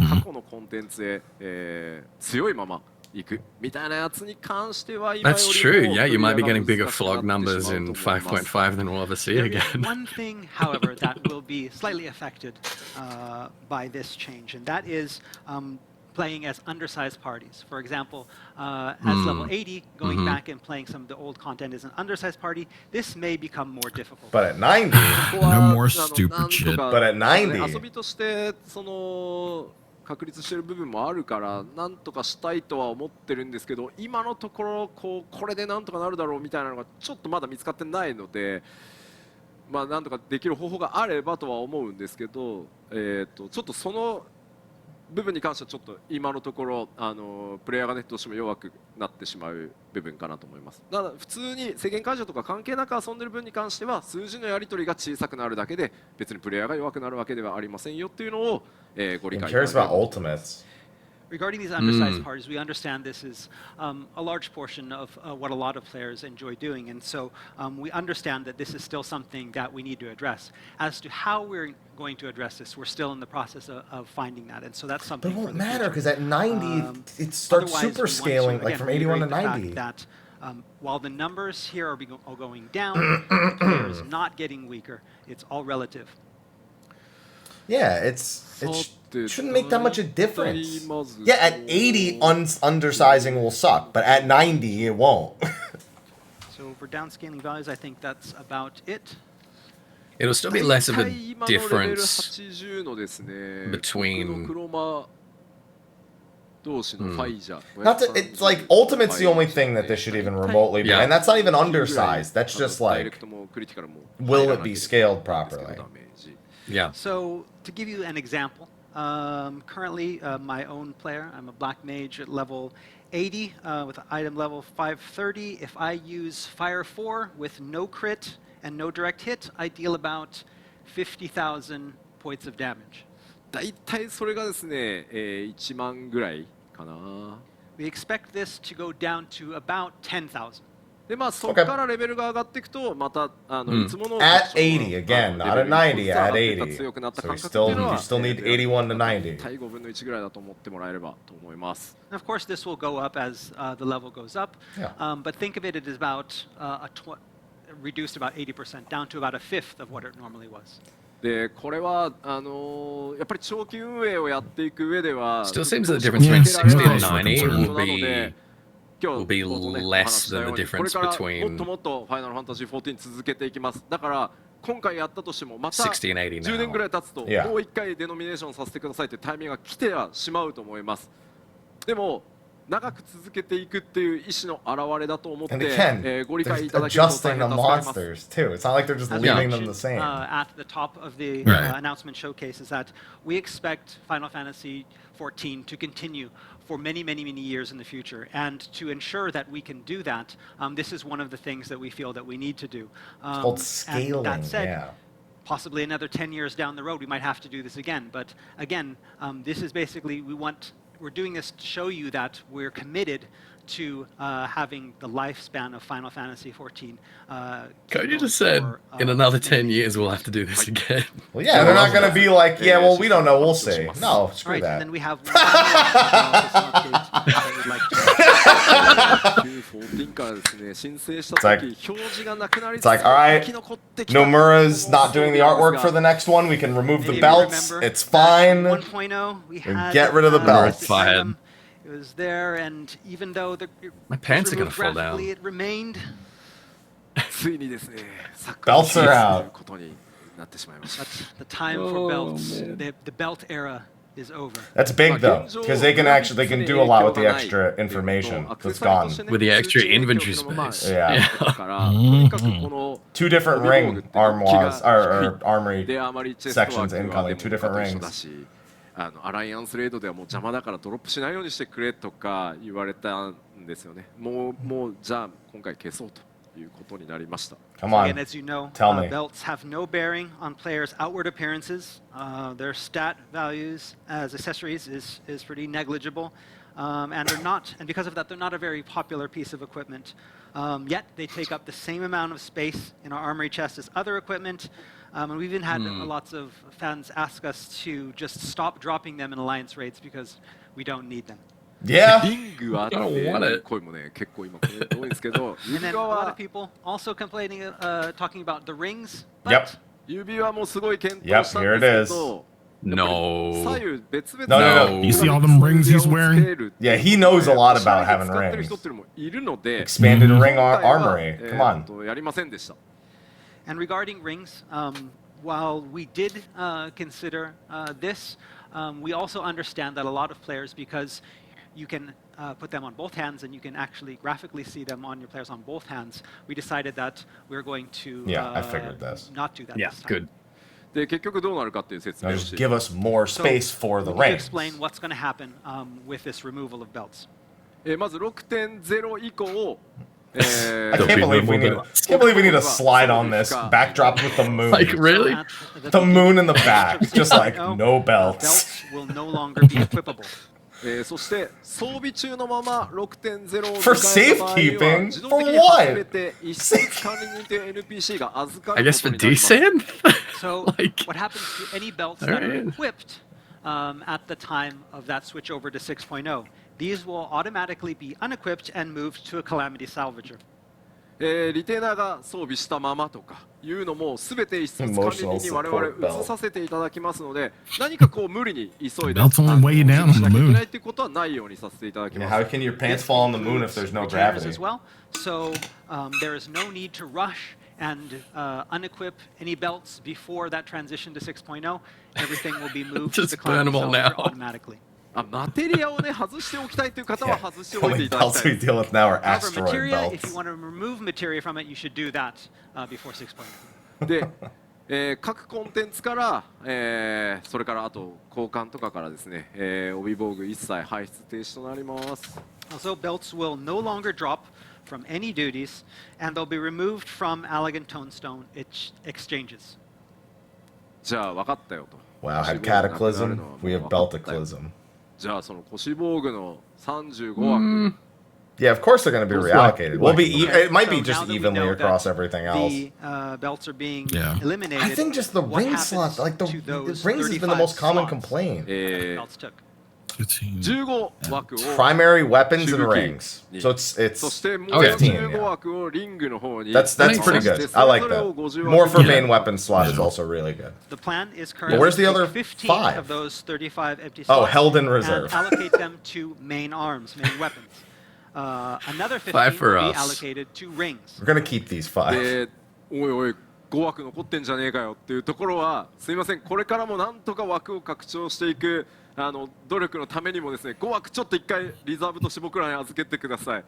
過去のコンテンツへ、強いままいくみたいなやつに関しては That's true. Yeah, you might be getting bigger flog numbers in 5.5 than we'll ever see There is again. one thing, however, that will be slightly affected by this change, and that is playing as undersized parties. For example, as level 80, going back and playing some of the old content as an undersized party, this may become more difficult. But at 90, No more stupid shit. But at 90, 遊びとしてその確立してる部分もあるからなんとかしたいとは思ってるんですけど、今のところこれでなんとかなるだろうみたいなのがちょっとまだ見つかってないので、まあなんとかできる方法があればとは思うんですけど、ちょっとその部分に関してはちょっと今のところプレイヤーがねどうしても弱くなってしまう部分かなと思います。ただ普通に制限解除とか関係なく遊んでる分に関しては数字のやり取りが小さくなるだけで別にプレイヤーが弱くなるわけではありませんよっていうのを、ご理解いただ cares けれ about ば。 ultimates. Regarding these undersized parties, we understand this is a large portion of what a lot of players enjoy doing, and so we understand that this is still something that we need to address. As to how we're going to address this, we're still in the process of finding that, and so that's something. But it for won't the matter future. because at 90, it starts Otherwise, super we want scaling, to, like again, from 81 to reiterate the fact 90. That while the numbers here are all going down, the player is not getting weaker. It's all relative. Yeah, it shouldn't make that much a difference. Yeah, at 80, undersizing will suck, but at 90, it won't. So for downscaling values, I think that's about it. It'll still be less of a 今のレベル difference 80のですね between- 僕のクロマ同士のファイジャー Not to, it's like ultimate's the only thing that this should even remotely be, Yeah. and that's not even undersized. That's just ダイレ like, クトもクリティカルも will it be scaled ダ properly? メージ Yeah. So to give you an example, currently my own player, I'm a black mage at level 80 with item level 530. If I use Fire 4 with no crit and no direct hit, I deal about 50,000 points of damage. だいたいそれがですね、1万ぐらいかな。 We expect this to go down to about 10,000. でまあそこからレベルが上がっていくとまたいつもの At 80, again, not at 90, at 80. 強くなった So 感 you 覚っていうの still, は you still need 81 to 90. 対5分の1ぐらいだと思ってもらえればと思います。 And of course, this will go up as the level goes up. Yeah. But think of it as about reduced about 80%, down to about a fifth of what it normally was. でこれはやっぱり長期運営をやっていく上では Still seems that the difference between 60 and 90 will be 今日冒頭ね less お話ししたよ than う the にこれ difference からもっ between ともっとファイナルファンタジー14続けていきます。だから今回やったとしてもまた60 and 80 10年ぐらい now. 経つともう Yeah. 一回デノミネーションさせてくださいというタイミングが来てはしまうと思います。でも長く続けていくっていう意思の表れだと思って And again, ご理解い they're ただけると大 adjusting 変 the 助かります。 monsters too. It's not like they're just As leaving we them the mentioned, same. at the top of the Right. announcement showcase is that we expect Final Fantasy XIV to continue for many, many, many years in the future. And to ensure that we can do that, this is one of the things that we feel that we need to do. It's called And scaling, that said, yeah. possibly another 10 years down the road, we might have to do this again. But again, this is basically, we're doing this to show you that we're committed to having the lifespan of Final Fantasy XIV. Cody just said in another 10 years we'll have to do this again. Well, yeah, they're not going to be like, yeah, well, we don't know, we'll see. No, screw Right, and that. then we have one more update that we'd like to14からですね申請した時表示がなくなりつつ It's like, all right, 生き残ってきた Nomura's not doing the artwork for the next one. We can remove the Maybe you belts. remember It's that in fine. 1.0, we And had, get rid of the belts. this Fine. item. It was there, and even though it My pants are gonna was fall removed graphically, down. it remained. ついにですね Belts are out. ことになってしまいました But the time for Oh, belts, man. the belt era is over. That's big though, because they can do a lot with the extra information that's gone. With the extra inventory space. Yeah. だからとにかくこの Two different ring armoires or armory であまりチェストワー sections クは incoming, デ two モ different と一緒 rings. だしアライアンスレードではもう邪魔だからドロップしないようにしてくれとか言われたんですよね。もうじゃあ今回消そうということになりました。 Come Again, on. as you know, Tell me. belts have no bearing on players' outward appearances. Their stat values as accessories is pretty negligible, and because of that, they're not a very popular piece of equipment. Yet they take up the same amount of space in our armory chest as other equipment. And we've even had lots of fans ask us to just stop dropping them in alliance raids because we don't need them. Yeah. リングあって I don't want it. 声もね結構今コメント多いんですけど And 指 then a 輪 lot は of people also complaining, talking about the rings. Yep. 指輪もすごい検討 Yep, したん here で it すけど No. 左右別々 No, no, no. You see all them rings he's wearing? Yeah, he knows a lot about having 使ってる rings. 人っていうのもいるので Expanded ring 今回は armory. Come on. やりませんでした And regarding rings, while we did consider this, we also understand that a lot of players, because you can put them on both hands and you can actually graphically see them on your players on both hands, we decided that we're going to Yeah, I figured this. not do that Yeah, this time. good. で結局どうなるかっていう説 Now 明を just して give us more So, space for the we need to rings. explain what's going to happen with this removal of belts. まず 6.0 以降 I can't believe we need. Can't believe we need a slide on this backdrop with the moon. Like, really? So at The moon in the beginning back, of just like 6.0, no belts. belts will no longer be equipable. そして装備中のまま 6.0 を For 迎えた場合には safekeeping? 自動的に For what? 初めて一室管理人という NPC が預か I る guess こ for とになります descent? So Like- what happens to any belts that are Alright. equipped at the time of that switch over to 6.0? These will automatically be unequipped and moved to a Calamity Salvager. リテーナーが装備したままとかいうのも全て一室管理人に我々移させていただきますので何かこう無理に急いで Belts only weigh you down on the しなきゃいけ moon. ないっていうことはないようにさせていただき Yeah, ます how can your pants fall on the moon if there's no Retainers gravity? as well. So there is no need to rush and unequip any belts before that transition to 6.0. Everything will be moved to Just the Calamity burn 'em all Salvager now. automatically. マテリアをね外しておきたいという方 Yeah. は外しておいて Only いただき belts た we い deal with now are However, asteroid materia, if belts. you want to remove materia from it, you should do that before 6.0. で、各コンテンツから、それからあと交換とかからですね、帯防具一切排出停止となります Also, belts will no longer drop from any duties, and they'll be removed from Elegant Tonestone exchanges. じゃあ分かったよと Wow, had 腰防具なくなる cataclysm. のはもう We have 分かったよ beltaclysm. じゃあその腰防具の35枠、 Yeah, of course they're going to be reallocated. We'll be. It might be So just now that we evenly know across that everything else. The belts are being Yeah. eliminated. I think just the what ring happens slot, like the to those rings, has been the 35 most common slots complaint. that belts took? 15枠を Primary weapons and しぶき rings. に So it's そしてもう Okay. 15 yeah. 枠をリングの方に That's pretty good. そして I like それを that. 50 More for 枠 main weapon slot is also really good. The plan is currently where's the to other take 15 5? of those 35 empty Oh, slots held in reserve. and allocate them to main arms, main weapons. Another 15 5 for will be us. allocated to rings. We're gonna keep these 5. でおいおい5枠残ってんじゃねえかよっていうところはすいませんこれからもなんとか枠を拡張していく努力のためにもですね5枠ちょっと一回リザーブとして僕らに預けてください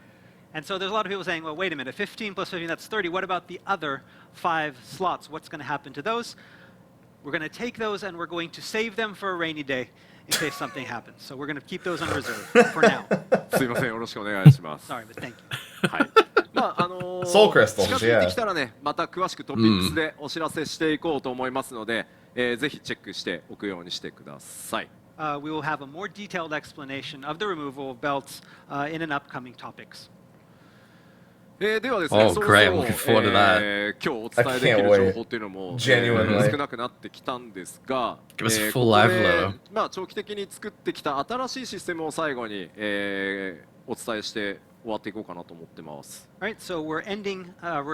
And so there's a lot of people saying, well, wait a minute, 15 plus 15, that's 30. What about the other 5 slots? What's going to happen to those? We're going to take those and we're going to save them for a rainy day in case something happens. So we're going to keep those on reserve for now. すいませんよろしくお願いします Sorry, but thank you. はいまあSoul crystals, 近づいてきたらねまた詳しくトピックスでお知らせしていこうと思いますので、ぜひチェックしておくようにしてください We will have a more detailed explanation of the removal of belts in an upcoming topics. ではですね、 Oh, そろそ great. ろ Looking forward to that. 今日お伝えできる情報っていうのも、 Genuinely. 少なくなってきたんですが、 Give us a こ full こ live で load. まあ長期的に作ってきた新しいシステムを最後に、お伝えして終わっていこうかなと思ってます All right, so we're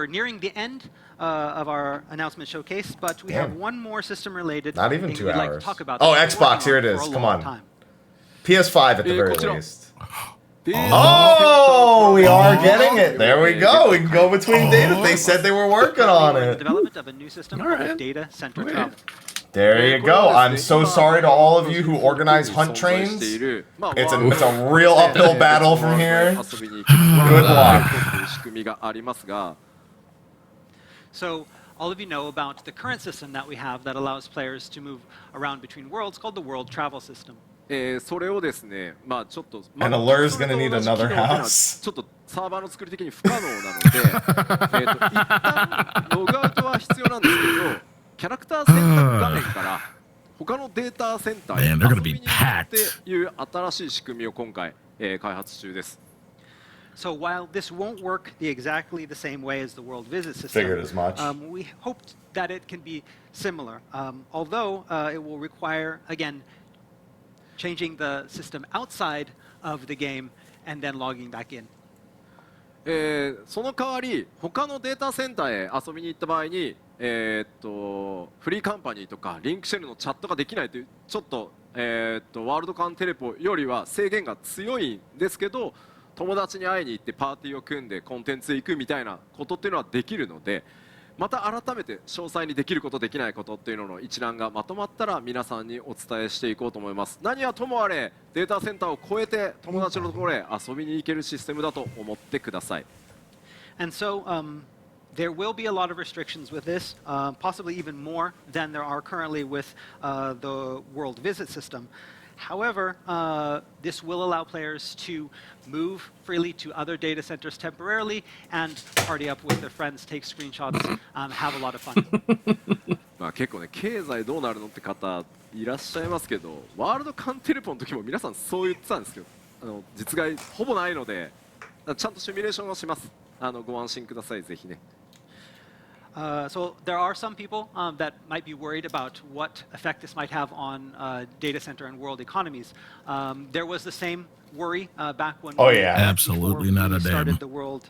nearing the end of our announcement showcase, but we have Damn. one more system-related Not even thing 2 we'd like to hours. talk about. Oh, that we've been Xbox, working here it on is. for a Come long on. time. PS5 at the very こちら。 least. で Oh, we are getting it. There we go. We can go between data. They said they were working on The it. development of a new system called Alright. Data Center Okay. Travel. There you go. I'm so sorry to all of you who organize hunt trains. It's a real uphill battle from here. Good luck. So all of you know about the current system that we have that allows players to move around between worlds called the World Travel System. それをですね、まあちょっと、 And Allura's gonna need another house. ちょっとサーバーの作り的に不可能なので、一旦ログアウトは必要なんですけど、キャラクター選択画面から他のデータセンターへ Man, they're gonna 遊 be びに行くっていう新しい仕組みを今回、開発中です。 So while this won't work exactly the same way as the World Visit System, Figured as much. We hoped that it can be similar, although it will require, again, changing the system outside of the game and then logging back in. その代わり他のデータセンターへ遊びに行った場合に、フリーカンパニーとかリンクシェルのチャットができないというちょっと、ワールドカンテレポよりは制限が強いんですけど、友達に会いに行ってパーティーを組んでコンテンツへ行くみたいなことっていうのはできるので、また改めて詳細にできることできないことっていうのの一覧がまとまったら皆さんにお伝えしていこうと思います。何はともあれデータセンターを超えて友達のところへ遊びに行けるシステムだと思ってください。 And so there will be a lot of restrictions with this, possibly even more than there are currently with the world visit system. However, this will allow players to move freely to other data centers temporarily and party up with their friends, take screenshots, have a lot of fun. まあ結構ね、経済どうなるのって方いらっしゃいますけど、ワールドカンテレポの時も皆さんそう言ってたんですけど、実害ほぼないので、ちゃんとシミュレーションをします。ご安心ください、ぜひね。So there are some people that might be worried about what effect this might have on data center and world economies. There was the same worry back when absolutely not a started damn the world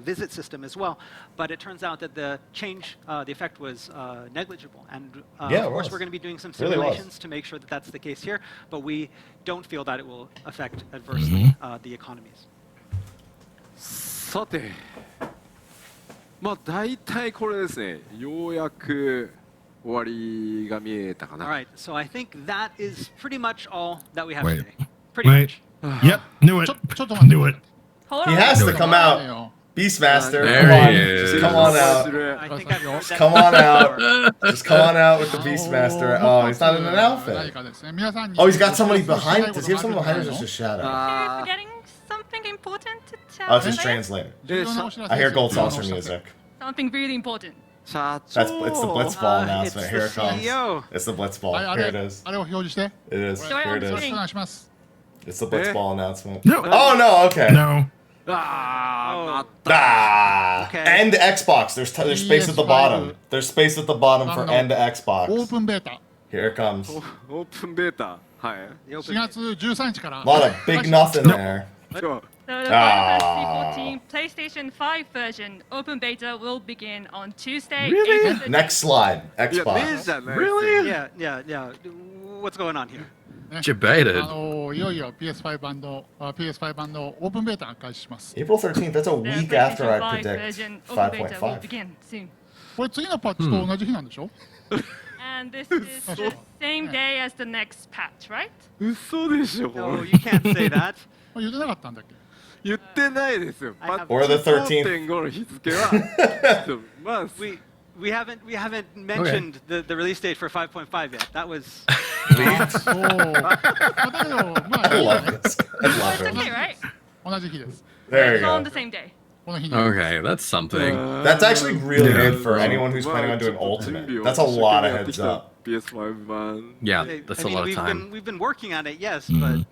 visit system as well. But it turns out that the change, the effect was negligible. And of course, we're going to be doing some simulations to make sure that that's the case here. But we don't feel that it will affect adversely the economies. さて。まあ大体これですね。ようやく終わりが見えたかな。All right, so I think that is pretty much all that we have Wait. today. Pretty much. Yep, knew it. Knew it. He has to come out. Beastmaster, There he is. Come on out. I think I've heard that Come on out. before. Just come on out with the Beastmaster. Oh, he's not in an outfit. Oh, he's got somebody behind. Does he have someone behind him or just a shadow? You're forgetting something important to tell. Oh, it's his right? translator. I hear Gold Saucer music. Something really important. It's the Blitzball announcement. It's Here the it comes. CEO. It's the Blitzball. Here it is. あれを表示して。 It is. Do I Here it is. understand? お願いします。 It's the Blitzball announcement. No. Oh no. Okay. No. あ Ah. Okay. End Xbox. There's space at the bottom. There's space at the bottom for end オー Xbox. プンベータ。 Here it comes. オープンベータ。はい。 The 4 open 月13日から。 A lot of big nothing there. では So the Ah. Final Fantasy 14 PlayStation 5 version open beta will begin on Tuesday. Really? April 13th. Next slide. いやねえ Xbox. じゃない。 Yeah, yeah, yeah. What's going on here? ね Debated. いよいよ PS5 版のオープンベータが開始します。 April 13th. That's a The week after PlayStation I 5 predict version open beta will 5.5. begin soon. これ次のパッチと同じ日なんでしょ And this is the same day as the next patch, right? 嘘でしょ。 No, you can't say that. 言ってなかったんだっけ言ってないですよ。 I have- Or the 13th. 5.5の日付は。ちょっとまあ We haven't mentioned the release date for 5.5 yet. That was そう。だけど、ま I あ、 love this. I Well, love it's it. okay, right? 同じ日です。 There It's you all on go. the same day. この日に。 Okay, that's something. That's actually really Yeah. good for anyone who's planning on doing Ultimate. That's a lot of heads up. PS5 版。 Yeah, I that's a mean, lot of time. we've been working on it, yes, but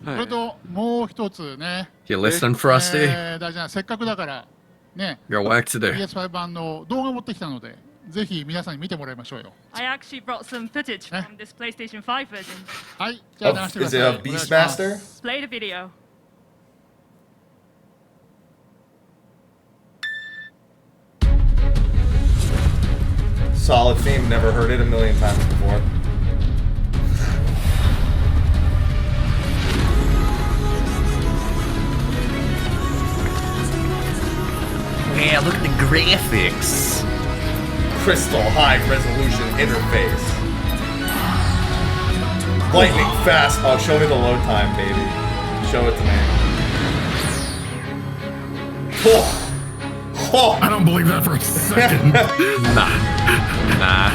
それと、もう一つね。 You listen, Frosty? 大事な、せっかくだから、ね、 Your work to do. PS5 版の動画を持ってきたので、ぜひ皆さんに見てもらいましょうよ。 I actually brought some footage from this PlayStation 5 version. はい、じゃあ Oh, 流してくだ is さ it い。 a お願いします Beastmaster? Play the video. Solid theme. Never heard it a million times before. Yeah, look at the graphics. Crystal high resolution interface. Lightning fast. Oh, show me the load time, baby. Show it to me. Oh. Oh. I don't believe that for a second. Nah.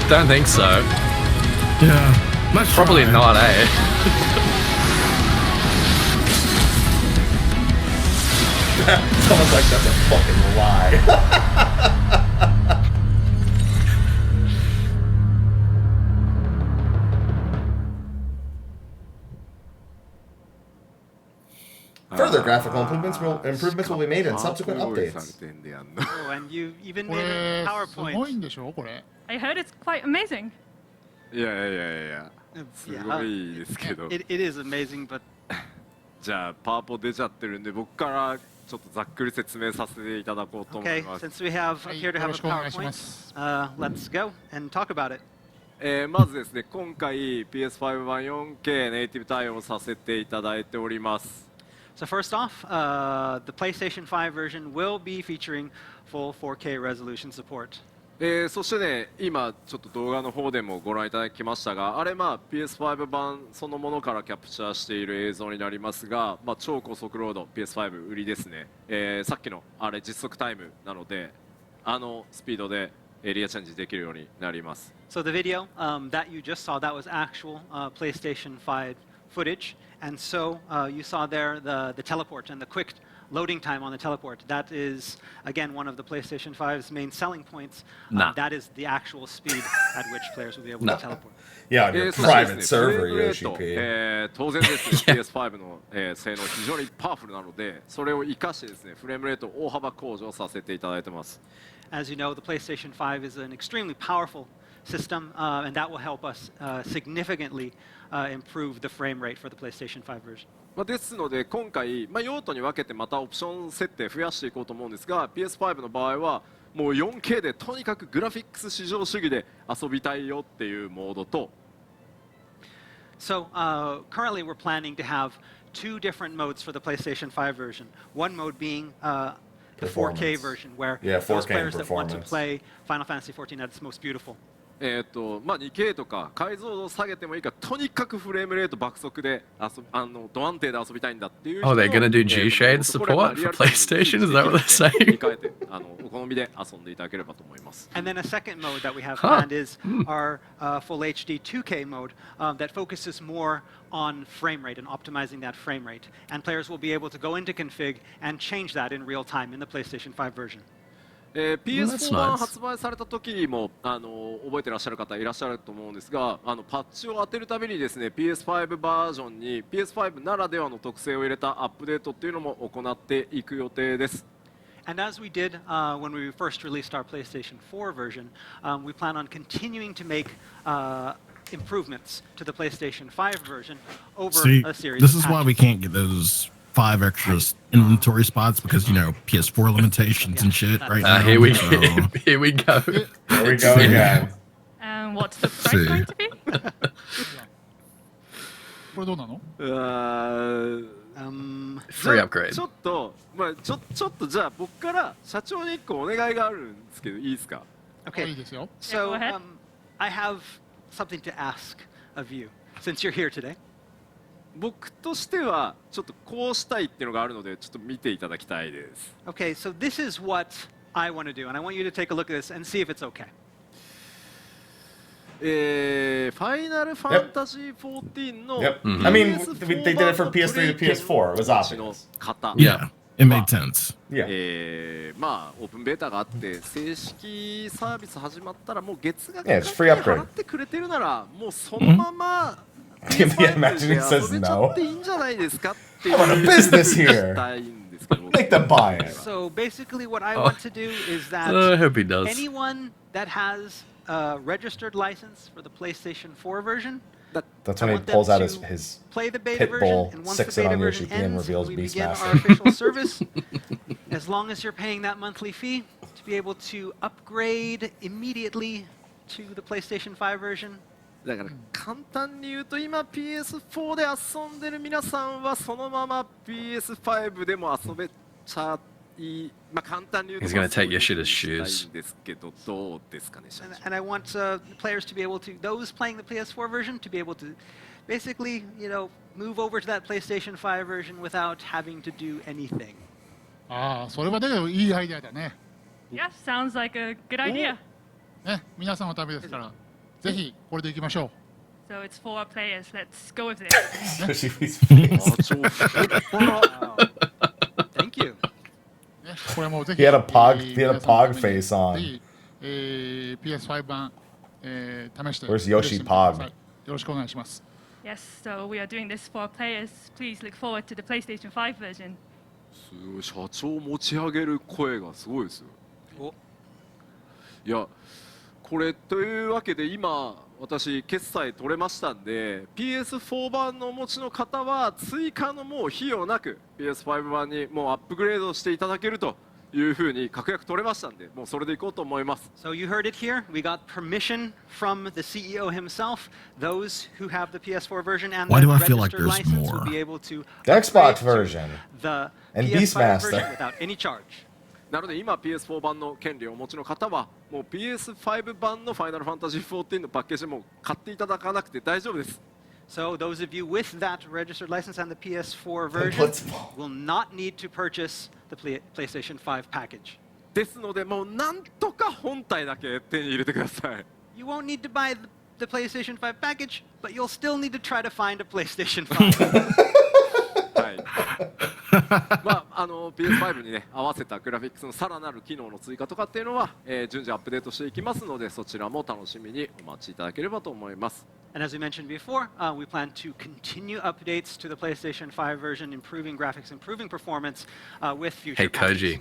Don't think so. Yeah. Let's Probably try. not, eh? Someone's like, that's a fucking lie. Further graphical improvements will be made in subsequent 用意さ updates. れてんでやんの。 oh, and you even こ made れ a、すごい PowerPoint. んでしょこれ。 I heard it's quite amazing. いやいやいやいや、すごいですけど。It is amazing, but じゃあパワポ出ちゃってるんで僕からちょっとざっくり説明させていただこうと思い okay. ます。Since we have appear to have a よろしくお願いしま PowerPoint, す。 let's go and talk about it. まずですね、今回 PS5 版 4K ネイティブ対応させていただいております。So first off, the PlayStation 5 version will be featuring full 4K resolution support. そしてね、今ちょっと動画の方でもご覧いただきましたが、あれPS5 版そのものからキャプチャーしている映像になりますが、超高速ロード PS5 売りですね。さっきのあれ実測タイムなので、スピードでエリアチェンジできるようになります。So the video that you just saw, that was actual PlayStation 5 footage, and so you saw there the teleport and the quick loading time on the teleport. That is, again, one of the PlayStation 5's main selling points. That is the actual speed at which players will be able to teleport. Yeah, on your そしてです private ね、 server, フレームレート Yoshi P. 当然ですね、PS5 の、性能非常にパワフルなので、それを生かしてですね、フレームレートを大幅向上させていただいてます。As you know, the PlayStation 5 is an extremely powerful system, and that will help us significantly improve the frame rate for the PlayStation 5 version. ですので今回、用途に分けてまたオプション設定増やしていこうと思うんですが PS5 の場合はもう 4K でとにかくグラフィックス至上主義で遊びたいよっていうモードと So currently we're planning to have two different modes for the PlayStation 5 version. One mode being the 4K version, where those players that want to play Final Fantasy 14 at its most beautiful. 2K とか解像度を下げてもいいからとにかくフレームレート爆速でド安定で遊びたいんだっていう人 Oh, they're gonna do G-Shade support for PlayStation? Is that what they're saying? に変えてお好みで遊んでいただければと思います。 And then a second mode that we have planned is our full HD 2K mode that focuses more on frame rate and optimizing that frame rate. And players will be able to go into config and change that in real time in the PlayStation 5 version. PS4 版発売された時にも覚えてらっしゃる方いらっしゃると思うんですがパッチを当てるたびにですね PS5 バージョンに PS5 ならではの特性を入れたアップデートっていうのも行っていく予定です。 And as we did when we first released our PlayStation 4 version, we plan on continuing to make improvements to the PlayStation 5 version over See, a series this of is why we can't get those 5 extra inventory spots because, you know, PS4 limitations and shit right now. Here we so. Here we go. Here we go again. And what's the price going to be? これどうなの？ Free upgrade. ちょっとちょっとじゃあ僕から社長に1個お願いがあるんですけどいいですか？ Okay. いいですよ。 So Yeah, go ahead. I have something to ask of you since you're here today. 僕としてはちょっとこうしたいっていうのがあるのでちょっと見ていただきたいです。 Okay, so this is what I want to do, and I want you to take a look at this and see if it's okay. ファイナルファンタジー14の Yep. I mean, they did it from PS3 to PS4. It was の obvious. 方 Yeah, it made sense. Yeah. オープンベータがあって正式サービス始まったらもう月額 Yeah, it's free upgrade. 払ってくれてるならもうそのまま Yeah, imagine it says 遊べちゃ no. っていいんじゃないですかっていう I want a business here. したいんですけど Make them buy it. So basically, what I want to do is that I hope he does. anyone that has a registered license for the PlayStation 4 version, That's I when he want them pulls out to his play the beta pit version, bull, and once sticks the it beta on version Yoshi P and ends, reveals we Beast begin Master. our official service. As long as you're paying that monthly fee to be able to upgrade immediately to the PlayStation 5 version. だから簡単に言うと今 PS4 で遊んでる皆さんはそのまま PS5 でも遊べちゃい簡単に言うと He's gonna take Yoshida's shoes. したいんですけどどうですかね社長 And I want players to be able to, those playing the PS4 version, to be able to basically, you know, move over to that PlayStation 5 version without having to do anything. ああ、それはだけどいいアイデアだね。 Yeah, sounds like a good idea. ね、皆さんのためですから、ぜひこれでいきましょ So it's 4 players. Let's go with this. Yoshi P's face. Thank you. う。ね、これはもうぜひ。 He had a pog. えー He had a 皆さんの pog ために face on. ぜひ、PS5 版、試して。 Where's Yoshi Pog? よろしくお願いします。 Yes, so we are doing this for players. Please look forward to the PlayStation 5 version. すごい社長を持ち上げる声がすごいですよ。おいやこれというわけで今私決済取れましたんで PS4 版のお持ちの方は追加のもう費用なく PS5 版にもうアップグレードしていただけるというふうに確約取れましたんで、もうそれでいこうと思います。 So you heard it here. We got permission from the CEO himself. Those who have the PS4 version and Why the do I feel like registered there's license more? will be able to The Xbox upgrade to version the and PS5 Beastmaster. version without any charge. なので今 PS4 版の権利をお持ちの方はもう PS5 版のファイナルファンタジー14のパッケージも買っていただかなくて大丈夫です。 So those of you with that registered license and the PS4 version will not need to purchase the PlayStation 5 package. ですのでもうなんとか本体だけ手に入れてください。 You won't need to buy the PlayStation 5 package, but you'll still need to try to find a PlayStation 5. はい。まあPS5 にね合わせたグラフィックスのさらなる機能の追加とかっていうのは、順次アップデートしていきますのでそちらも楽しみにお待ちいただければと思います。 And as we mentioned before, we plan to continue updates to the PlayStation 5 version, improving graphics, improving performance with future Hey, Koji.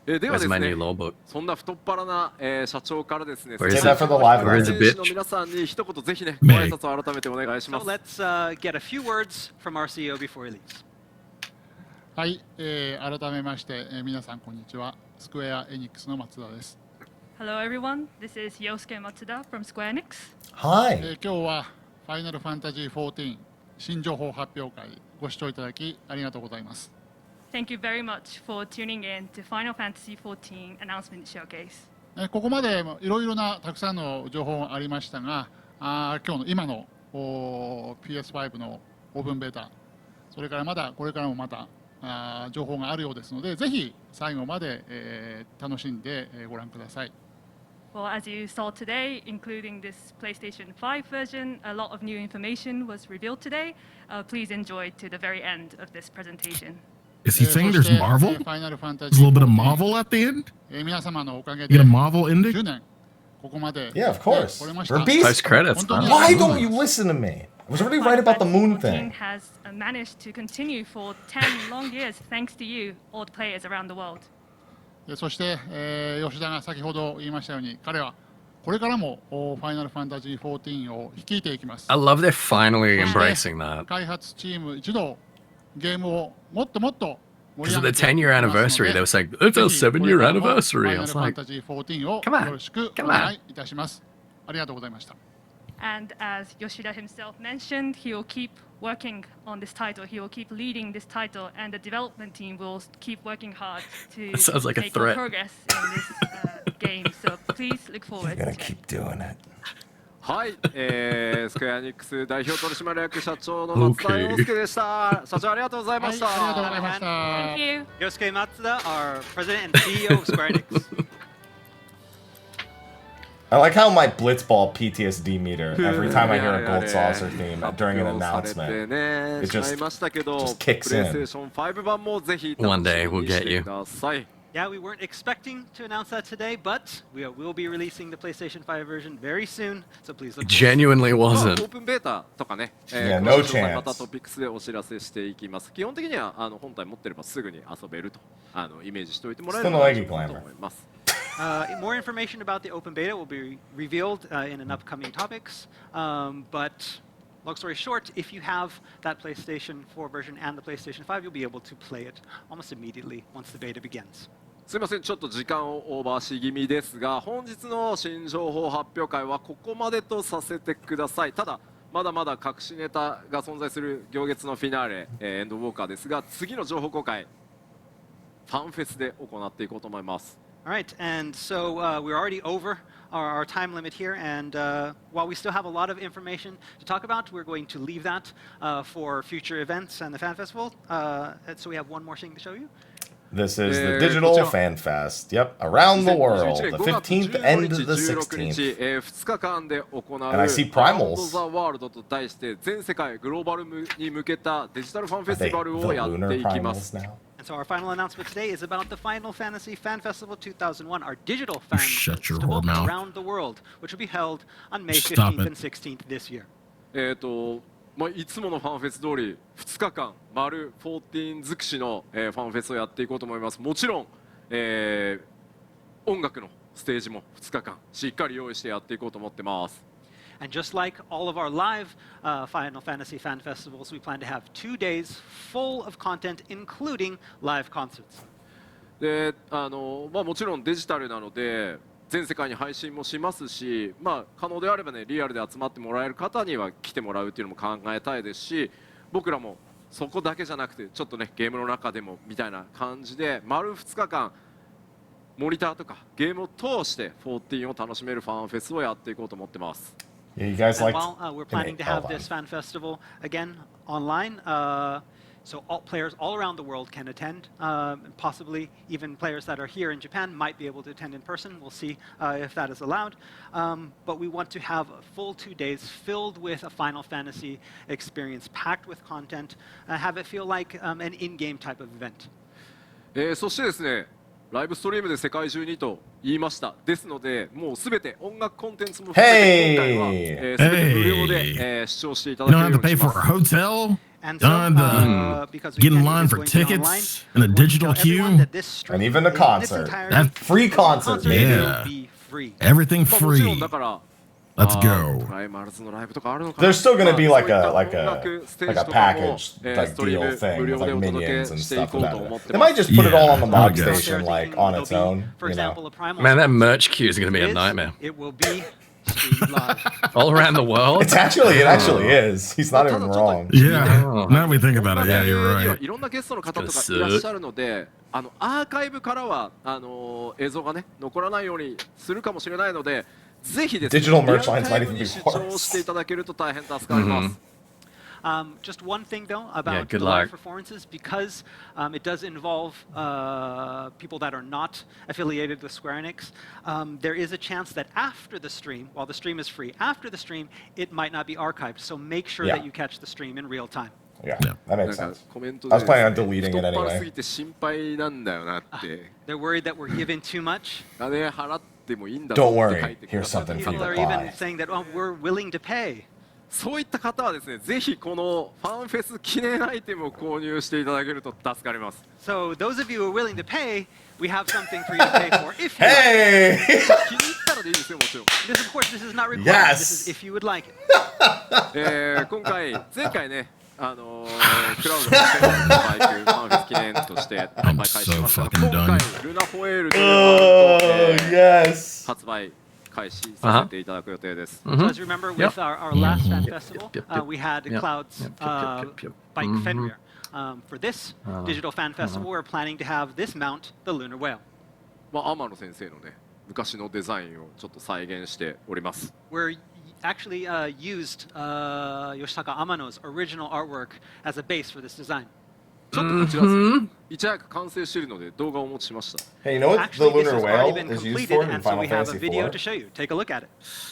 ではで Where's す my ね new law book? そんな太っ腹な、社長からですね Where is it? Save that for the live Where is one. it, 選手の bitch? 皆さんに一言ぜひねご挨拶を改めてお願いし So ます。 let's get a few words from our CEO before he leaves. はい、改めまして、皆さんこんにちは。スクエアエニックスの松田です。 Hello everyone, this is Yosuke Matsuda from Square Enix. Hi. 今日はファイナルファンタジー14新情報発表会ご視聴いただきありがとうございます。 Thank you very much for tuning in to Final Fantasy XIV Announcement Showcase. ここまでいろいろなたくさんの情報がありましたが、今のPS5 のオープンベータ、それからこれからもまた情報があるようですので、ぜひ最後まで、楽しんで、ご覧ください。 Well, as you saw today, including this PlayStation 5 version, a lot of new information was revealed today. Please enjoy to the very end of this presentation. Is he saying there's そして Marvel? ファイナルファンタ There's ジ a ー little bit of 14 Marvel at the end? 皆様のおかげ You で get a Marvel ending? 10年ここまで Yeah, of course. 来れました。 For Beast. Post credits, 本当に huh? Why don't you listen to me? I was already right about the moon Final thing. Fantasy XIV has managed to continue for 10 long years thanks to you, all the players around the world. そして、吉田が先ほど言いましたように、彼はこれからもファイナルファンタジー14を率いていきます。 I love they're finally そして embracing that. 開発チーム一同ゲームをもっともっと盛 Because り of 上 the げていき 10-year ますの anniversary, で they were saying, it's our ぜひ 7-year これからも anniversary. ファイ I ナル was ファン like, タジー14を Come on, よろしくお come 願 on. いいたします。ありがとうございました。 And as Yoshida himself mentioned, he will keep working on this title. He will keep leading this title, and the development team will keep working hard to That sounds like a make more threat. progress in this game. So please look You're forward. gonna to it. keep doing it. はい、スクエアニックス代表取締役社長の松田洋介でした。社長ありがとうございました。はい、ありがとうございました。 Thank you. Yosuke Matsuda, our president and CEO of Square Enix. I like how my Blitzball PTSD meter, every time I hear a Gold Saucer theme during an 発表され announcement, てね it しまい just ましたけど、 just kicks in. プレイステーション5版もぜひ One 楽 day し we'll みにし get て you. ください。 Yeah, we weren't expecting to announce that today, but we will be releasing the PlayStation 5 version very soon, so please look. Genuinely まあ wasn't. オープンベータとかね、Yeah, 詳 no しい詳細 chance. またトピックスでお知らせしていきます。基本的には本体持ってればすぐに遊べるとイメージしておいてもらえれば Still no いい eggy と glamour. 思います。 More information about the open beta will be revealed in an upcoming topics. But long story short, if you have that PlayStation 4 version and the PlayStation 5, you'll be able to play it almost immediately once the beta begins. すいません、ちょっと時間をオーバーし気味ですが、本日の新情報発表会はここまでとさせてください。ただまだまだ隠しネタが存在する行月のフィナーレ、エンドウォーカーですが、次の情報公開ファンフェスで行っていこうと思います。 All right, and so we're already over our time limit here, and while we still have a lot of information to talk about, we're going to leave that for future events and the fan festival. So we have one more thing to show you. This is the digital fan fest. Yep, around the world, the 15th and the 16th. 2日間で行う And I see primals. ザワールドと題して全世界グローバルに向けたデジタルファンフェスティバルをやっていきます。 now? And so our final announcement today is about the Final Fantasy Fan Festival 2001, our digital fan Shut your festival whore mouth. around the world, which will be held on May Stop 15th it. and 16th this year. まあ、いつものファンフェス通り2日間丸14尽くしの、ファンフェスをやっていこうと思います。もちろん、音楽のステージも2日間しっかり用意してやっていこうと思ってます。And just like all of our live Final Fantasy fan festivals, we plan to have 2 days full of content, including live concerts. でもちろんデジタルなので全世界に配信もしますし、可能であればねリアルで集まってもらえる方には来てもらうっていうのも考えたいですし、僕らもそこだけじゃなくてちょっとねゲームの中でもみたいな感じで丸2日間モニターとかゲームを通して14を楽しめるファンフェスをやっていこうと思ってます。Yeah, you guys And liked while we're planning to have this fan festival again online, so all players all around the world can attend. And possibly even players that are here in Japan might be able to attend in person. We'll see if that is allowed. But we want to have a full 2 days filled with a Final Fantasy experience, packed with content, have it feel like an in-game type of event. そしてですね、ライブストリームで世界中にと言いました。ですので、もうすべて音楽コンテンツも含めて今回はすべて無料で視聴していただけるようにします。And Don't have to get in line for tickets and a digital queue. And even a concert. That free concert, yeah. Everything free. Let's go. There's still going to be like a package like deal thing with like minions and stuff like that. They might just put it all on the mod station like on its own. You know? Man, that merch queue is going to be a nightmare. It will be all around the world. It actually is. He's not even wrong. Yeah. Now we think about it, yeah, you're right. いろんなゲストの方とかいらっしゃるので、アーカイブからは映像がね残らないようにするかもしれないので。ぜひですね、リアルタイムに視聴していただけると大変助かります。Just one thing though about the live performances, because it does involve people that are not affiliated with Square Enix, there is a chance that after the stream, while the stream is free, after the stream it might not be archived, so make sure that you catch the stream in real time. Yeah, that makes sense. I was planning on deleting it anyway. They're worried that we're giving too much. Don't worry, here's something for you People to are buy. even saying that we're willing to pay. そういった方はですね、ぜひこのファンフェス記念アイテムを購入していただけると助かります。So those of you who are willing to pay, we have something for you to pay for. If you Hey! 気に入ったらでいいですよ、もちろん。 This, of course, this is not required. Yes! This is if you would like it. 今回、前回ね、クラウドのバイクファンフェス記念として販売開始しましたが、今回ルナホエールと発売開始させていただく予定です。So as you remember, with our last fan festival, we had Cloud's bike Fenrir. For this digital fan festival, we're planning to have this mount, the Lunar Whale. 天野先生のね、昔のデザインをちょっと再現しております。We're actually used Yoshitaka Amano's original artwork as a base for this design. ちょっとこちらですね、いち早く完成しているので動画をお持ちしました。Hey, you know what the Actually, this lunar has already whale been is used completed, for in and so Final we have a Fantasy video IV? to show you. Take a look at it.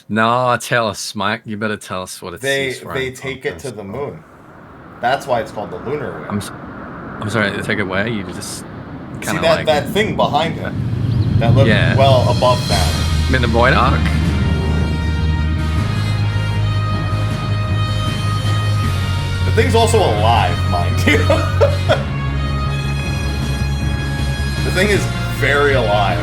No, tell us, Mike. You better tell us what it's used for. They take it to the moon. That's why it's called the lunar whale. I'm sorry, they take it where? You just See kind of that, like... that thing behind it? That looked Yeah. well above that. I'm in the void arc? The thing's also alive, mind you. The thing is very alive.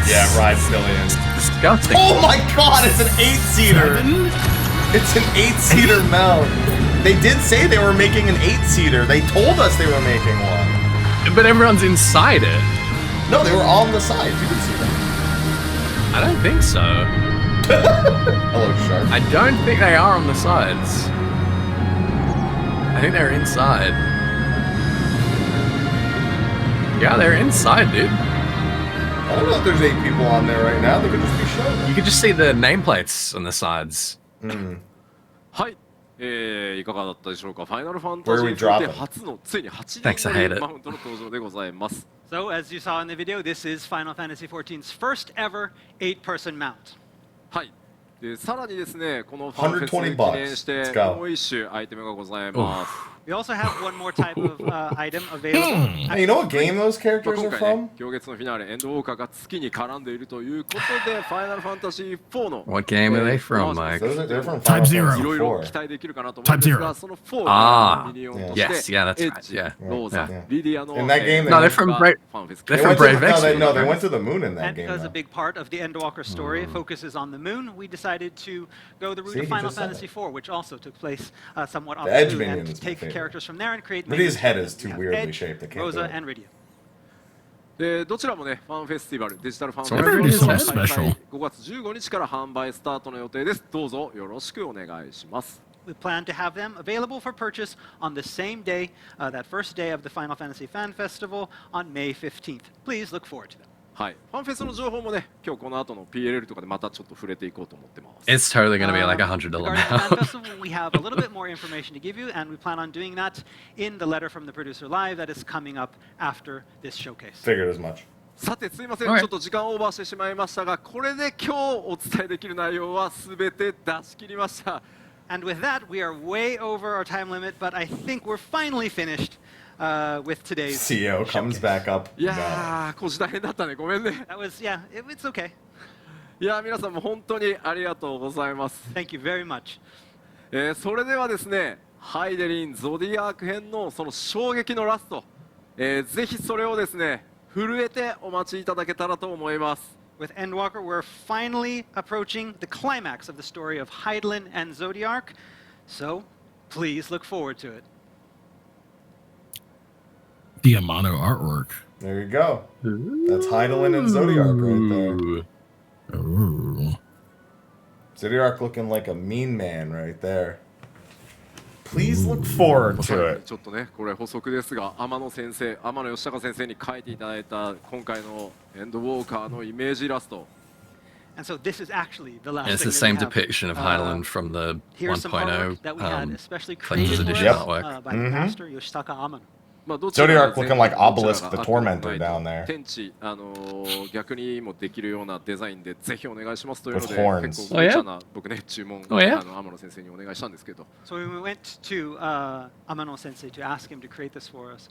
Yeah, ride billions. Disgusting. Oh my god, it's an 8-seater! It's an 8-seater mount. They did say they were making an 8-seater. They told us they were making one. But everyone's inside it. No, they were on the sides. You can see them. I don't think so. Hello, Shark. I don't think they are on the sides. I think they're inside. Yeah, they're inside, dude. I don't know if there's 8 people on there right now. They could just be shown. You could just see the nameplates on the sides. はい、いかがだったでしょうか。ファイナルファンタジー14初のついに8人目のマウントの登場でございます。So, as you saw in the video, this is Final Fantasy XIV's first ever 8-person mount. はい。でさらにですね、このファンフェスに記念してもう一種アイテムがございます。We also have one more type of item available. Hey, you know what game those まあ characters 今 are 回ね from? 今月のフィナーレエンドウォーカーが月に絡んでいるということでファイナルファンタジー4の What game are they from, Mike? They're from Type Final Zero. Fantasy いろいろ IV. 期待できるかなと思うんです Type が Zero. その4 Ah, のミニオンと yes, して yeah, that's エ right, ッジ yeah. ローザ Yeah. リディアの In that game, No, they're from Bra- ファンフェス they're They from went to, Brave no, Exvius, they right? went to the moon in that And game. because a though. big part of the Endwalker story focuses on the moon, we decided to go the route See, of he Final just said Fantasy IV, which also took place somewhat on The the Edge moon, minion and is my take favorite. characters from there and create Rydia's minions. head is too We have weirdly Edge, shaped. I can't do Rosa, it. and Rydia. でどちらもねファンフェスティバルデジタルファンフ So ェ maybe スティバル something 開 special. 催5月15日から販売スタートの予定ですどうぞよろしくお願いします We plan to have them available for purchase on the same day, that first day of the Final Fantasy Fan Festival on May 15th. Please look forward to them. はいファンフェスの情報もね今日この後の PLL とかでまたちょっと触れていこうと思ってます It's totally going to be like $100 Regarding the Fan now. Festival, we have a little bit more information to give you, and we plan on doing that in the letter from the producer live that is coming up after this showcase. Figured as much. さてすいません、 Alright. ちょっと時間オーバーしてしまいましたがこれで今日お伝えできる内容は全て出し切りました And with that, we are way over our time limit, but I think we're finally finished with today's CEO comes showcase. back up. いやーこじ大変だったねごめんね That was, yeah, it's okay. いやー皆さんも本当にありがとうございます Thank you very much. それではですねハイデリンゾディアーク編のその衝撃のラスト、ぜひそれをですね震えてお待ちいただけたらと思います With Endwalker, we're finally approaching the climax of the story of Hydaelyn and Zodiark, so please look forward to it. The Amano artwork. There you go. That's Hydaelyn and Zodiark right there. Ooh. Zodiark looking like a mean man right there. Please look forward to it. ちょっとねこれ補足ですが天野先生天野義孝先生に書いていただいた今回のエンドウォーカーのイメージイラスト And so this is actually the last It's thing the that we same have. depiction of Hydaelyn from the Here's some 1.0 artwork that we had especially collector's created for edition us artwork. by the master Yoshitaka Amano. まあどちらが Zodiark looking like Obelisk the Tormentor down there. 天地逆にもできるようなデザインでぜひお願いしますというので With horns. 結構無茶な僕ね注文 Oh, yeah? 天野先生にお願いしたんですけど So when we went to Amano Sensei to ask him to create this for us,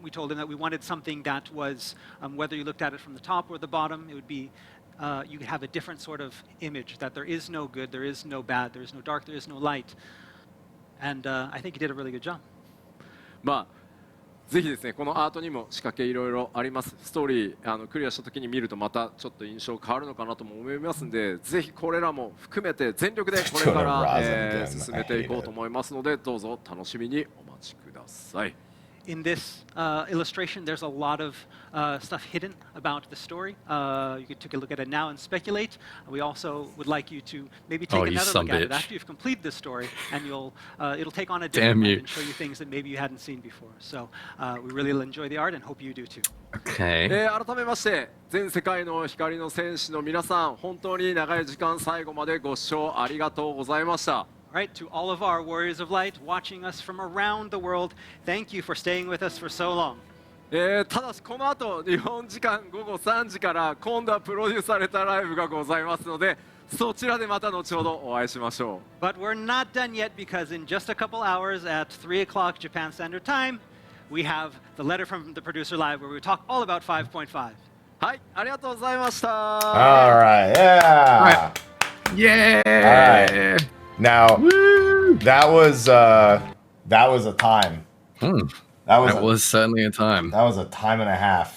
we told him that we wanted something that was, whether you looked at it from the top or the bottom, it would be you could have a different sort of image, that there is no good, there is no bad, there is no dark, there is no light. And I think he did a really good job. まあぜひですねこのアートにも仕掛けいろいろありますストーリークリアした時に見るとまたちょっと印象変わるのかなとも思いますんでぜひこれらも含めて全力でこれから、進めていこうと思いますのでどうぞ楽しみにお待ちください In this illustration, there's a lot of stuff hidden about the story. You could take a look at it now and speculate. We also would like you to maybe take Oh, you another son look at it bitch. after you've completed this story, and it'll take on a Damn different you. light and show you things that maybe you hadn't seen before. So we really enjoy the art and hope you do too. Okay. 改めまして全世界の光の戦士の皆さん本当に長い時間最後までご視聴ありがとうございました All right, to all of our warriors of light watching us from around the world, thank you for staying with us for so long. ただしこの後日本時間午後3時から今度はプロデュースされたライブがございますのでそちらでまた後ほどお会いしましょう But we're not done yet because in just a couple hours at 3 o'clock Japan Standard Time, we have the letter from the producer live where we talk all about 5.5. はいありがとうございました All right, yeah. Yay! All right. Now, that was a time. Hmm. That was That was certainly a time. that was a time and a half.